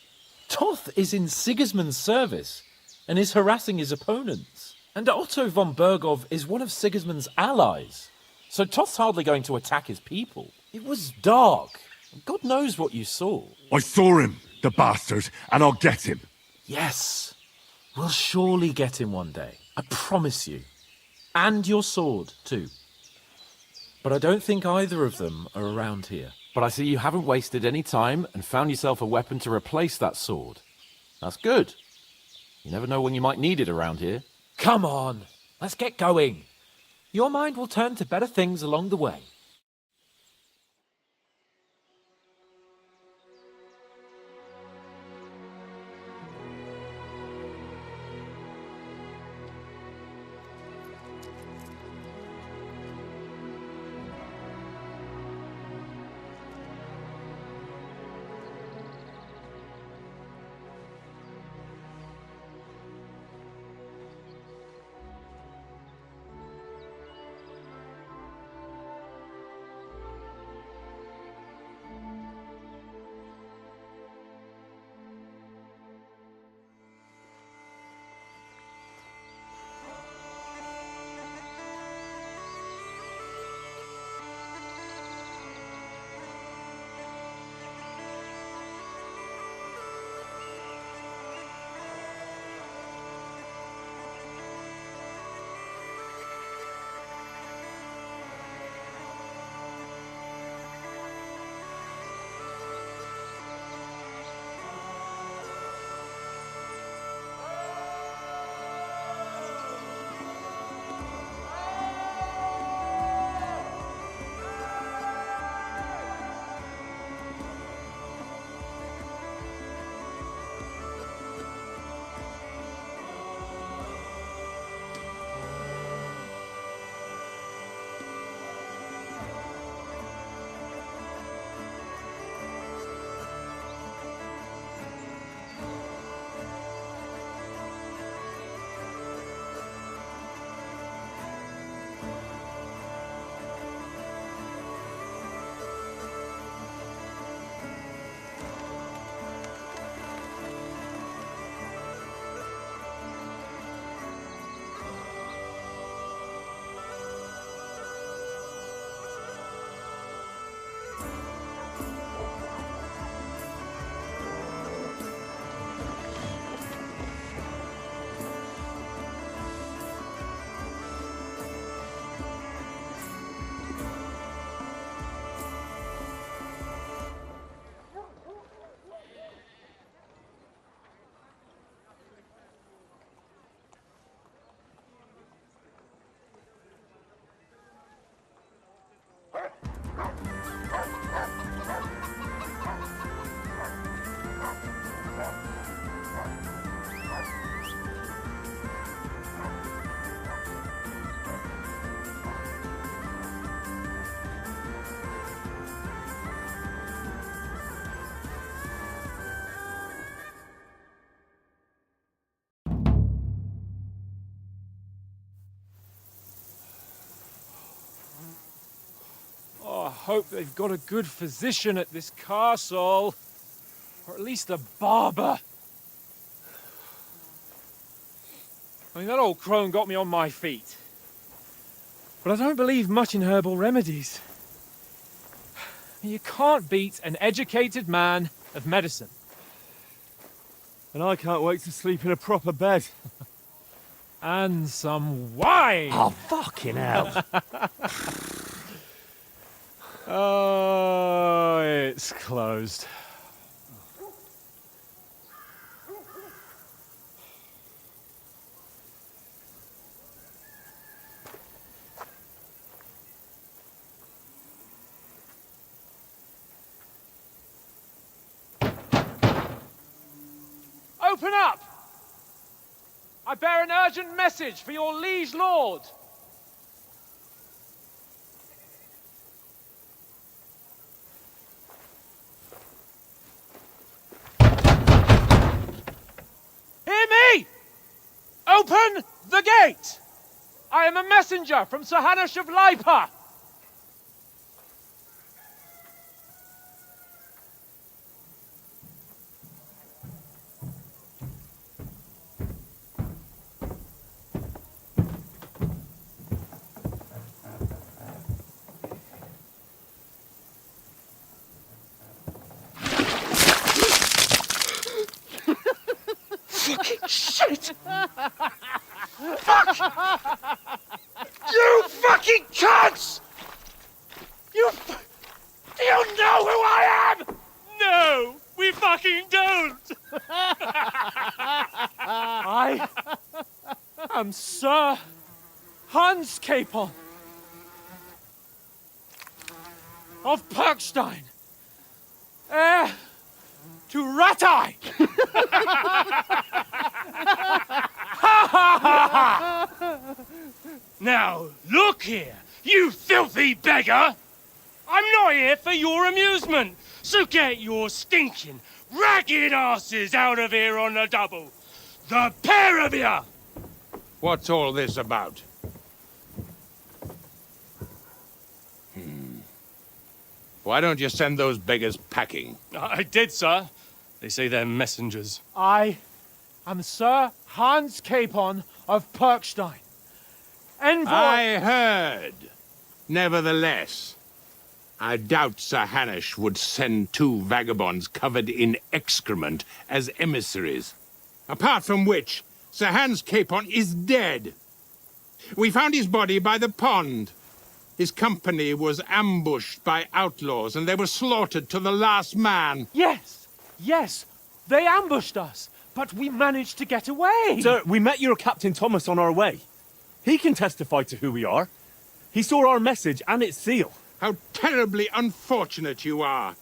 Toth is in Sigismund's service and is harassing his opponents. And Otto von Bergov is one of Sigismund's allies. So Toth's hardly going to attack his people. It was dark. God knows what you saw. I saw him, the bastard, and I'll get him. Yes. We'll surely get him one day. I promise you. And your sword, too. But I don't think either of them are around here. But I see you haven't wasted any time and found yourself a weapon to replace that sword. That's good. You never know when you might need it around here. Come on, let's get going. Your mind will turn to better things along the way. hope they've got a good physician at this castle. Or at least a barber. I mean, that old crone got me on my feet. But I don't believe much in herbal remedies. You can't beat an educated man of medicine. And I can't wait to sleep in a proper bed. And some wine! Oh, fucking hell. Oh, it's closed. Open up! I bear an urgent message for your liege lord. Hear me! Open the gate! I am a messenger from Sir Hanush of Lipa. Fucking shit! Fuck! You fucking cunts! Do you know who I am? No, we fucking don't! I am Sir Hans Capon of Perkstein, heir to Ratai! Now, look here, you filthy beggar! I'm not here for your amusement, so get your stinking, ragged asses out of here on the double. The pair of you! What's all this about? Why don't you send those beggars packing? I did, sir. They say they're messengers. I am Sir Hans Capon of Perkstein. Envoy... I heard. Nevertheless, I doubt Sir Hanush would send two vagabonds covered in excrement as emissaries. Apart from which, Sir Hans Capon is dead. We found his body by the pond. His company was ambushed by outlaws, and they were slaughtered to the last man. Yes, yes, they ambushed us, but we managed to get away. Sir, we met your Captain Thomas on our way. He can testify to who we are. He saw our message and its seal. How terribly unfortunate you are.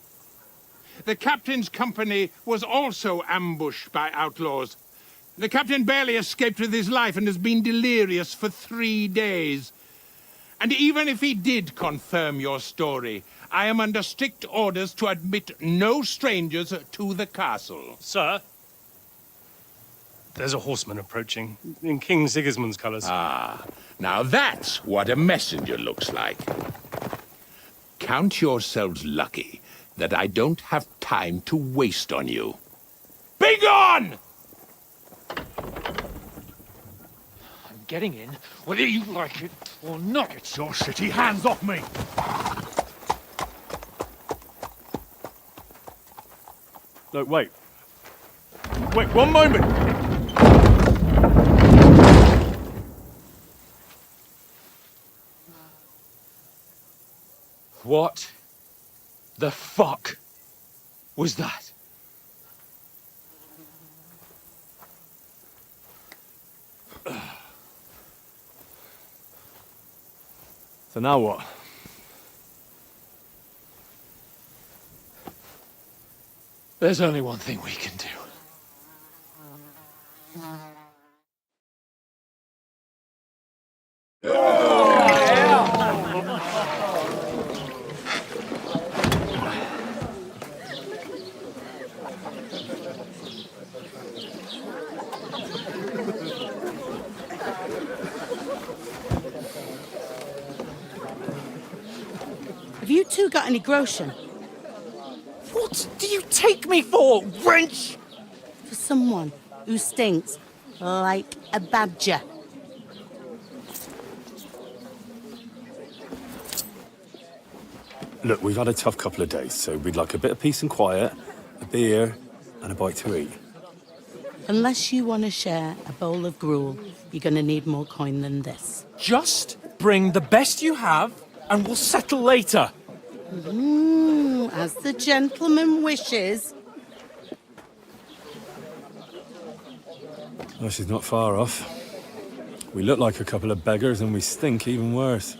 The captain's company was also ambushed by outlaws. The captain barely escaped with his life and has been delirious for 3 days. And even if he did confirm your story, I am under strict orders to admit no strangers to the castle. Sir, there's a horseman approaching, in King Sigismund's colours. Ah, now that's what a messenger looks like. Count yourselves lucky that I don't have time to waste on you. Be gone! I'm getting in, whether you like it or not. Get your shitty hands off me! Look, wait. Wait, one moment! What the fuck was that? So now what? There's only one thing we can do. Have you two got any groschen? What do you take me for, wench? For someone who stinks like a badger. Look, we've had a tough couple of days, so we'd like a bit of peace and quiet, a beer, and a bite to eat. Unless you want to share a bowl of gruel, you're going to need more coin than this. Just bring the best you have, and we'll settle later. As the gentleman wishes. Well, she's not far off. We look like a couple of beggars, and we stink even worse.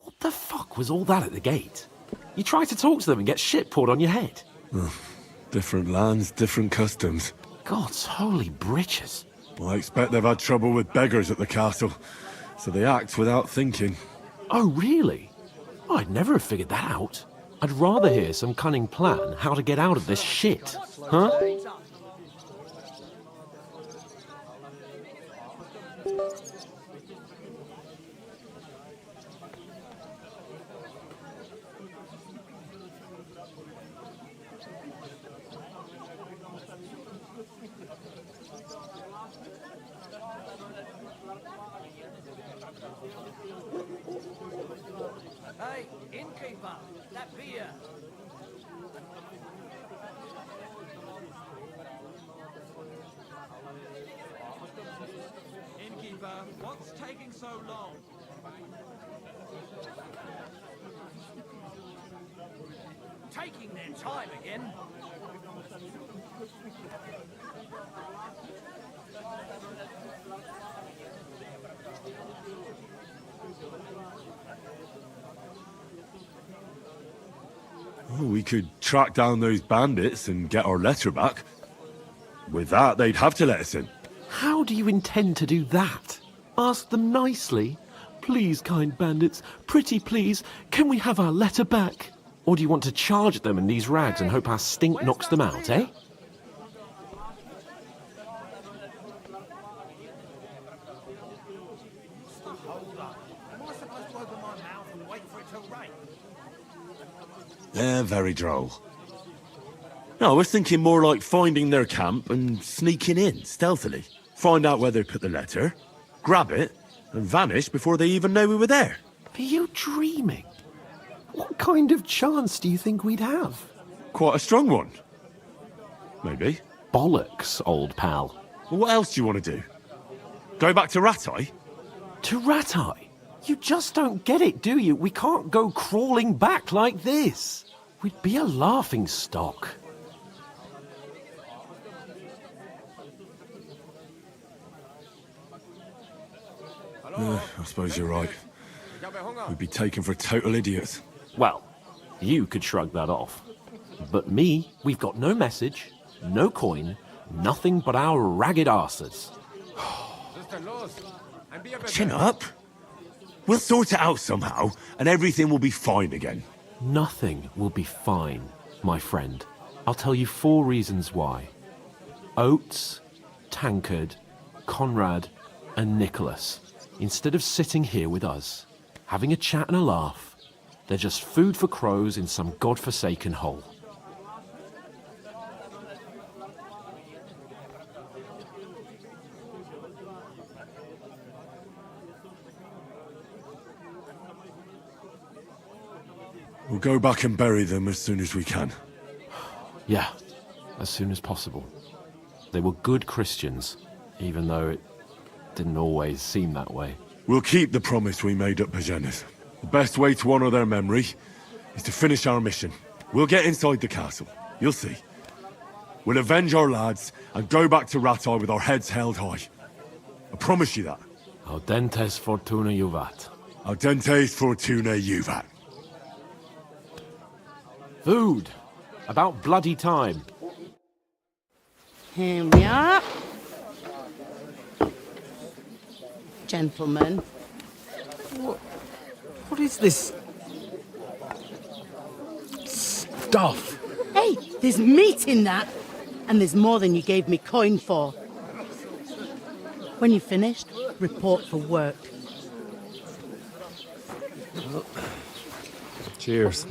What the fuck was all that at the gate? You try to talk to them and get shit poured on your head. Different lands, different customs. God's holy britches. Well, I expect they've had trouble with beggars at the castle, so they act without thinking. Oh, really? I'd never have figured that out. I'd rather hear some cunning plan how to get out of this shit. Huh? Hey, innkeeper, that beer. Innkeeper, what's taking so long? Taking their time again. Oh, we could track down those bandits and get our letter back. With that, they'd have to let us in. How do you intend to do that? Ask them nicely. Please, kind bandits, pretty please, can we have our letter back? Or do you want to charge them in these rags and hope our stink knocks them out, eh? They're very droll. No, I was thinking more like finding their camp and sneaking in, stealthily. Find out where they put the letter, grab it, and vanish before they even know we were there. Are you dreaming? What kind of chance do you think we'd have? Quite a strong one. Maybe. Bollocks, old pal. Well, what else do you want to do? Go back to Ratai? To Ratai? You just don't get it, do you? We can't go crawling back like this. We'd be a laughing stock. I suppose you're right. We'd be taken for total idiots. Well, you could shrug that off. But me, we've got no message, no coin, nothing but our ragged arses. Chin up. We'll sort it out somehow, and everything will be fine again. Nothing will be fine, my friend. I'll tell you 4 reasons why. Oates, Tankard, Conrad, and Nicholas. Instead of sitting here with us, having a chat and a laugh, they're just food for crows in some godforsaken hole. We'll go back and bury them as soon as we can. Yeah, as soon as possible. They were good Christians, even though it didn't always seem that way. We'll keep the promise we made at Pagenes. The best way to honor their memory is to finish our mission. We'll get inside the castle. You'll see. We'll avenge our lads and go back to Ratai with our heads held high. I promise you that. Audentes fortuna juvat. Audentes fortuna juvat. Food. About bloody time. Here we are. Gentlemen. What is this stuff? Hey, there's meat in that. And there's more than you gave me coin for. When you're finished, report for work. Cheers.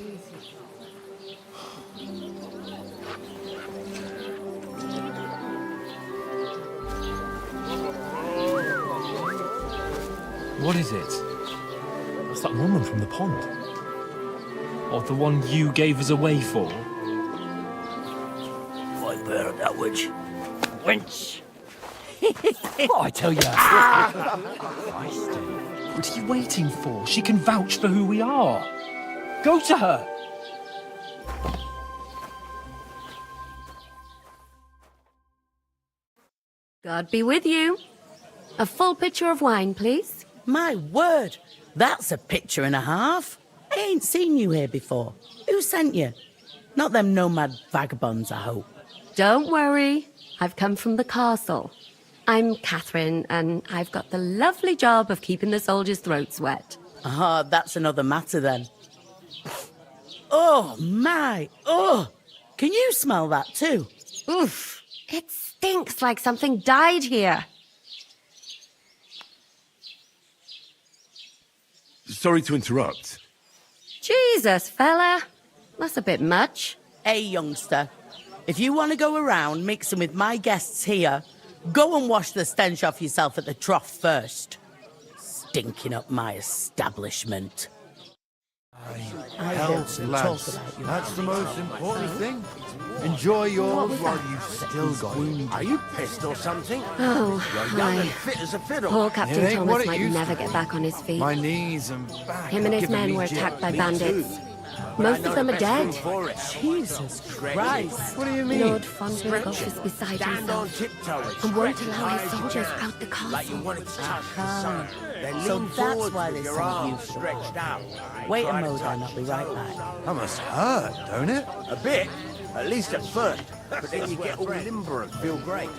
What is it? That's that woman from the pond. Or the one you gave us away for? I bear that witch. Wench! What I tell you? What are you waiting for? She can vouch for who we are. Go to her. God be with you. A full pitcher of wine, please. My word, that's a picture and a half. I ain't seen you here before. Who sent you? Not them nomad vagabonds, I hope. Don't worry. I've come from the castle. I'm Catherine, and I've got the lovely job of keeping the soldiers' throats wet. Ah, that's another matter then. Oh, my. Oh, can you smell that too? Oof. It stinks like something died here. Sorry to interrupt. Jesus, fella. That's a bit much. Hey, youngster. If you want to go around mixing with my guests here, go and wash the stench off yourself at the trough first. Stinking up my establishment. Health, lads. That's the most important thing. Enjoy yours while you've still got it. Are you pissed or something? Oh, You're young hi. and fit as a fiddle. Poor Captain It ain't what Thomas it might used never to get be. back on his feet. My knees and back. Him and are his giving men me were jip. attacked by Me bandits. too. Most of them are dead. Jesus Christ. What do you mean? Lord Fonville is beside Stand on himself tiptoe and won't stretch allow his his soldiers eyes out the like you castle. wanted to touch the sun. Then So lean that's forward why with they your sent you arms for. stretched out. Wait a Try to mo then, touch I'll be his right toes. back. That must hurt, don't it? A bit, at least at first. But then you get all limber and feel great.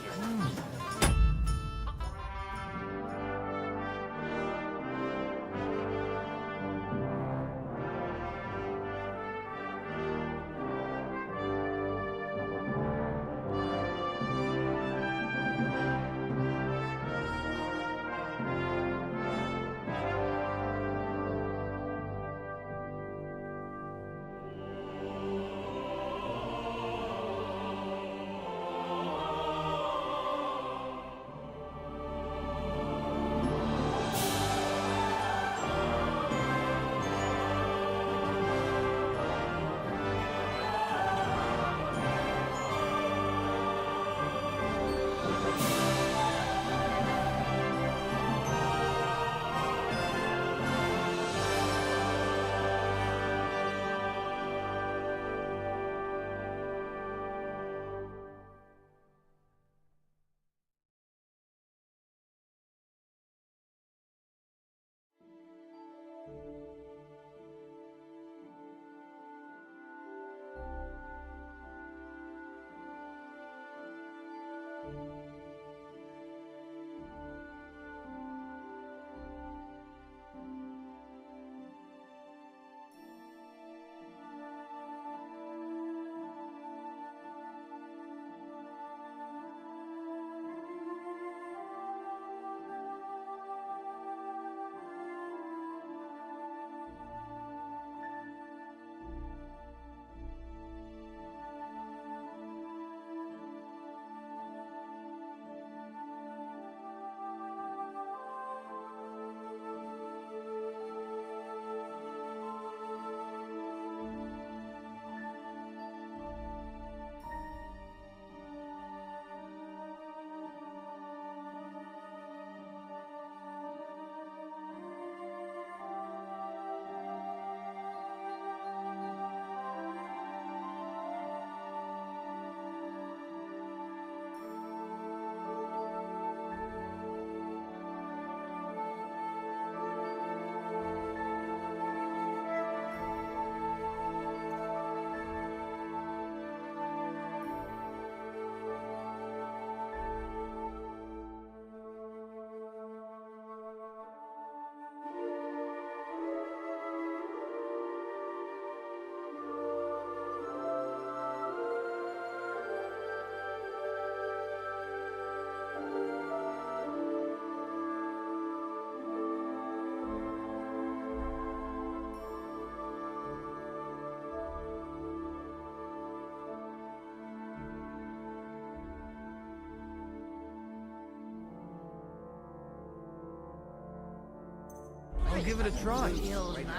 I'll give it a try.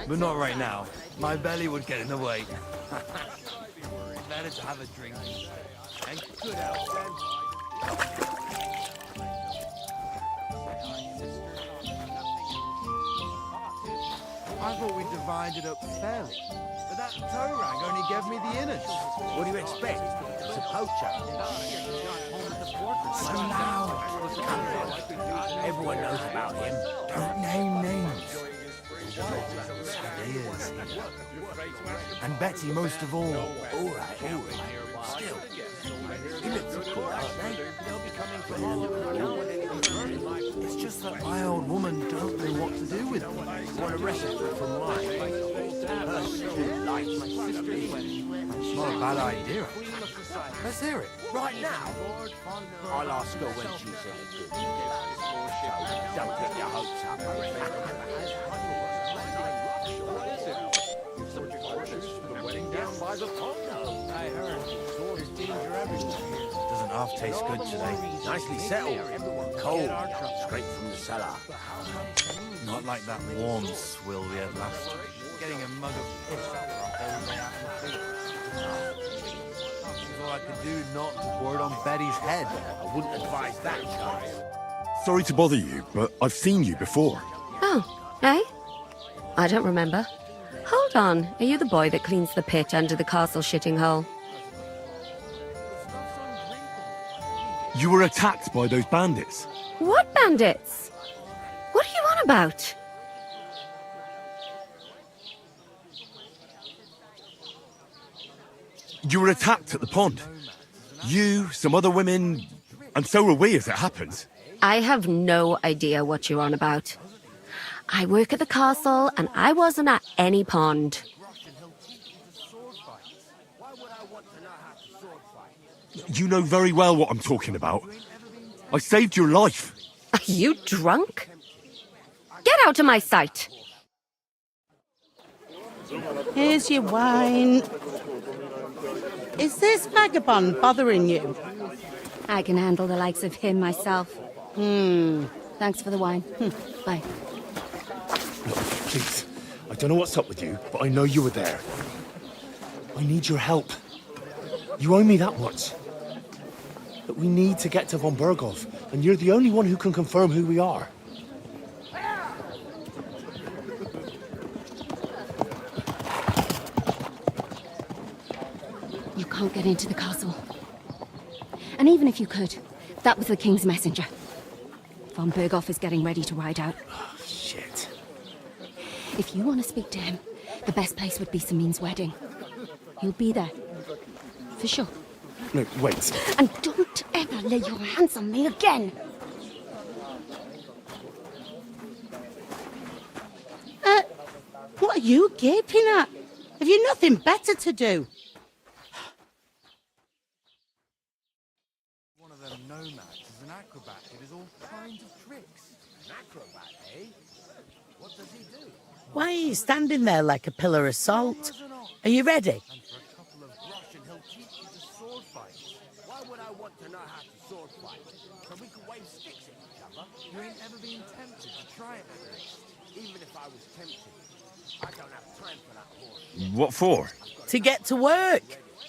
But not right now. My belly would get in the way. Better to have a drink. And good health, friend. I thought we divided up fairly, but that toe rag only gave me the innards. What do you expect? It's a poacher. So loud. Everyone knows about him. Don't name names. Years. And Betty most of all. All right. Still, he looks a cool, aren't they? It's just that my old woman don't know what to do with them. Want a recipe from mine? Her stew likes my sister. It's not a bad idea. Let's hear it. Right now? I'll ask her when she's in a good mood. So don't get your hopes up. I heard. There's danger everywhere. Doesn't half taste good today. Nicely settled. Cold. Straight from the cellar. Not like that warm swill we had last time. Getting a mug of piss after a whole day out in the field. That's all I could do not to pour it on Betty's head. I wouldn't advise that, Charles. Sorry to bother you, but I've seen you before. Oh, eh? I don't remember. Hold on, are you the boy that cleans the pit under the castle shitting hole? You were attacked by those bandits. What bandits? What are you on about? You were attacked at the pond. You, some other women, and so were we as it happens. I have no idea what you're on about. I work at the castle, and I wasn't at any pond. You know very well what I'm talking about. I saved your life. Are you drunk? Get out of my sight! Here's your wine. Is this vagabond bothering you? I can handle the likes of him myself. Thanks for the wine. Bye. Please, I don't know what's up with you, but I know you were there. I need your help. You owe me that much. But we need to get to von Berghoff, and you're the only one who can confirm who we are. You can't get into the castle. And even if you could, that was the King's messenger. Von Berghoff is getting ready to ride out. Oh, shit. If you want to speak to him, the best place would be Samin's wedding. He'll be there. For sure. No, wait. And don't ever lay your hands on me again! What are you gaping at? Have you nothing better to do? One of them nomads is an acrobat who does all kinds of tricks. An acrobat, eh? What does he do? Why are you standing there like a pillar of salt? Are you ready? And for a couple of grosh and he'll teach you to sword fight. Why would I want to know how to sword fight? So we can wave sticks at each other? You ain't ever been tempted to try it at least. Even if I was tempted, I don't have time for that horse. What for? To get to work.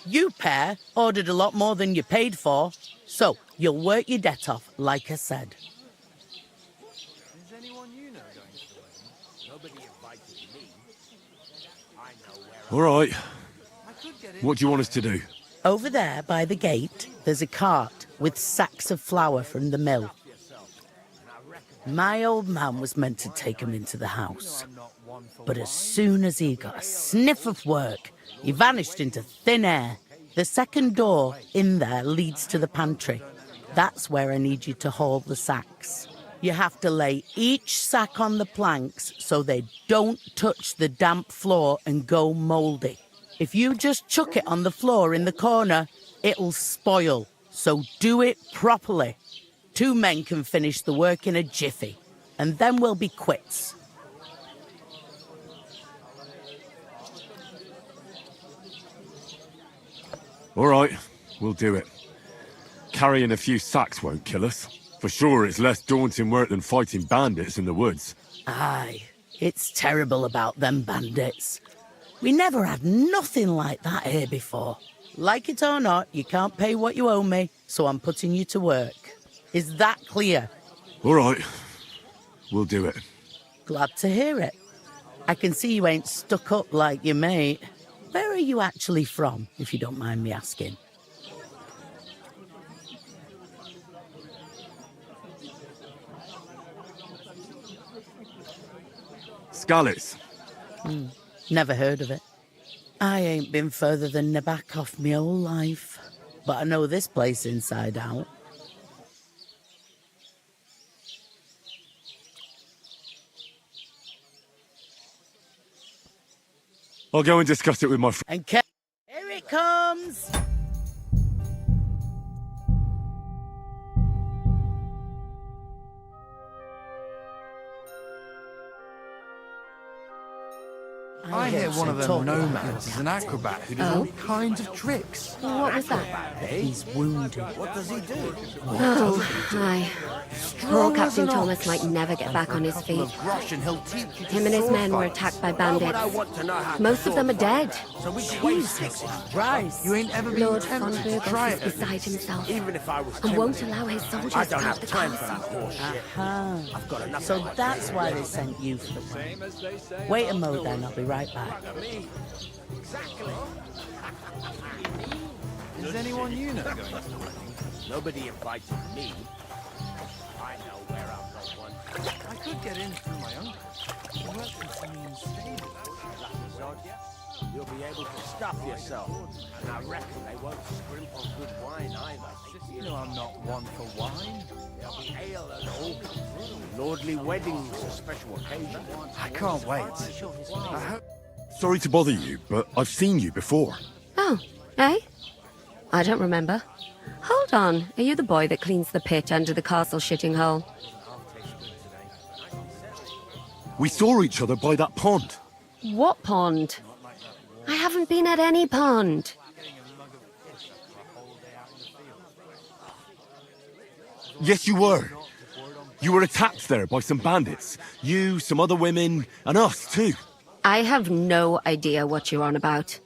You pair ordered a lot more than you paid for, so you'll work your debt off, like I said. Is anyone you know going to the wedding? Nobody invited me. I know where All right. What do you want us to do? Over there by the gate, there's a cart with sacks of flour from the mill. My old man was meant to take him into the house. But as soon as he got a sniff of work, he vanished into thin air. The second door in there leads to the pantry. That's where I need you to haul the sacks. You have to lay each sack on the planks so they don't touch the damp floor and go mouldy. If you just chuck it on the floor in the corner, it'll spoil. So do it properly. 2 men can finish the work in a jiffy, and then we'll be quits. All right, we'll do it. Carrying a few sacks won't kill us. For sure, it's less daunting work than fighting bandits in the woods. Aye, It's terrible about them bandits. We never had nothing like that here before. Like it or not, you can't pay what you owe me, so I'm putting you to work. Is that clear? All right. We'll do it. Glad to hear it. I can see you ain't stuck up like your mate. Where are you actually from, if you don't mind me asking? Scallis. Never heard of it. I ain't been further than the back off my whole life, but I know this place inside out. I'll go and discuss it with my friend. And here it comes! I hear one of them nomads is an acrobat who does all kinds of tricks. What was that? He's wounded. What does he do? Oh, aye. Poor Captain Thomas might never get back on his feet. Him and his men were attacked by bandits. Most of them are dead. Jesus Christ. You ain't ever been Lord tempted von to Burgos try is it. beside himself Even if I was and won't allow his soldiers I don't out have the time for that castle. horseshit. I've got enough. So that's why they sent you for the plan. Wait a mo then, I'll be right back. Is anyone you know going to the wedding? Nobody invited me. I know where I'm not one. I could get in through my uncle. He works in Simeon's stable. You'll be able to stuff yourself. And I reckon they won't scrimp on good wine either. You know I'm not one for wine. There'll be ale and all. Lordly weddings, a special occasion. I can't wait. I hope... Sorry to bother you, but I've seen you before. Oh, eh? I don't remember. Hold on, are you the boy that cleans the pit under the castle shitting hole? We saw each other by that pond. What pond? I haven't been at any pond. Yes, you were. You were attacked there by some bandits. You, some other women, and us too. I have no idea what you're on about.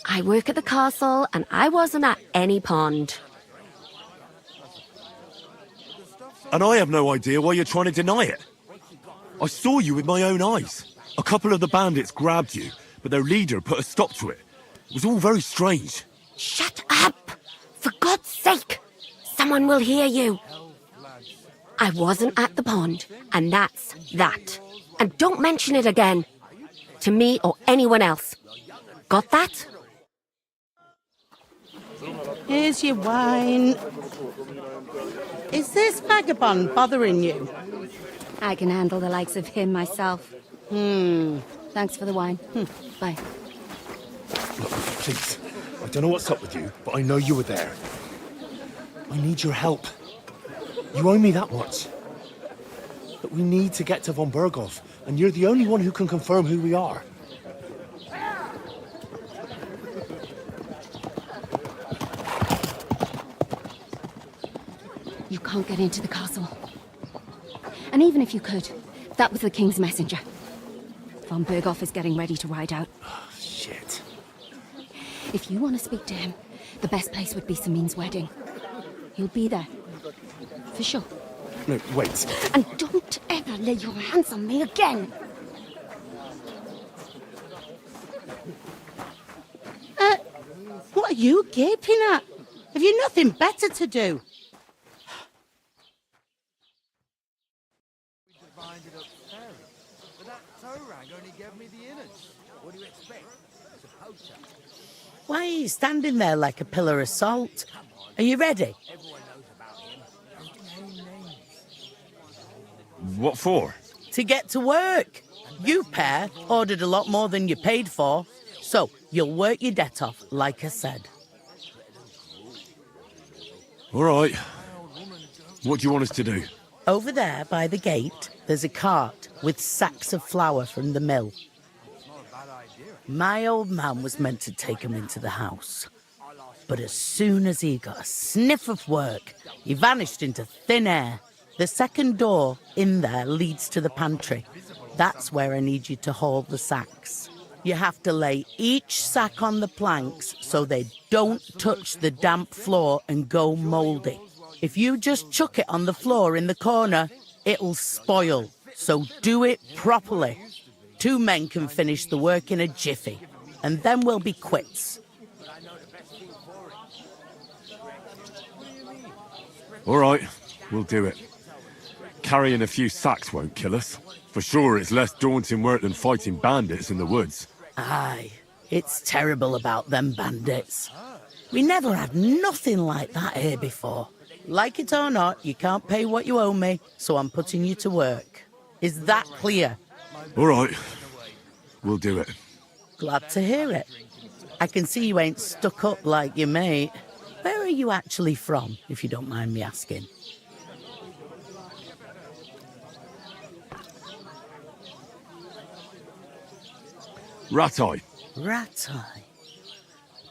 I work at the castle, and I wasn't at any pond. And I have no idea why you're trying to deny it. I saw you with my own eyes. A couple of the bandits grabbed you, but their leader put a stop to it. It was all very strange. Shut up! For God's sake! Someone will hear you. I wasn't at the pond, and that's that. And don't mention it again. To me or anyone else. Got that? Here's your wine. Is this vagabond bothering you? I can handle the likes of him myself. Thanks for the wine. Bye. Look, please. I don't know what's up with you, but I know you were there. I need your help. You owe me that much. But we need to get to von Burgov, and you're the only one who can confirm who we are. You can't get into the castle. And even if you could, that was the King's messenger. Von Burgov is getting ready to ride out. Oh, shit. If you want to speak to him, the best place would be Samin's wedding. He'll be there. For sure. No, wait. And don't ever lay your hands on me again! What are you gaping at? Have you nothing better to do? But that toe rag only gave me the innards. What do you expect? It's a poacher. Why are you standing there like a pillar of salt? Are you ready? What for? To get to work. You pair ordered a lot more than you paid for, so you'll work your debt off, like I said. All right. What do you want us to do? Over there by the gate, there's a cart with sacks of flour from the mill. My old man was meant to take 'em into the house. But as soon as he got a sniff of work, he vanished into thin air. The second door in there leads to the pantry. That's where I need you to haul the sacks. You have to lay each sack on the planks so they don't touch the damp floor and go mouldy. If you just chuck it on the floor in the corner, it'll spoil. So do it properly. 2 men can finish the work in a jiffy, and then we'll be quits. All right, we'll do it. Carrying a few sacks won't kill us. For sure, it's less daunting work than fighting bandits in the woods. Aye, it's terrible about them bandits. We never had nothing like that here before. Like it or not, you can't pay what you owe me, so I'm putting you to work. Is that clear? All right, we'll do it. Glad to hear it. I can see you ain't stuck up like your mate. Where are you actually from, if you don't mind me asking? Ratai. Ratai.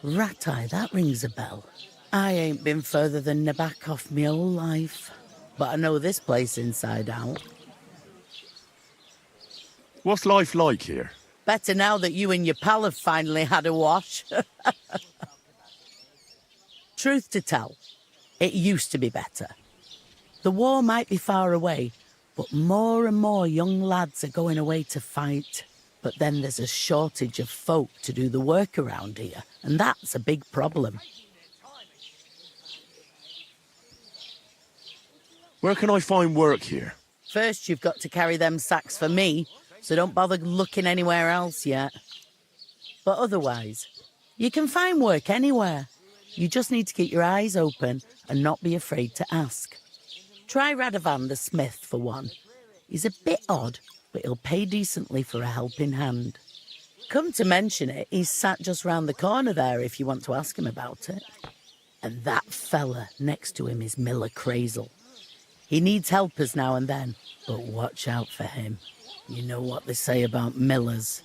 Ratai, that rings a bell. I ain't been further than Nabakov my whole life, but I know this place inside out. What's life like here? Better now that you and your pal have finally had a wash. Truth to tell, it used to be better. The war might be far away, but more and more young lads are going away to fight. But then there's a shortage of folk to do the work around here, and that's a big problem. Where can I find work here? First, you've got to carry them sacks for me, so don't bother looking anywhere else yet. But otherwise, you can find work anywhere. You just need to keep your eyes open and not be afraid to ask. Try Radovan the smith for one. He's a bit odd, but he'll pay decently for a helping hand. Come to mention it, he's sat just round the corner there if you want to ask him about it. And that fella next to him is Miller Crazel. He needs helpers now and then, but watch out for him. You know what they say about Millers.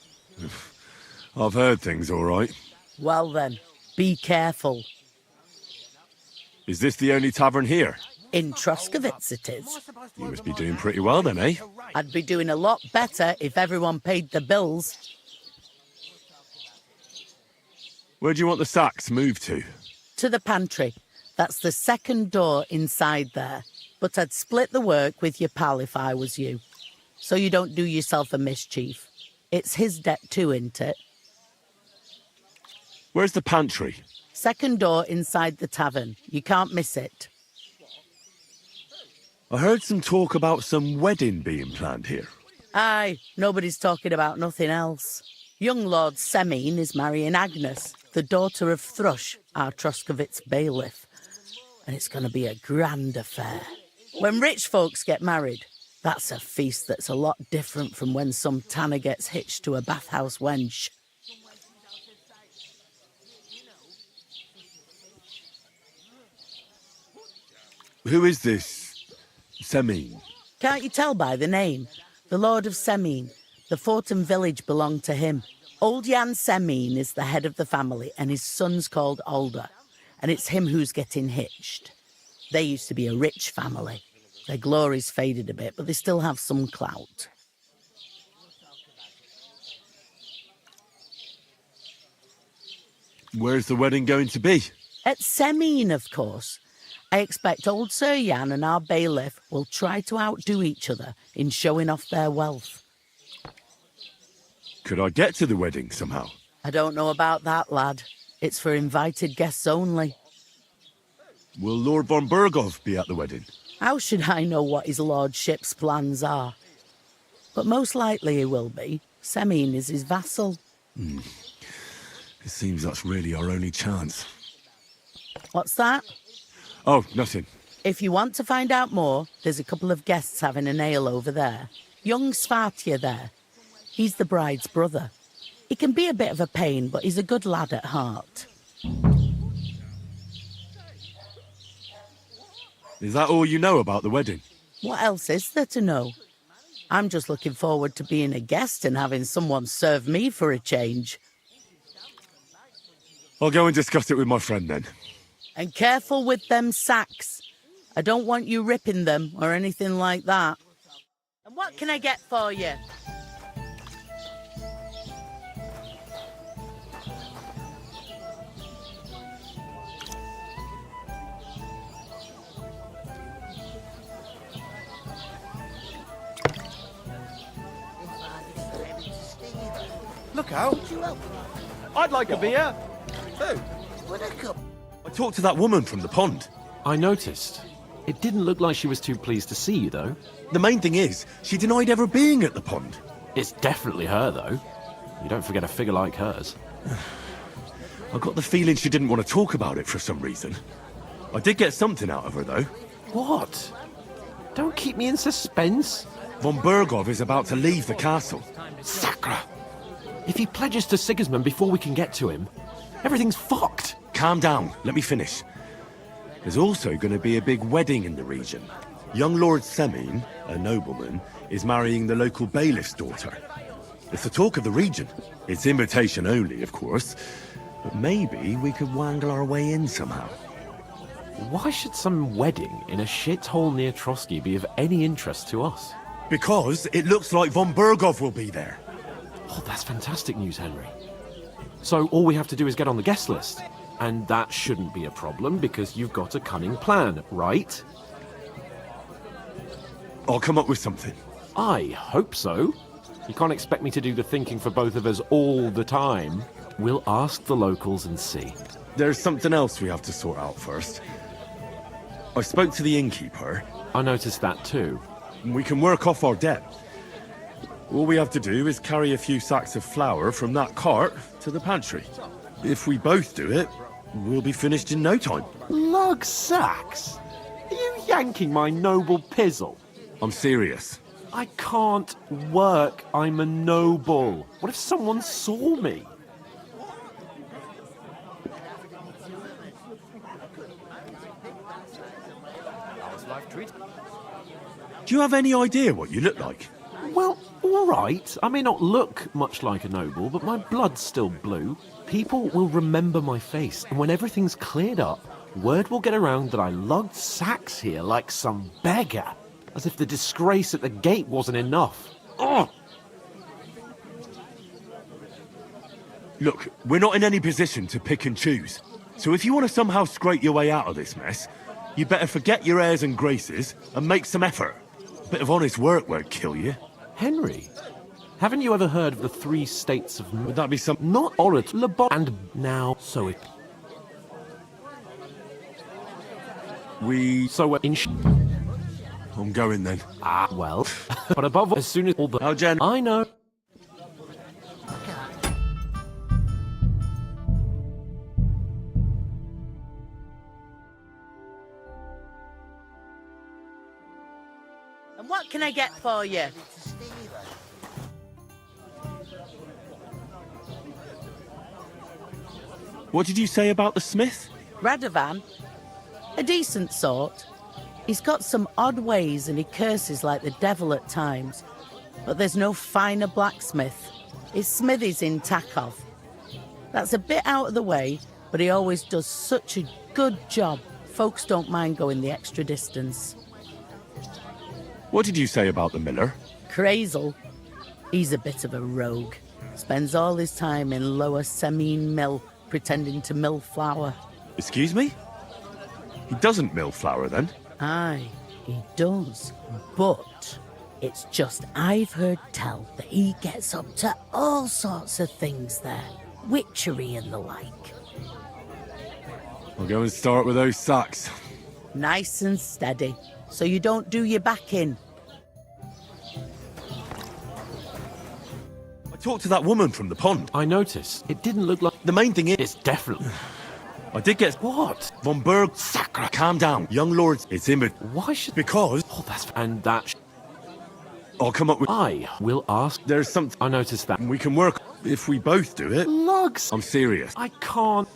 I've heard things all right. Well then, be careful. Is this the only tavern here? In Troskovitz it is. You must be doing pretty well then, eh? I'd be doing a lot better if everyone paid the bills. Where do you want the sacks moved to? To the pantry. That's the second door inside there. But I'd split the work with your pal if I was you. So you don't do yourself a mischief. It's his debt too, isn't it? Where's the pantry? Second door inside the tavern. You can't miss it. I heard some talk about some wedding being planned here. Aye, nobody's talking about nothing else. Young Lord Semine is marrying Agnes, the daughter of Thrush, our Troskovitz bailiff. And it's going to be a grand affair. When rich folks get married, that's a feast that's a lot different from when some tanner gets hitched to a bathhouse wench. Who is this Semine? Can't you tell by the name? The Lord of Semine. The fort and village belong to him. Old Jan Semine is the head of the family, and his son's called Alder. And it's him who's getting hitched. They used to be a rich family. Their glory's faded a bit, but they still have some clout. Where's the wedding going to be? At Semine, of course. I expect old Sir Jan and our bailiff will try to outdo each other in showing off their wealth. Could I get to the wedding somehow? I don't know about that, lad. It's for invited guests only. Will Lord von Burgov be at the wedding? How should I know what his lordship's plans are? But most likely he will be. Semine is his vassal. It seems that's really our only chance. What's that? Oh, nothing. If you want to find out more, there's a couple of guests having an ale over there. Young Svartje there. He's the bride's brother. He can be a bit of a pain, but he's a good lad at heart. Is that all you know about the wedding? What else is there to know? I'm just looking forward to being a guest and having someone serve me for a change. I'll go and discuss it with my friend then. And careful with them sacks. I don't want you ripping them or anything like that. And what can I get for you? Look out. I'd like a beer. I talked to that woman from the pond. I noticed. It didn't look like she was too pleased to see you, though. The main thing is, she denied ever being at the pond. It's definitely her, though. You don't forget a figure like hers. I got the feeling she didn't want to talk about it for some reason. I did get something out of her, though. What? Don't keep me in suspense. Von Bergov is about to leave the castle. Sacre! If he pledges to Sigismund before we can get to him, everything's fucked. Calm down, let me finish. There's also going to be a big wedding in the region. Young Lord Semin, a nobleman, is marrying the local bailiff's daughter. It's the talk of the region. It's invitation only, of course. But maybe we could wangle our way in somehow. Why should some wedding in a shithole near Trotsky be of any interest to us? Because it looks like von Bergov will be there. Oh, that's fantastic news, Henry. So all we have to do is get on the guest list. And that shouldn't be a problem because you've got a cunning plan, right? I'll come up with something. I hope so. You can't expect me to do the thinking for both of us all the time. We'll ask the locals and see. There's something else we have to sort out first. I spoke to the innkeeper. I noticed that too. We can work off our debt. All we have to do is carry a few sacks of flour from that cart to the pantry. If we both do it, we'll be finished in no time. Lug sacks? Are you yanking my noble pizzle? I'm serious. I can't work. I'm a noble. What if someone saw me? Do you have any idea what you look like? Well, all right. I may not look much like a noble, but my blood's still blue. People will remember my face, and when everything's cleared up, word will get around that I lugged sacks here like some beggar. As if the disgrace at the gate wasn't enough. Ugh! Look, we're not in any position to pick and choose. So if you want to somehow scrape your way out of this mess, you better forget your airs and graces and make some effort. A bit of honest work won't kill you. Henry, haven't you ever heard of the 3 states of... Would that be some... Not Orit, Lebon... And now, so it... So we're in... I'm going then. Ah, well. But above all, as soon as all the... How, Jen? I know. And what can I get for you? What did you say about the smith? Radovan? A decent sort. He's got some odd ways and he curses like the devil at times. But there's no finer blacksmith. His smithy's in Takov. That's a bit out of the way, but he always does such a good job. Folks don't mind going the extra distance. What did you say about the miller? Crazel. He's a bit of a rogue. Spends all his time in Lower Semin Mill, pretending to mill flour. Excuse me? He doesn't mill flour, then? Aye, he does. But it's just I've heard tell that he gets up to all sorts of things there. Witchery and the like. I'll go and start with those sacks. Nice and steady, so you don't do your back in. I talked to that woman from the pond. I noticed. It didn't look like... The main thing is... It's definitely... I did get... What? Von Berg... Sacre. Calm down. Young lords, it's in... Why should... Because... Oh, that's... And that... I'll come up with... I will ask... There's something... I noticed that. We can work if we both do it. Lugs! I'm serious. I can't...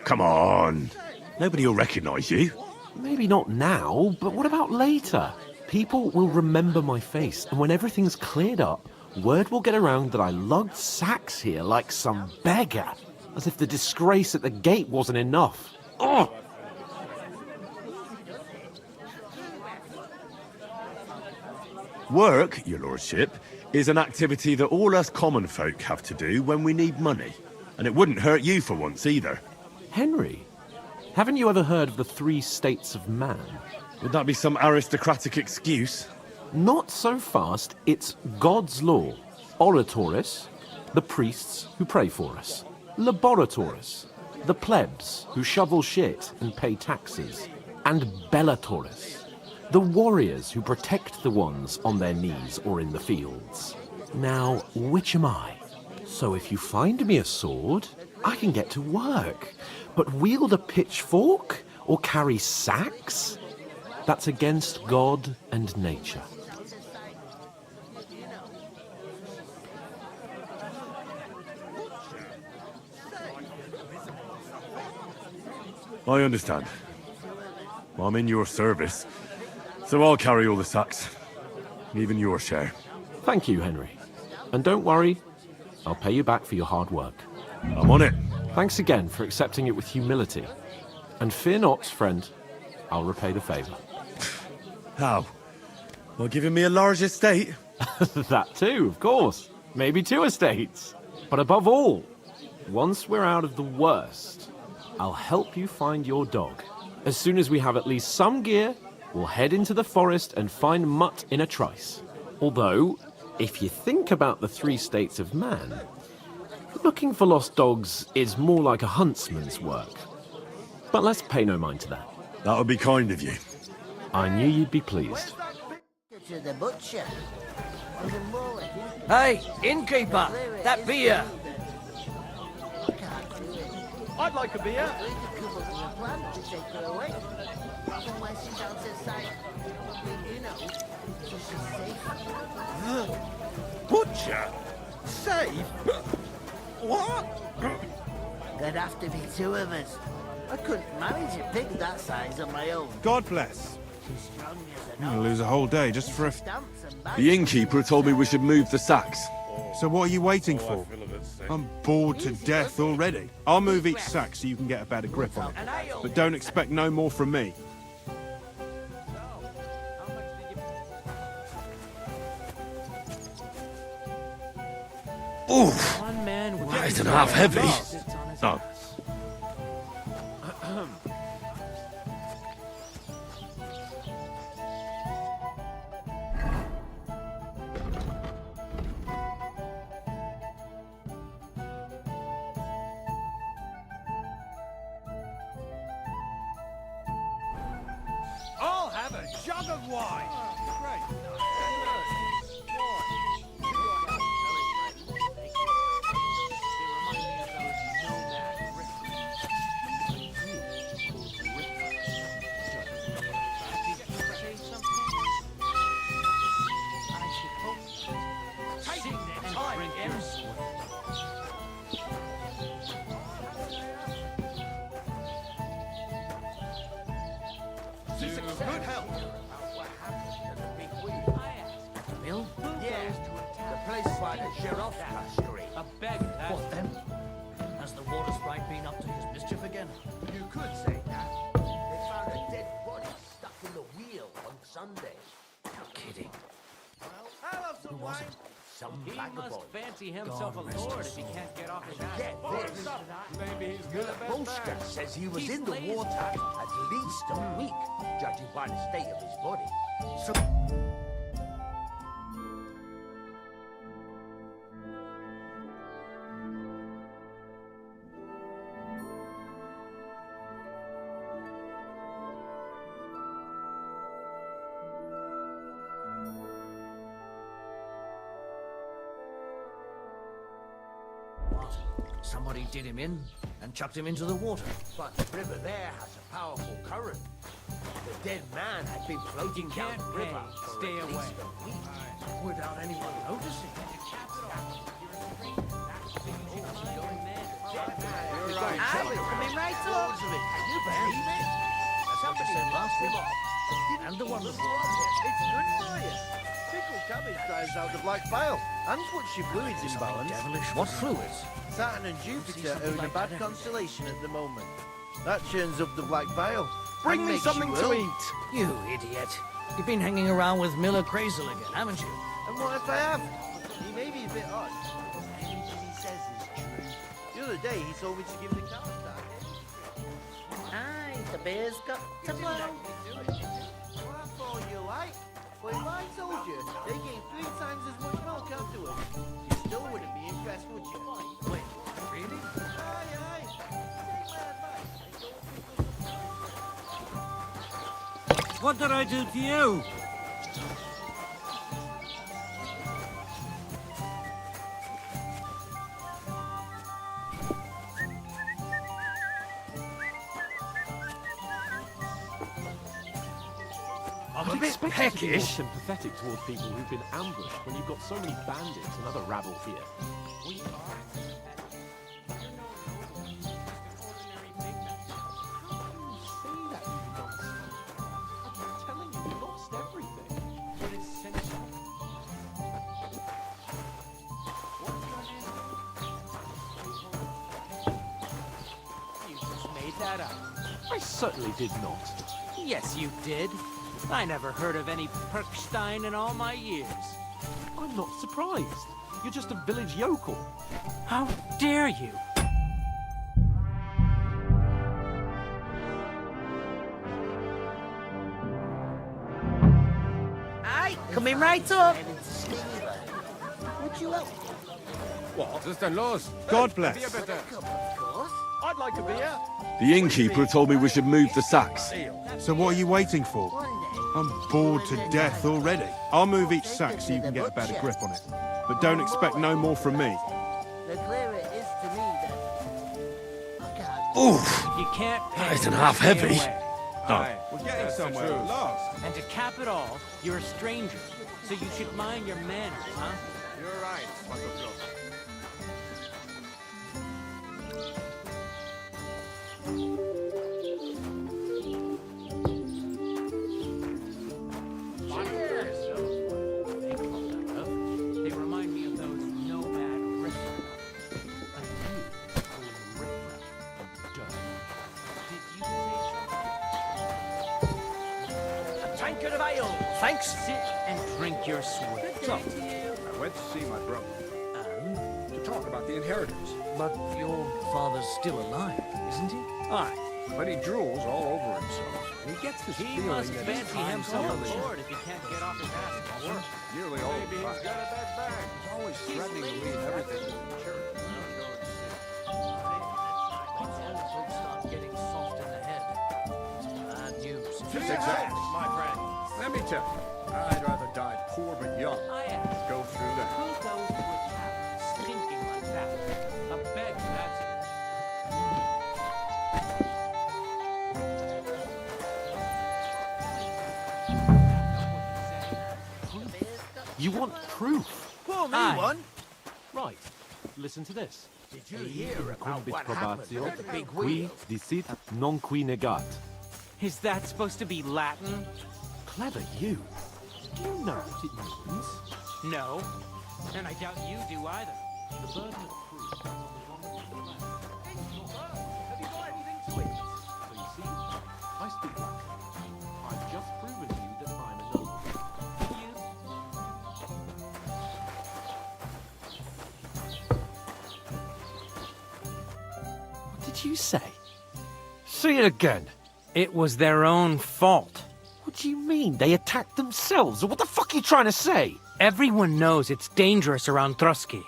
Come on. Nobody will recognize you. Maybe not now, but what about later? People will remember my face, and when everything's cleared up, word will get around that I lugged sacks here like some beggar. As if the disgrace at the gate wasn't enough. Ugh! Work, your lordship, is an activity that all us common folk have to do when we need money. And it wouldn't hurt you for once either. Henry, haven't you ever heard of the 3 states of man? Would that be some aristocratic excuse? Not so fast. It's God's law. Oratoris, the priests who pray for us. Laboratoris, the plebs who shovel shit and pay taxes. And Bellatoris, the warriors who protect the ones on their knees or in the fields. Now, which am I? So if you find me a sword, I can get to work. But wield a pitchfork or carry sacks? That's against God and nature. I understand. I'm in your service, so I'll carry all the sacks. Even your share. Thank you, Henry. And don't worry, I'll pay you back for your hard work. I'm on it. Thanks again for accepting it with humility. And fear not, friend, I'll repay the favour. How? Well, giving me a large estate? That too, of course. Maybe 2 estates. But above all, once we're out of the worst, I'll help you find your dog. As soon as we have at least some gear, we'll head into the forest and find Mutt in a trice. Although, if you think about the 3 states of man, looking for lost dogs is more like a huntsman's work. But let's pay no mind to that. That would be kind of you. I knew you'd be pleased. To the butcher. Hey, innkeeper, that beer. I'd like a beer. The butcher? Safe? What? There'd have to be 2 of us. I couldn't manage a pig that size on my own. God bless. I'm gonna lose a whole day just for a... The innkeeper told me we should move the sacks. So what are you waiting for? I'm bored to death already. I'll move each sack so you can get a better grip on it. But don't expect no more from me. Oof! That isn't half heavy. Oh. I'll have a jug of wine. Great. Good help. Mill? Yeah. The place is like a sheriff's factory. A beg what then? Has the water sprite been up to his mischief again? You could say that. They found a dead body stuck in the wheel on Sunday. You're kidding. I'll have some wine. Some He vagabond. must fancy himself a lord if he can't get off his ass. Get this. Maybe he's good at best Boska man. says he was He's in the lazy. water at least a week, judging by the state of his body. So Somebody did him in and chucked him into the water. But the river there has a powerful current. The dead man had been floating down the river for Stay at away. least a week without anyone noticing. You're right. Coming right up. Can you believe it? Somebody lost him off. And the one that It's good for you. Pickled cabbage dries out the black bile and puts your fluids in balance. What fluids? Saturn and Jupiter are in a bad constellation at the moment. That churns up the black bile. Bring and me makes something you to ill. eat. You idiot. You've been hanging around with Miller Crazel again, haven't you? And what if I have? He may be a bit odd, but anything he says is true. The other day he told me to give the car back. Aye, the bear's got to blow. Well, that's all you like. But if I told you they gave 3 times as much milk afterwards, you still wouldn't be impressed, would you? Wait, really? Aye, aye. What did I do to you? I'm a bit expecting to be more peckish. sympathetic towards people who've been ambushed when you've got so many bandits and other rabble here. We are. You just made that up. I certainly did not. Yes, you did. I never heard of any Perkstein in all my years. I'm not surprised. You're just a village yokel. How dare you? Aye, coming right up. Would you help? What? Sister-in-laws. God bless. I'd like a beer. The innkeeper told me we should move the sacks. So what are you waiting for? I'm bored to death already. I'll move each sack so you can get a better grip on it. But don't expect no more from me. The clearer it is to me, then. I can't. Oof! You can't pay. That isn't half heavy. Aye, we're getting somewhere at last. And to cap it all, you're a stranger. So you should mind your manners, huh? You're right, Swatoflo. They remind me of those nomad riffraff. Like you, calling riffraff dirt. Did you say A tankard of ale, thanks. sit and drink your swill? So, I went to see my brother. To talk about the inheritance. But your father's still alive, isn't he? Aye, but he drools all over himself. He gets this He feeling must that fancy his himself time's a nearly- lord if he can't get off his ass and work. Nearly all Maybe the he's time. got a bad bag. He's always threatening to leave everything to the church. Once old folks start getting soft in the head, it's bad news. Exactly. My friend. Let me tell you, I'd rather die poor but young. I ask, Go through that. who goes to a tavern stinking like that? A beg, that's it. You want proof? Pour me Aye. one. Right. Listen to this. Did you hear about Bit what happened probatio, at the big qui wheel? dicit non qui negat. Is that supposed to be Latin? Clever you. Do you know what it means? No. And I doubt you do either. The burden of proof comes on the wrong side of the man. Have you got anything to it? So you see, I speak Latin. I've just proven to you that I'm a noble. What did you say? See it again. It was their own fault. What do you mean? They attacked themselves? What the fuck are you trying to say? Everyone knows it's dangerous around Trotsky.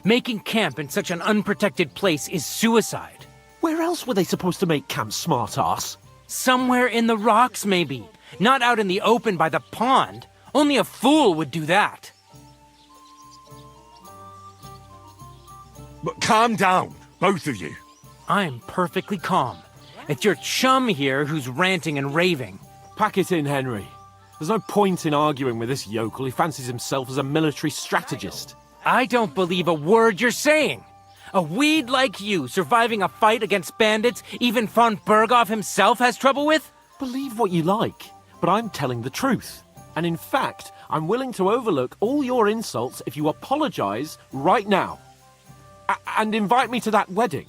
Making camp in such an unprotected place is suicide. Where else were they supposed to make camp, smart-ass? Somewhere in the rocks, maybe. Not out in the open by the pond. Only a fool would do that. But calm down, both of you. I'm perfectly calm. It's your chum here who's ranting and raving. Pack it in, Henry. There's no point in arguing with this yokel. He fancies himself as a military strategist. I don't believe a word you're saying. A weed like you surviving a fight against bandits even von Berghoff himself has trouble with? Believe what you like, but I'm telling the truth. And in fact, I'm willing to overlook all your insults if you apologize right now. And invite me to that wedding.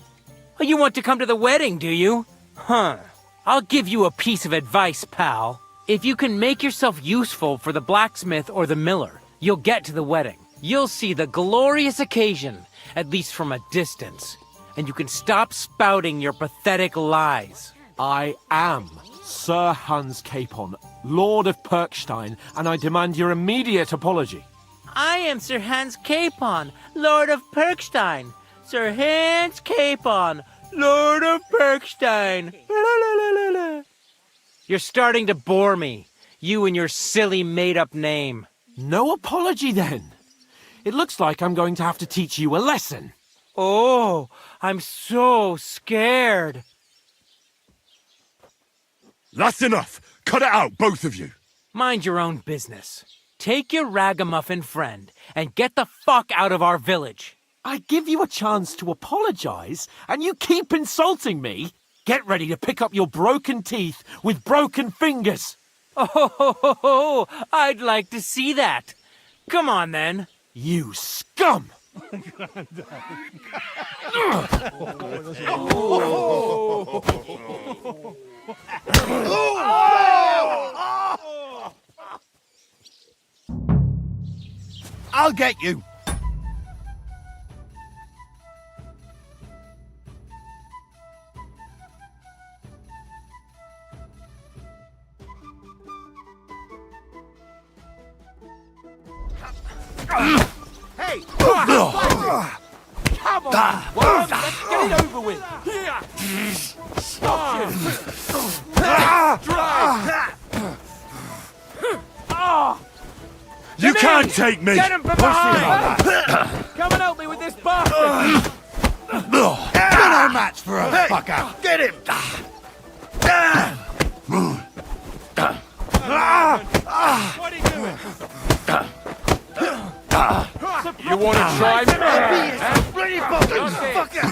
You want to come to the wedding, do you? Huh. I'll give you a piece of advice, pal. If you can make yourself useful for the blacksmith or the miller, you'll get to the wedding. You'll see the glorious occasion, at least from a distance. And you can stop spouting your pathetic lies. I am Sir Hans Capon, Lord of Perkstein, and I demand your immediate apology. I am Sir Hans Capon, Lord of Perkstein. Sir Hans Capon, Lord of Perkstein. You're starting to bore me. You and your silly made-up name. No apology, then. It looks like I'm going to have to teach you a lesson. Oh, I'm so scared. That's enough! Cut it out, both of you! Mind your own business. Take your ragamuffin friend and get the fuck out of our village. I give you a chance to apologize, and you keep insulting me? Get ready to pick up your broken teeth with broken fingers. Oh, I'd like to see that. Come on, then. You scum! I'll get you! Hey! Come on, worm, let's get it over with. Stop him! You can't take me! Get him from behind! Come and help me with this bastard! You're no match for a fucker! Get him! What are you doing? You want to try me? Bloody fucking fucker!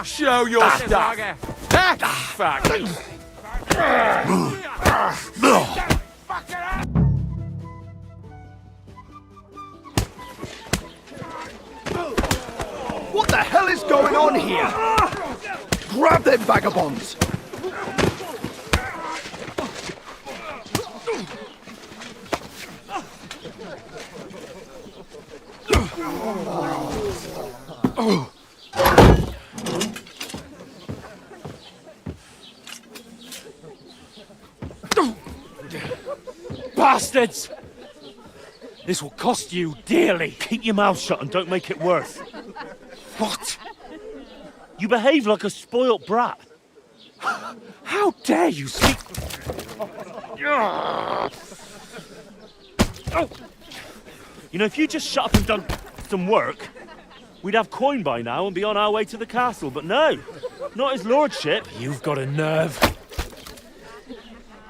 Show your stuff! Fuck! What the hell is going on here? Grab them vagabonds! Bastards! This will cost you dearly. Keep your mouth shut and don't make it worse. What? You behave like a spoilt brat. How dare you speak... You know, if you just shut up and done some work, we'd have coin by now and be on our way to the castle, but no, not his lordship. You've got a nerve.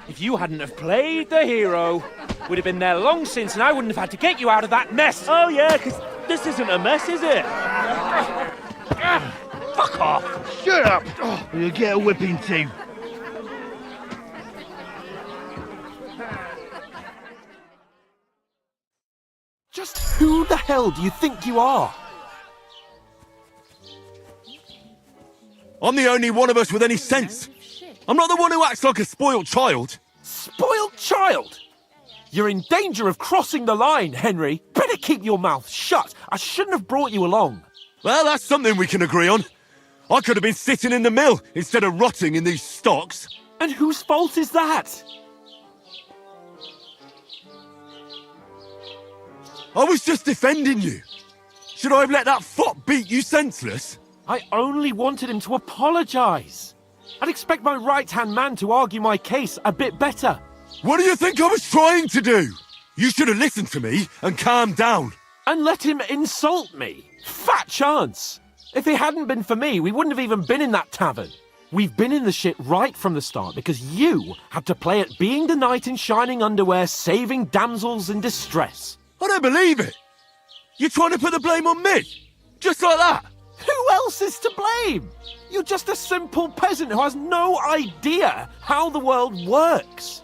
If you hadn't have played the hero, we'd have been there long since and I wouldn't have had to get you out of that mess. Oh yeah, because this isn't a mess, is it? Fuck off! Shut up! You'll get a whipping too. Just who the hell do you think you are? I'm the only one of us with any sense. I'm not the one who acts like a spoiled child. Spoiled child? You're in danger of crossing the line, Henry. Better keep your mouth shut. I shouldn't have brought you along. Well, that's something we can agree on. I could have been sitting in the mill instead of rotting in these stocks. And whose fault is that? I was just defending you. Should I have let that fop beat you senseless? I only wanted him to apologise. I'd expect my right-hand man to argue my case a bit better. What do you think I was trying to do? You should have listened to me and calmed down. And let him insult me. Fat chance. If it hadn't been for me, we wouldn't have even been in that tavern. We've been in the shit right from the start because you had to play at being the knight in shining underwear saving damsels in distress. I don't believe it. You're trying to put the blame on me? Just like that? Who else is to blame? You're just a simple peasant who has no idea how the world works.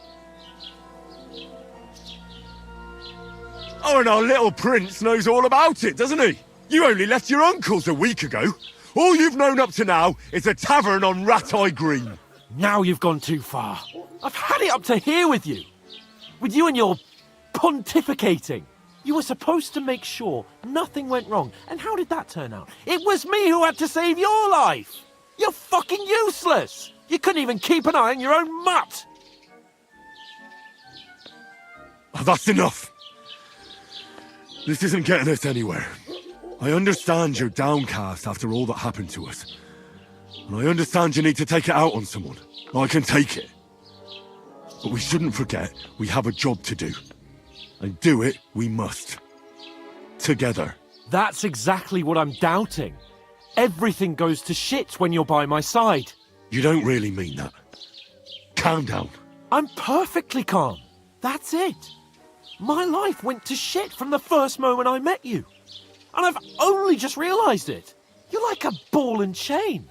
Oh, and our little prince knows all about it, doesn't he? You only left your uncle's a week ago. All you've known up to now is a tavern on Rat-Eye Green. Now you've gone too far. I've had it up to here with you. With you and your pontificating. You were supposed to make sure nothing went wrong. And how did that turn out? It was me who had to save your life. You're fucking useless. You couldn't even keep an eye on your own mutt. Oh, that's enough. This isn't getting us anywhere. I understand you're downcast after all that happened to us. And I understand you need to take it out on someone. I can take it. But we shouldn't forget we have a job to do. And do it we must. Together. That's exactly what I'm doubting. Everything goes to shit when you're by my side. You don't really mean that. Calm down. I'm perfectly calm. That's it. My life went to shit from the first moment I met you. And I've only just realised it. You're like a ball and chain.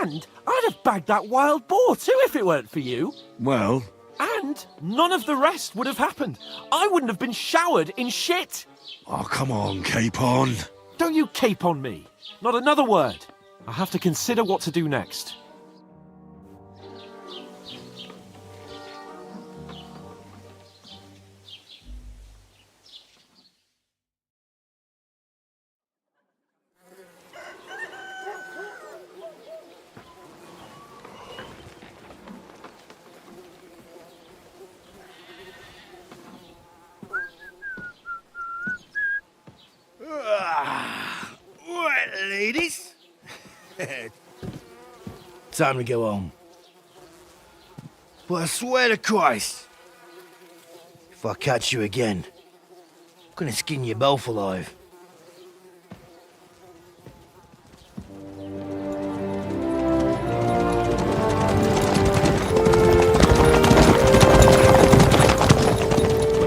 And I'd have bagged that wild boar too if it weren't for you. Well... And none of the rest would have happened. I wouldn't have been showered in shit. Oh, come on, Capon. Don't you cape on me. Not another word. I have to consider what to do next. Right, ladies. Time to go home. But I swear to Christ, if I catch you again, I'm gonna skin you both alive.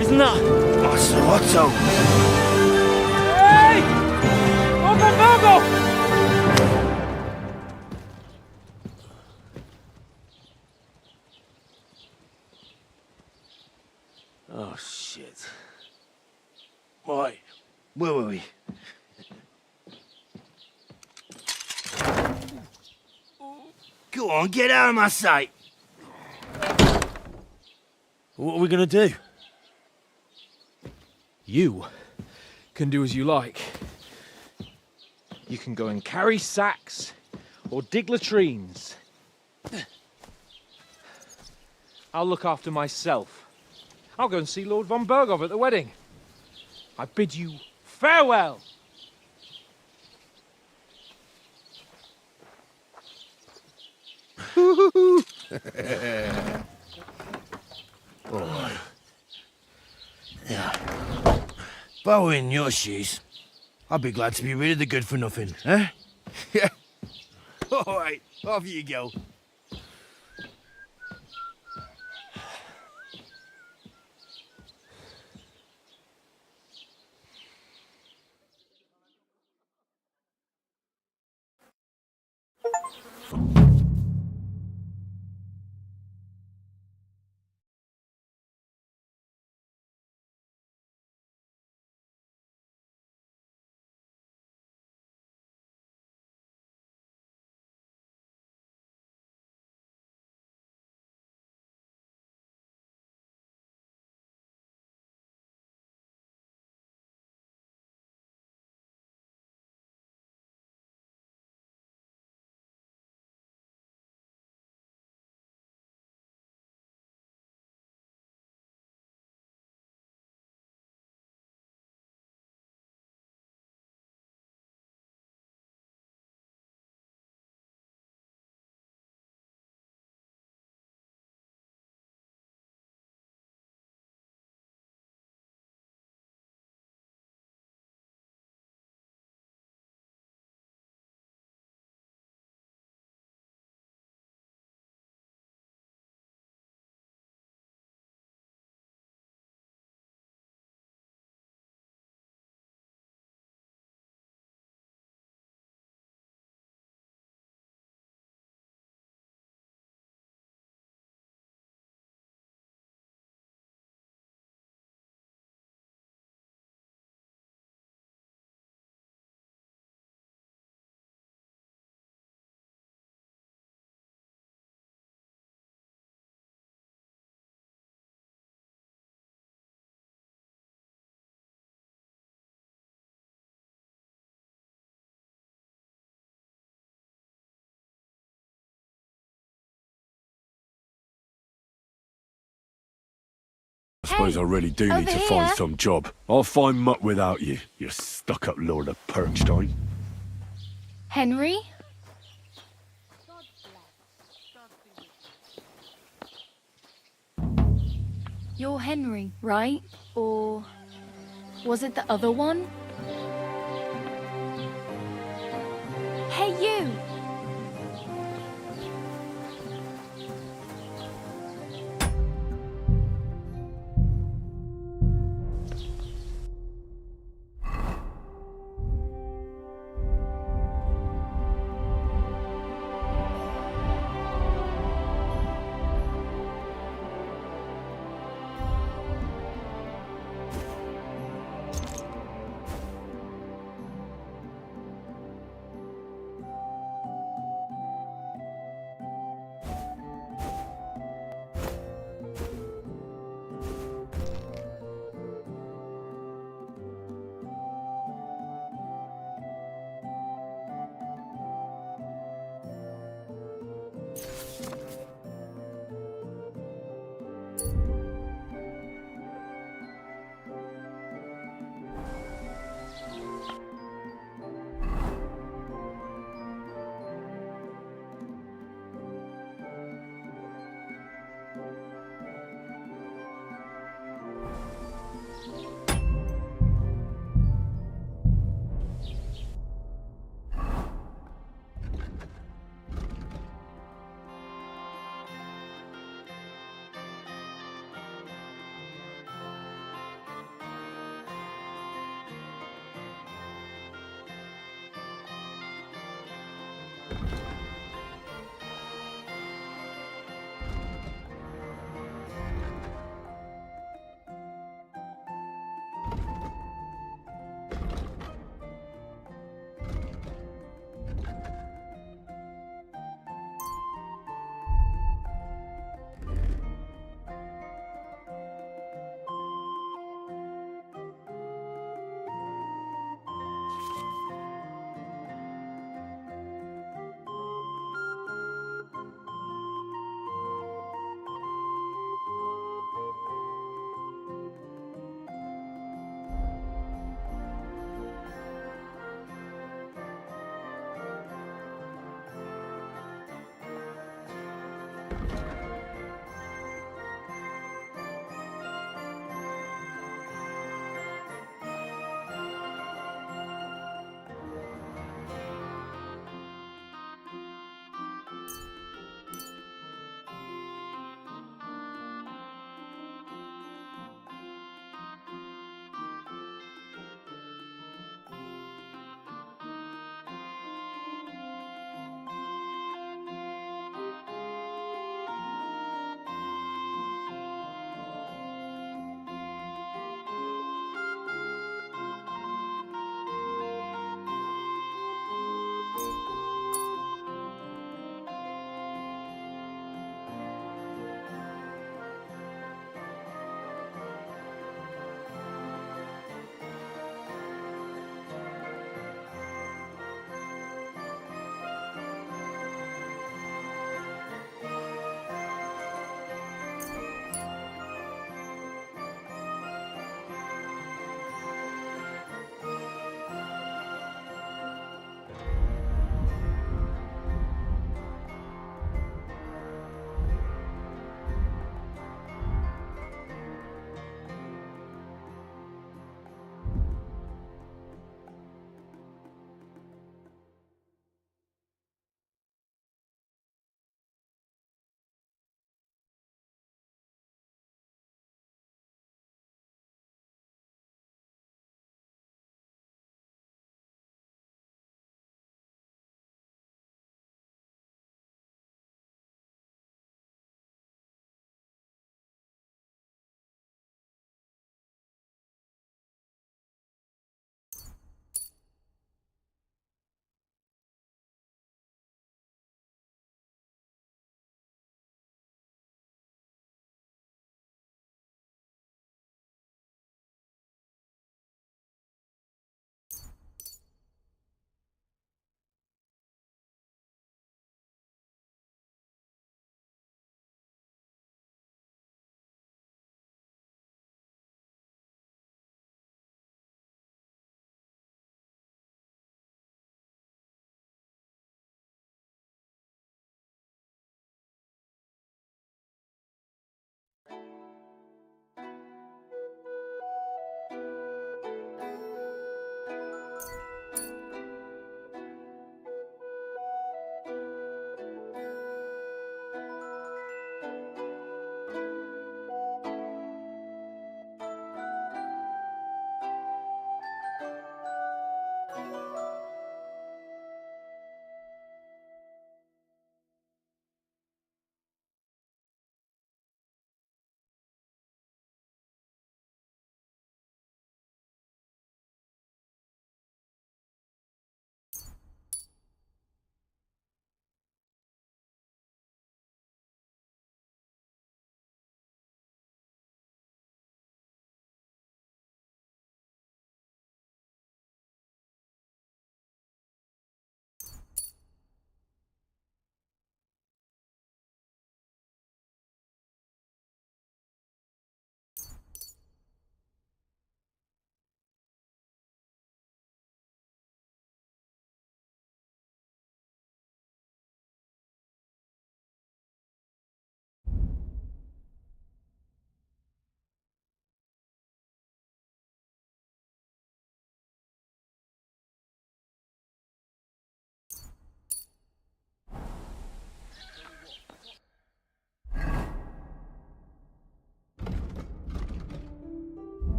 Isn't that? Otto. Hey! Ogo! Oh, shit. Right, where were we? Go on, get out of my sight. What are we gonna do? You can do as you like. You can go and carry sacks or dig latrines. I'll look after myself. I'll go and see Lord von Berghoff at the wedding. I bid you farewell. Oh. Yeah. If I were in your shoes, I'd be glad to be rid of the good for nothing, eh? Yeah. All right, off you go. Suppose I really do need to find some job. I'll find mutt without you, you stuck-up Lord of Perkstein. Henry? You're Henry, right? Or was it the other one? Hey, you!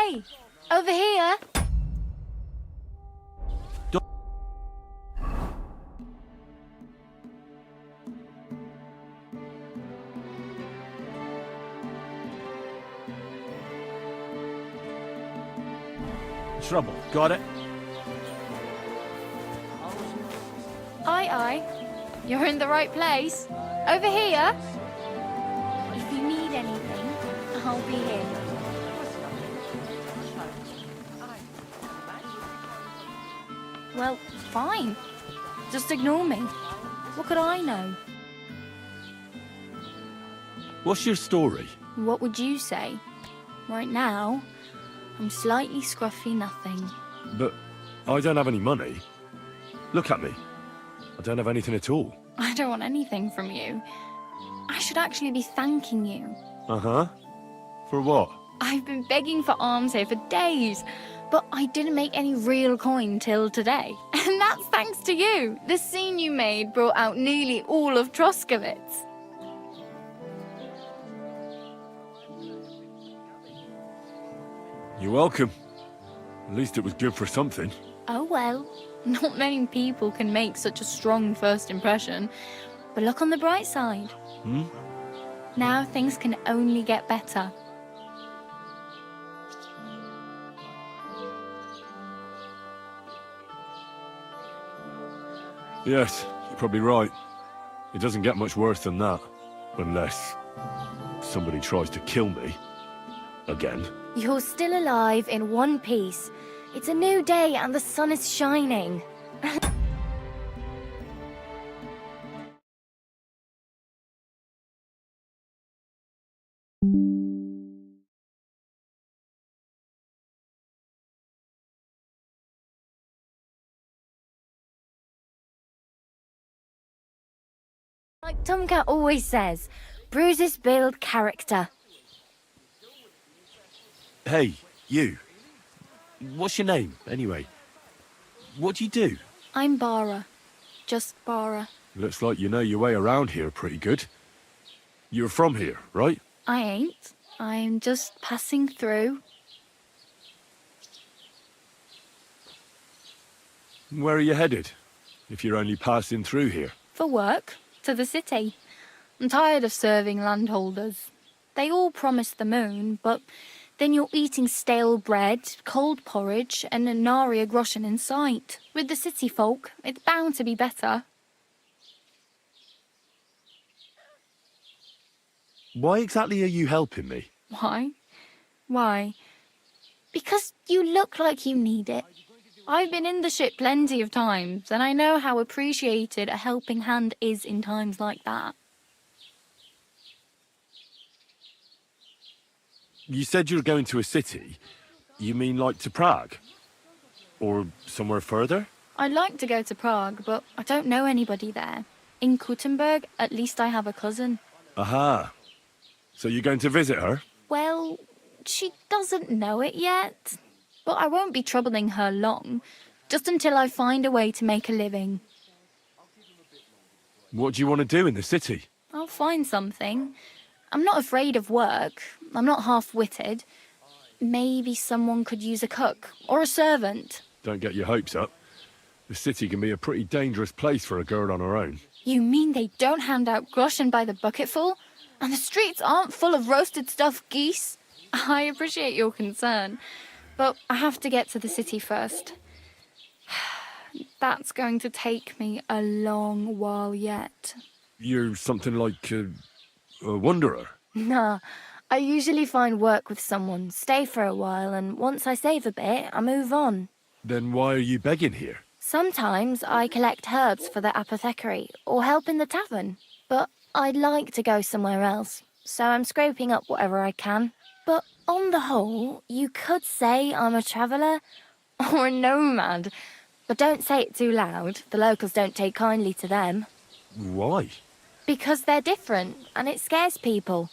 Hey! Over here! Trouble. Got it? Aye, aye. You're in the right place. Over here. If you need anything, I'll be here. Well, fine. Just ignore me. What could I know? What's your story? What would you say? Right now, I'm slightly scruffy nothing. But I don't have any money. Look at me. I don't have anything at all. I don't want anything from you. I should actually be thanking you. Uh-huh. For what? I've been begging for alms here for days, but I didn't make any real coin till today. And that's thanks to you. The scene you made brought out nearly all of Troskowitz. You're welcome. At least it was good for something. Oh well, not many people can make such a strong first impression. But look on the bright side. Hmm? Now things can only get better. Yes, you're probably right. It doesn't get much worse than that. Unless somebody tries to kill me. Again. You're still alive in one piece. It's a new day and the sun is shining. Like Tomcat always says, bruises build character. Hey, you. What's your name, anyway? What do you do? I'm Bara. Just Bara. Looks like you know your way around here pretty good. You're from here, right? I ain't. I'm just passing through. Where are you headed? If you're only passing through here. For work. To the city. I'm tired of serving landholders. They all promise the moon, but then you're eating stale bread, cold porridge, and a nary a groschen in sight. With the city folk, it's bound to be better. Why exactly are you helping me? Why? Why? Because you look like you need it. I've been in the ship plenty of times, and I know how appreciated a helping hand is in times like that. You said you're going to a city. You mean like to Prague? Or somewhere further? I'd like to go to Prague, but I don't know anybody there. In Kuttenberg, at least I have a cousin. Aha. So you're going to visit her? Well, she doesn't know it yet. But I won't be troubling her long, just until I find a way to make a living. What do you want to do in the city? I'll find something. I'm not afraid of work. I'm not half-witted. Maybe someone could use a cook or a servant. Don't get your hopes up. The city can be a pretty dangerous place for a girl on her own. You mean they don't hand out groschen by the bucketful? And the streets aren't full of roasted stuffed geese? I appreciate your concern, but I have to get to the city first. That's going to take me a long while yet. You're something like a wanderer? Nah, I usually find work with someone, stay for a while, and once I save a bit, I move on. Then why are you begging here? Sometimes I collect herbs for the apothecary, or help in the tavern. But I'd like to go somewhere else, so I'm scraping up whatever I can. But on the whole, you could say I'm a traveller, or a nomad. But don't say it too loud, the locals don't take kindly to them. Why? Because they're different, and it scares people.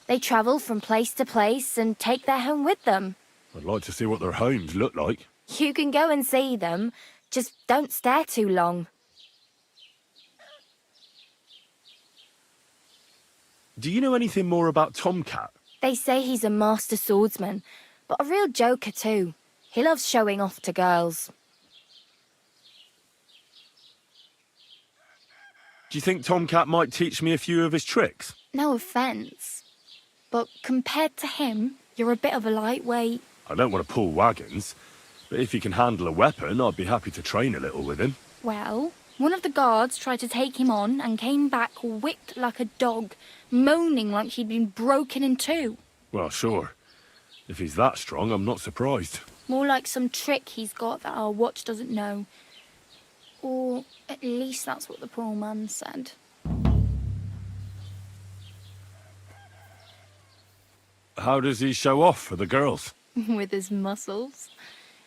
They travel from place to place and take their home with them. I'd like to see what their homes look like. You can go and see them, just don't stare too long. Do you know anything more about Tomcat? They say he's a master swordsman, but but a real joker too. He loves showing off to girls. Do you think Tomcat might teach me a few of his tricks? No offence, but compared to him, you're a bit of a lightweight. I don't want to pull wagons, but if he can handle a weapon, I'd be happy to train a little with him. Well, one of the guards tried to take him on and came back whipped like a dog, moaning like he'd been broken in two. Well, sure. If he's that strong, I'm not surprised. More like some trick he's got that our watch doesn't know. Or at least that's what the poor man said. How does he show off for the girls? With his muscles.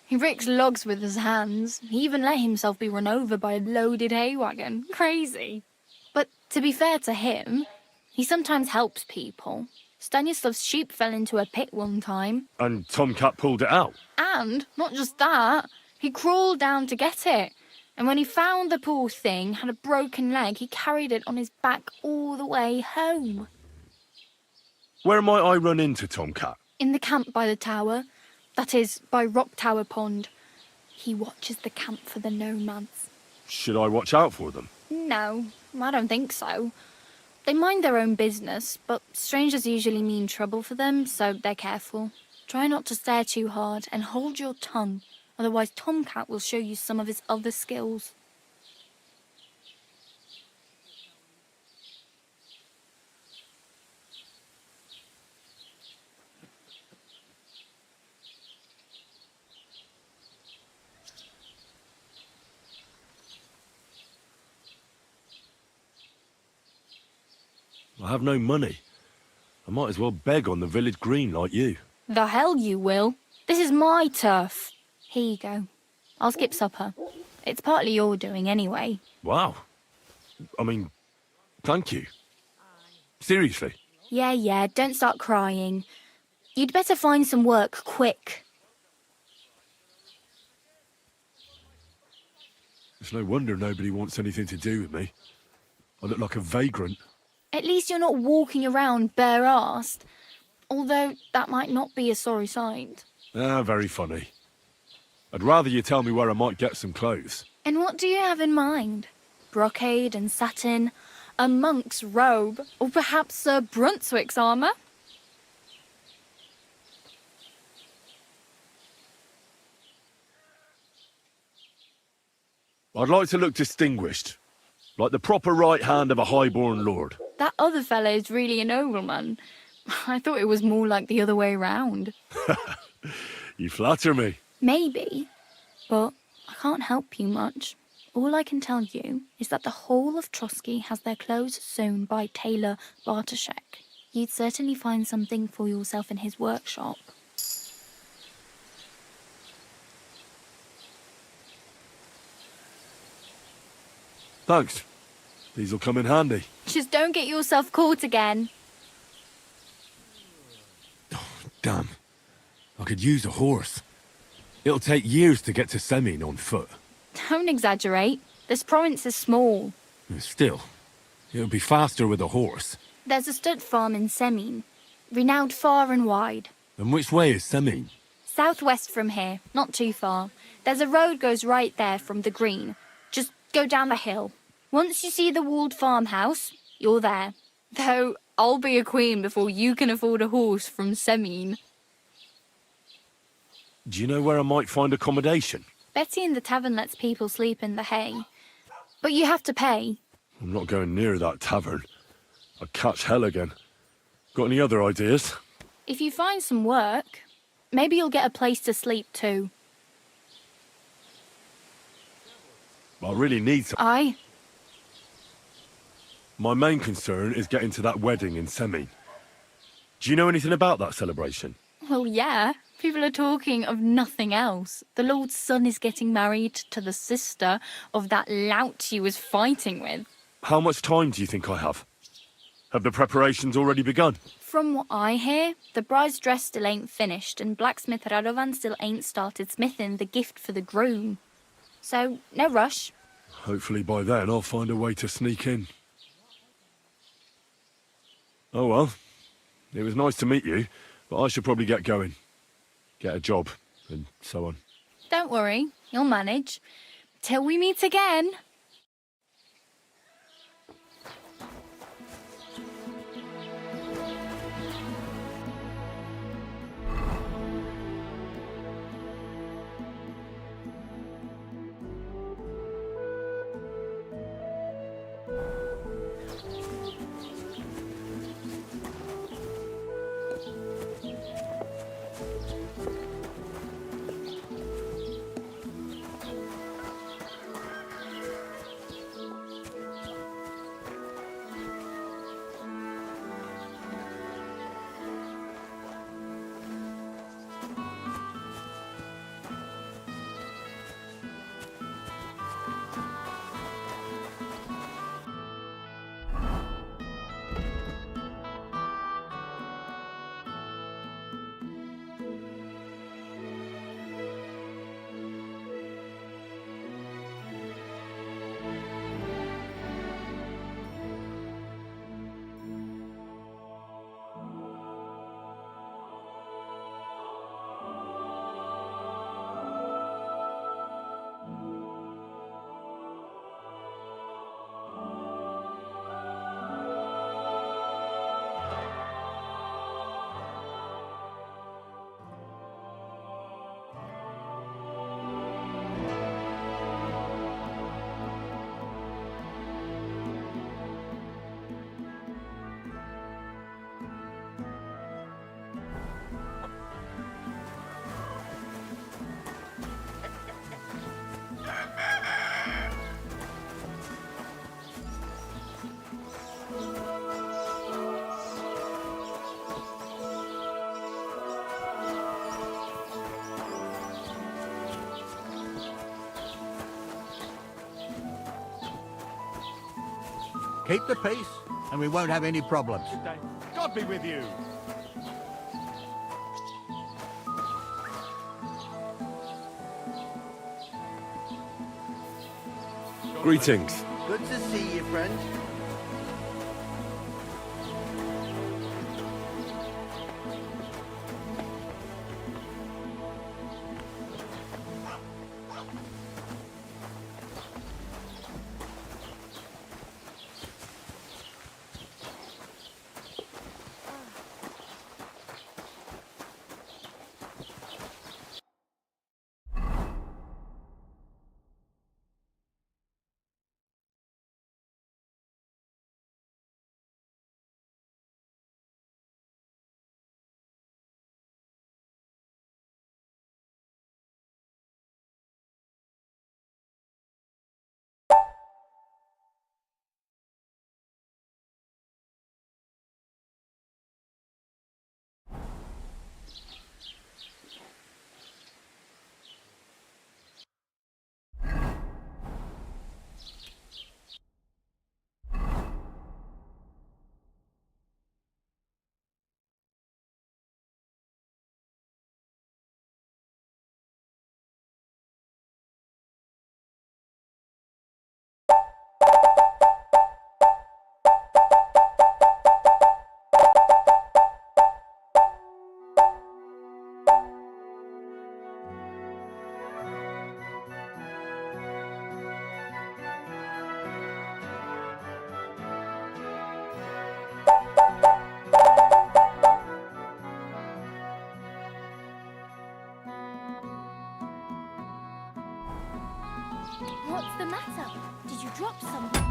He ricks logs with his hands. He even let himself be run over by a loaded hay wagon. Crazy. But to be fair to him, he sometimes helps people. Stanislav's sheep fell into a pit one time. And Tomcat pulled it out? And, not just that, he crawled down to get it. And when he found the poor thing had a broken leg, he carried it on his back all the way home. Where might I run into Tomcat? In the camp by the tower. That is, by Rock Tower Pond. He watches the camp for the nomads. Should I watch out for them? No, I don't think so. They mind their own business, but strangers usually mean trouble for them, so they're careful. Try not to stare too hard and hold your tongue, otherwise Tomcat will show you some of his other skills. I have no money. I might as well beg on the village green like you. The hell you will. This is my turf. Here you go. I'll skip supper. It's partly your doing anyway. Wow. I mean, thank you. Seriously. Yeah, don't start crying. You'd better find some work quick. It's no wonder nobody wants anything to do with me. I look like a vagrant. At least you're not walking around bare-arsed. Although that might not be a sorry sight. Ah, very funny. I'd rather you tell me where I might get some clothes. And what do you have in mind? Brocade and satin? A monk's robe? Or perhaps Sir Brunswick's armour? I'd like to look distinguished. Like the proper right hand of a highborn lord. That other fellow's really a nobleman. I thought it was more like the other way round. You flatter me. Maybe, but I can't help you much. All I can tell you is that the whole of Trotsky has their clothes sewn by tailor Bartoszek. You'd certainly find something for yourself in his workshop. Thanks. These'll come in handy. Just don't get yourself caught again. Damn. I could use a horse. It'll take years to get to Semien on foot. Don't exaggerate. This province is small. Still, it'll be faster with a horse. There's a stud farm in Semien, renowned far and wide. And which way is Semien? Southwest from here, not too far. There's a road goes right there from the green. Just go down the hill. Once you see the walled farmhouse, you're there. Though I'll be a queen before you can afford a horse from Semien. Do you know where I might find accommodation? Betty in the tavern lets people sleep in the hay. But you have to pay. I'm not going near that tavern. I'd catch hell again. Got any other ideas? If you find some work, maybe you'll get a place to sleep too. I really need some. Aye. My main concern is getting to that wedding in Semien. Do you know anything about that celebration? Well, yeah. People are talking of nothing else. The Lord's son is getting married to the sister of that lout he was fighting with. How much time do you think I have? Have the preparations already begun? From what I hear, the bride's dress still ain't finished and blacksmith Radovan still ain't started smithing the gift for the groom. So, no rush. Hopefully by then I'll find a way to sneak in. Oh well, it was nice to meet you, but I should probably get going. get a job, and so on. Don't worry, you'll manage. Till we meet again. Keep the peace, and we won't have any problems. God be with you. Greetings. Good to see you, friend. What's the matter? Did you drop something?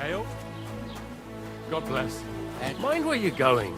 Hail. God bless. Mind where you're going.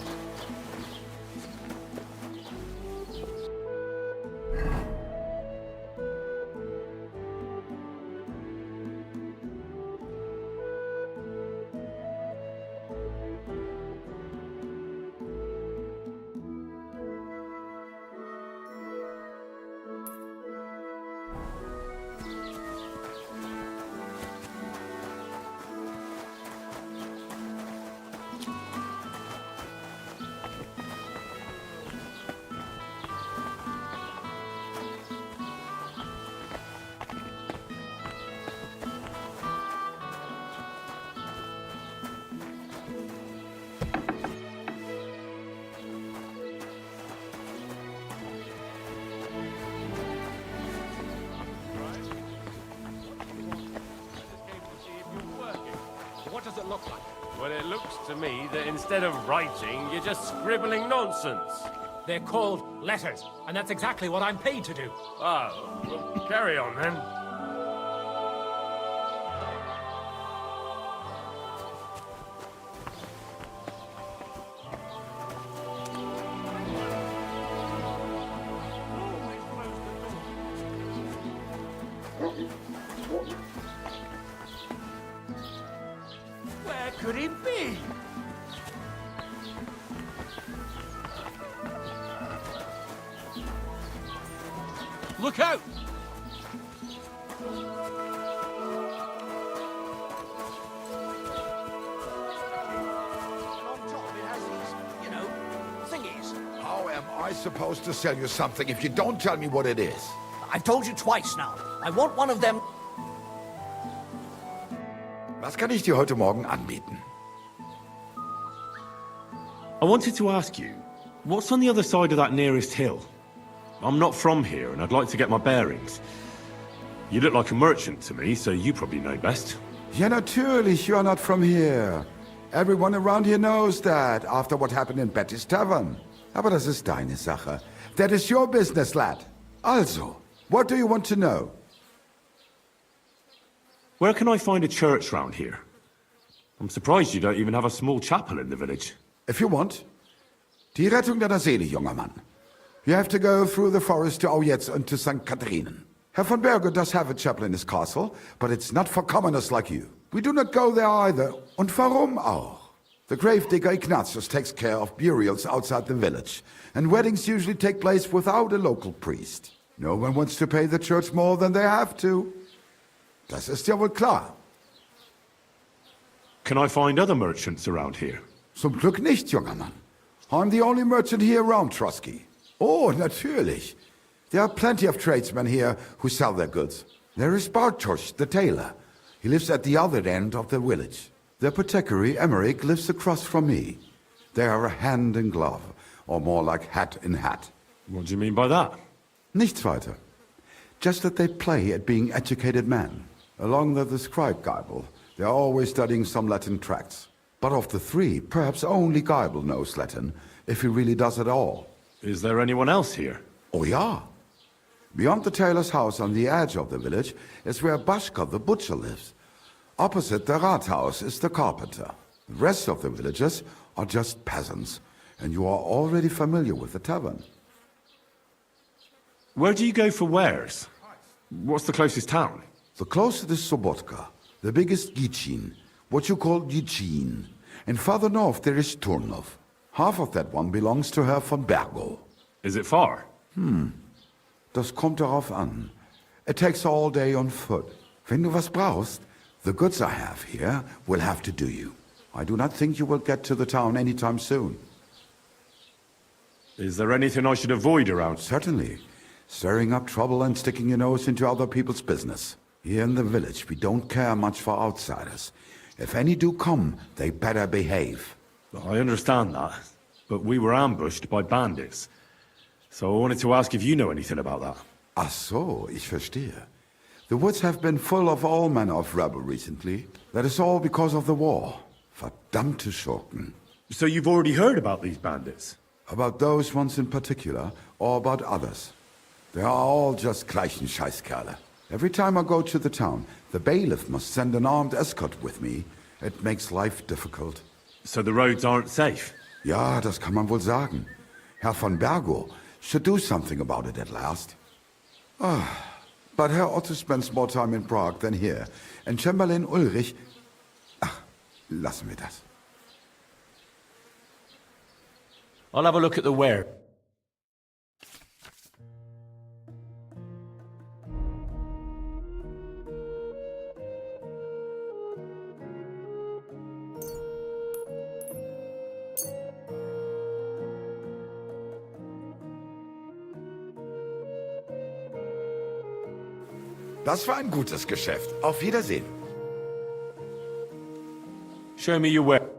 it look like? Well, it looks to me that instead of writing, you're just scribbling nonsense. They're called letters, and that's exactly what I'm paid to do. Oh, well, carry on then. Where could he be? Look out! How am I supposed to sell you something if you don't tell me what it is? I've told you twice now. I want one of them. Was kann ich dir heute Morgen anbieten? I wanted to ask you, what's on the other side of that nearest hill? I'm not from here, and I'd like to get my bearings. You look like a merchant to me, so you probably know best. Ja, natürlich, you are not from here. Everyone around here knows that, after what happened in Betty's Tavern. Aber das ist deine Sache. That is your business, lad. Also, what do you want to know? Where can I find a church round here? I'm surprised you don't even have a small chapel in the village. If you want. Die Rettung deiner Seele, junger Mann. You have to go through the forest to Aujetz and to St. Catherine. Herr von Berge does have a chapel in his castle, but it's not for commoners like you. We do not go there either. Und warum auch? The gravedigger Ignatius takes care of burials outside the village, and weddings usually take place without a local priest. No one wants to pay the church more than they have to. Das ist ja wohl klar. Can I find other merchants around here? Zum Glück nicht, junger Mann. I'm the only merchant here around Trusky. Oh, natürlich. There are plenty of tradesmen here who sell their goods. There is Bartosz, the tailor. He lives at the other end of the village. The apothecary, Emmerich, lives across from me. They are a hand in glove, or more like hat in hat. What do you mean by that? Nichts weiter. Just that they play at being educated men. Along the scribe Geibel, they are always studying some Latin tracts. But of the three, perhaps only Geibel knows Latin, if he really does at all. Is there anyone else here? Oh, ja. Beyond the tailor's house on the edge of the village is where Bashka the butcher lives. Opposite the Rathaus is the carpenter. The rest of the villagers are just peasants, and you are already familiar with the tavern. Where do you go for wares? What's the closest town? The closest is Sobotka, the biggest Gichin, what you call Gichin. And farther north there is Turnov. Half of that one belongs to Herr von Bergo. Is it far? Das kommt darauf an. It takes all day on foot. Wenn du was brauchst, the goods I have here will have to do you. I do not think you will get to the town anytime soon. Is there anything I should avoid around? Certainly. Stirring up trouble and sticking your nose into other people's business. Here in the village, we don't care much for outsiders. If any do come, they better behave. I understand that, but we were ambushed by bandits. So I wanted to ask if you know anything about that. Ach so, ich verstehe. The woods have been full of all manner of rebel recently. That is all because of the war. Verdammte Schurken. So you've already heard about these bandits? About those ones in particular, or about others. They are all just gleichen Scheißkerle. Every time I go to the town, the bailiff must send an armed escort with me. It makes life difficult. So the roads aren't safe? Ja, das kann man wohl sagen. Herr von Bergo should do something about it at last. But Herr Otto spends more time in Prague than here. And Chamberlain Ulrich... Ach, lassen wir das. I'll have a look at the ware. Das war ein gutes Geschäft. Auf Wiedersehen. Show me your ware.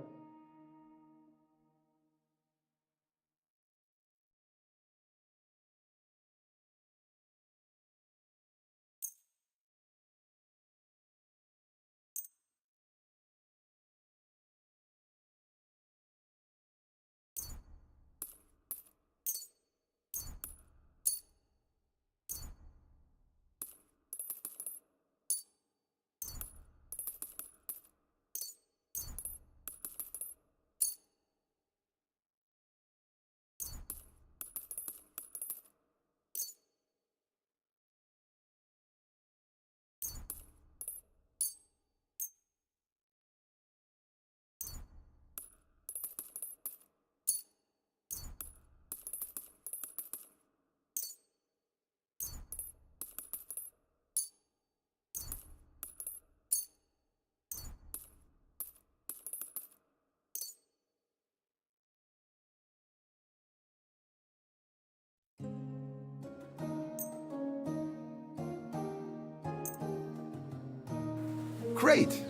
Great.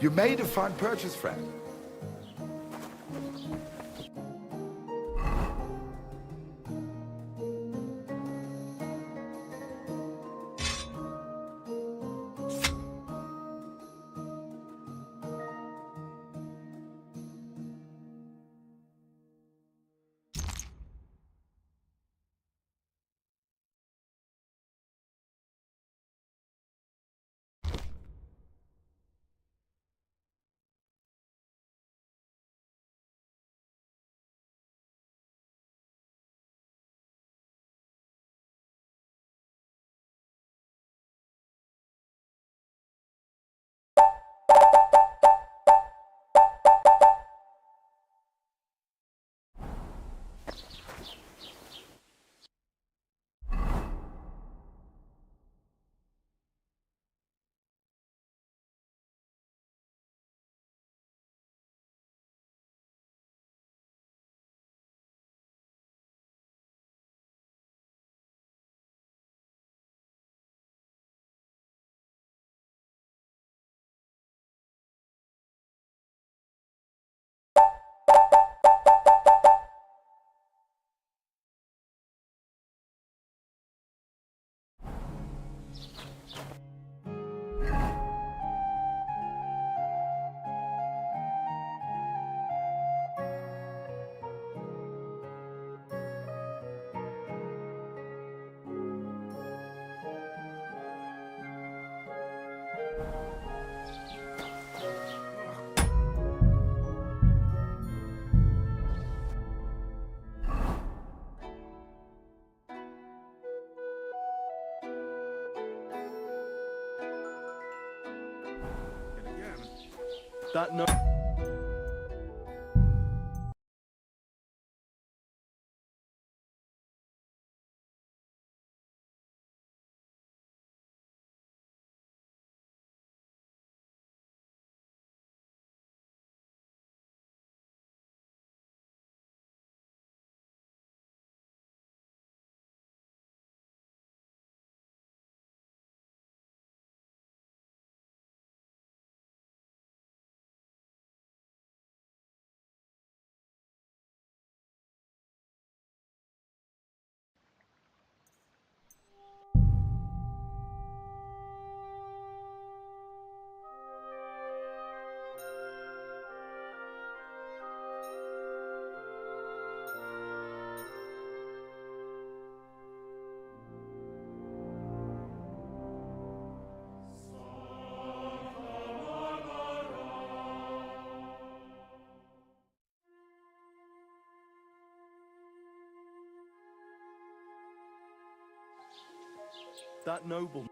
You made a fine purchase, friend. That no. That noble.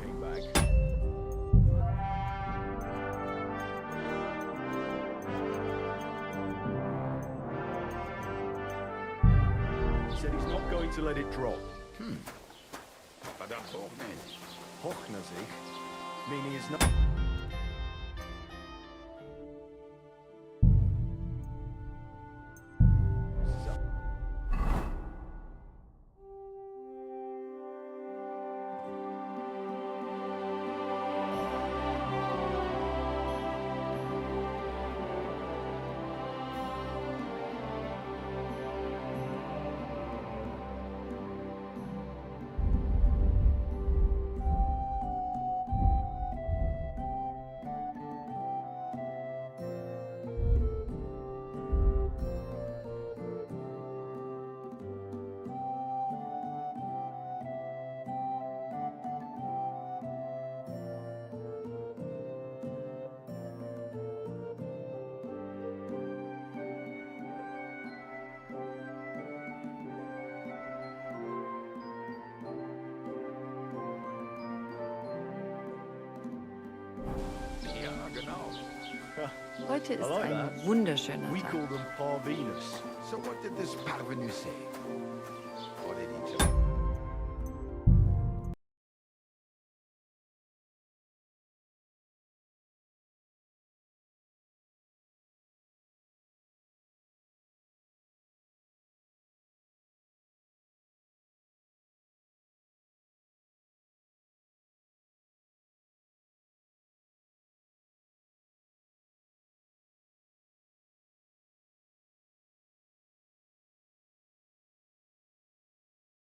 Came back. Said he's not going to let it drop. But that's all, man. Hochner sich, meaning he's not. Heute ist like ein that. wunderschöner We Tag. call them Par Venus. So what did this parvenu say? Or did he just...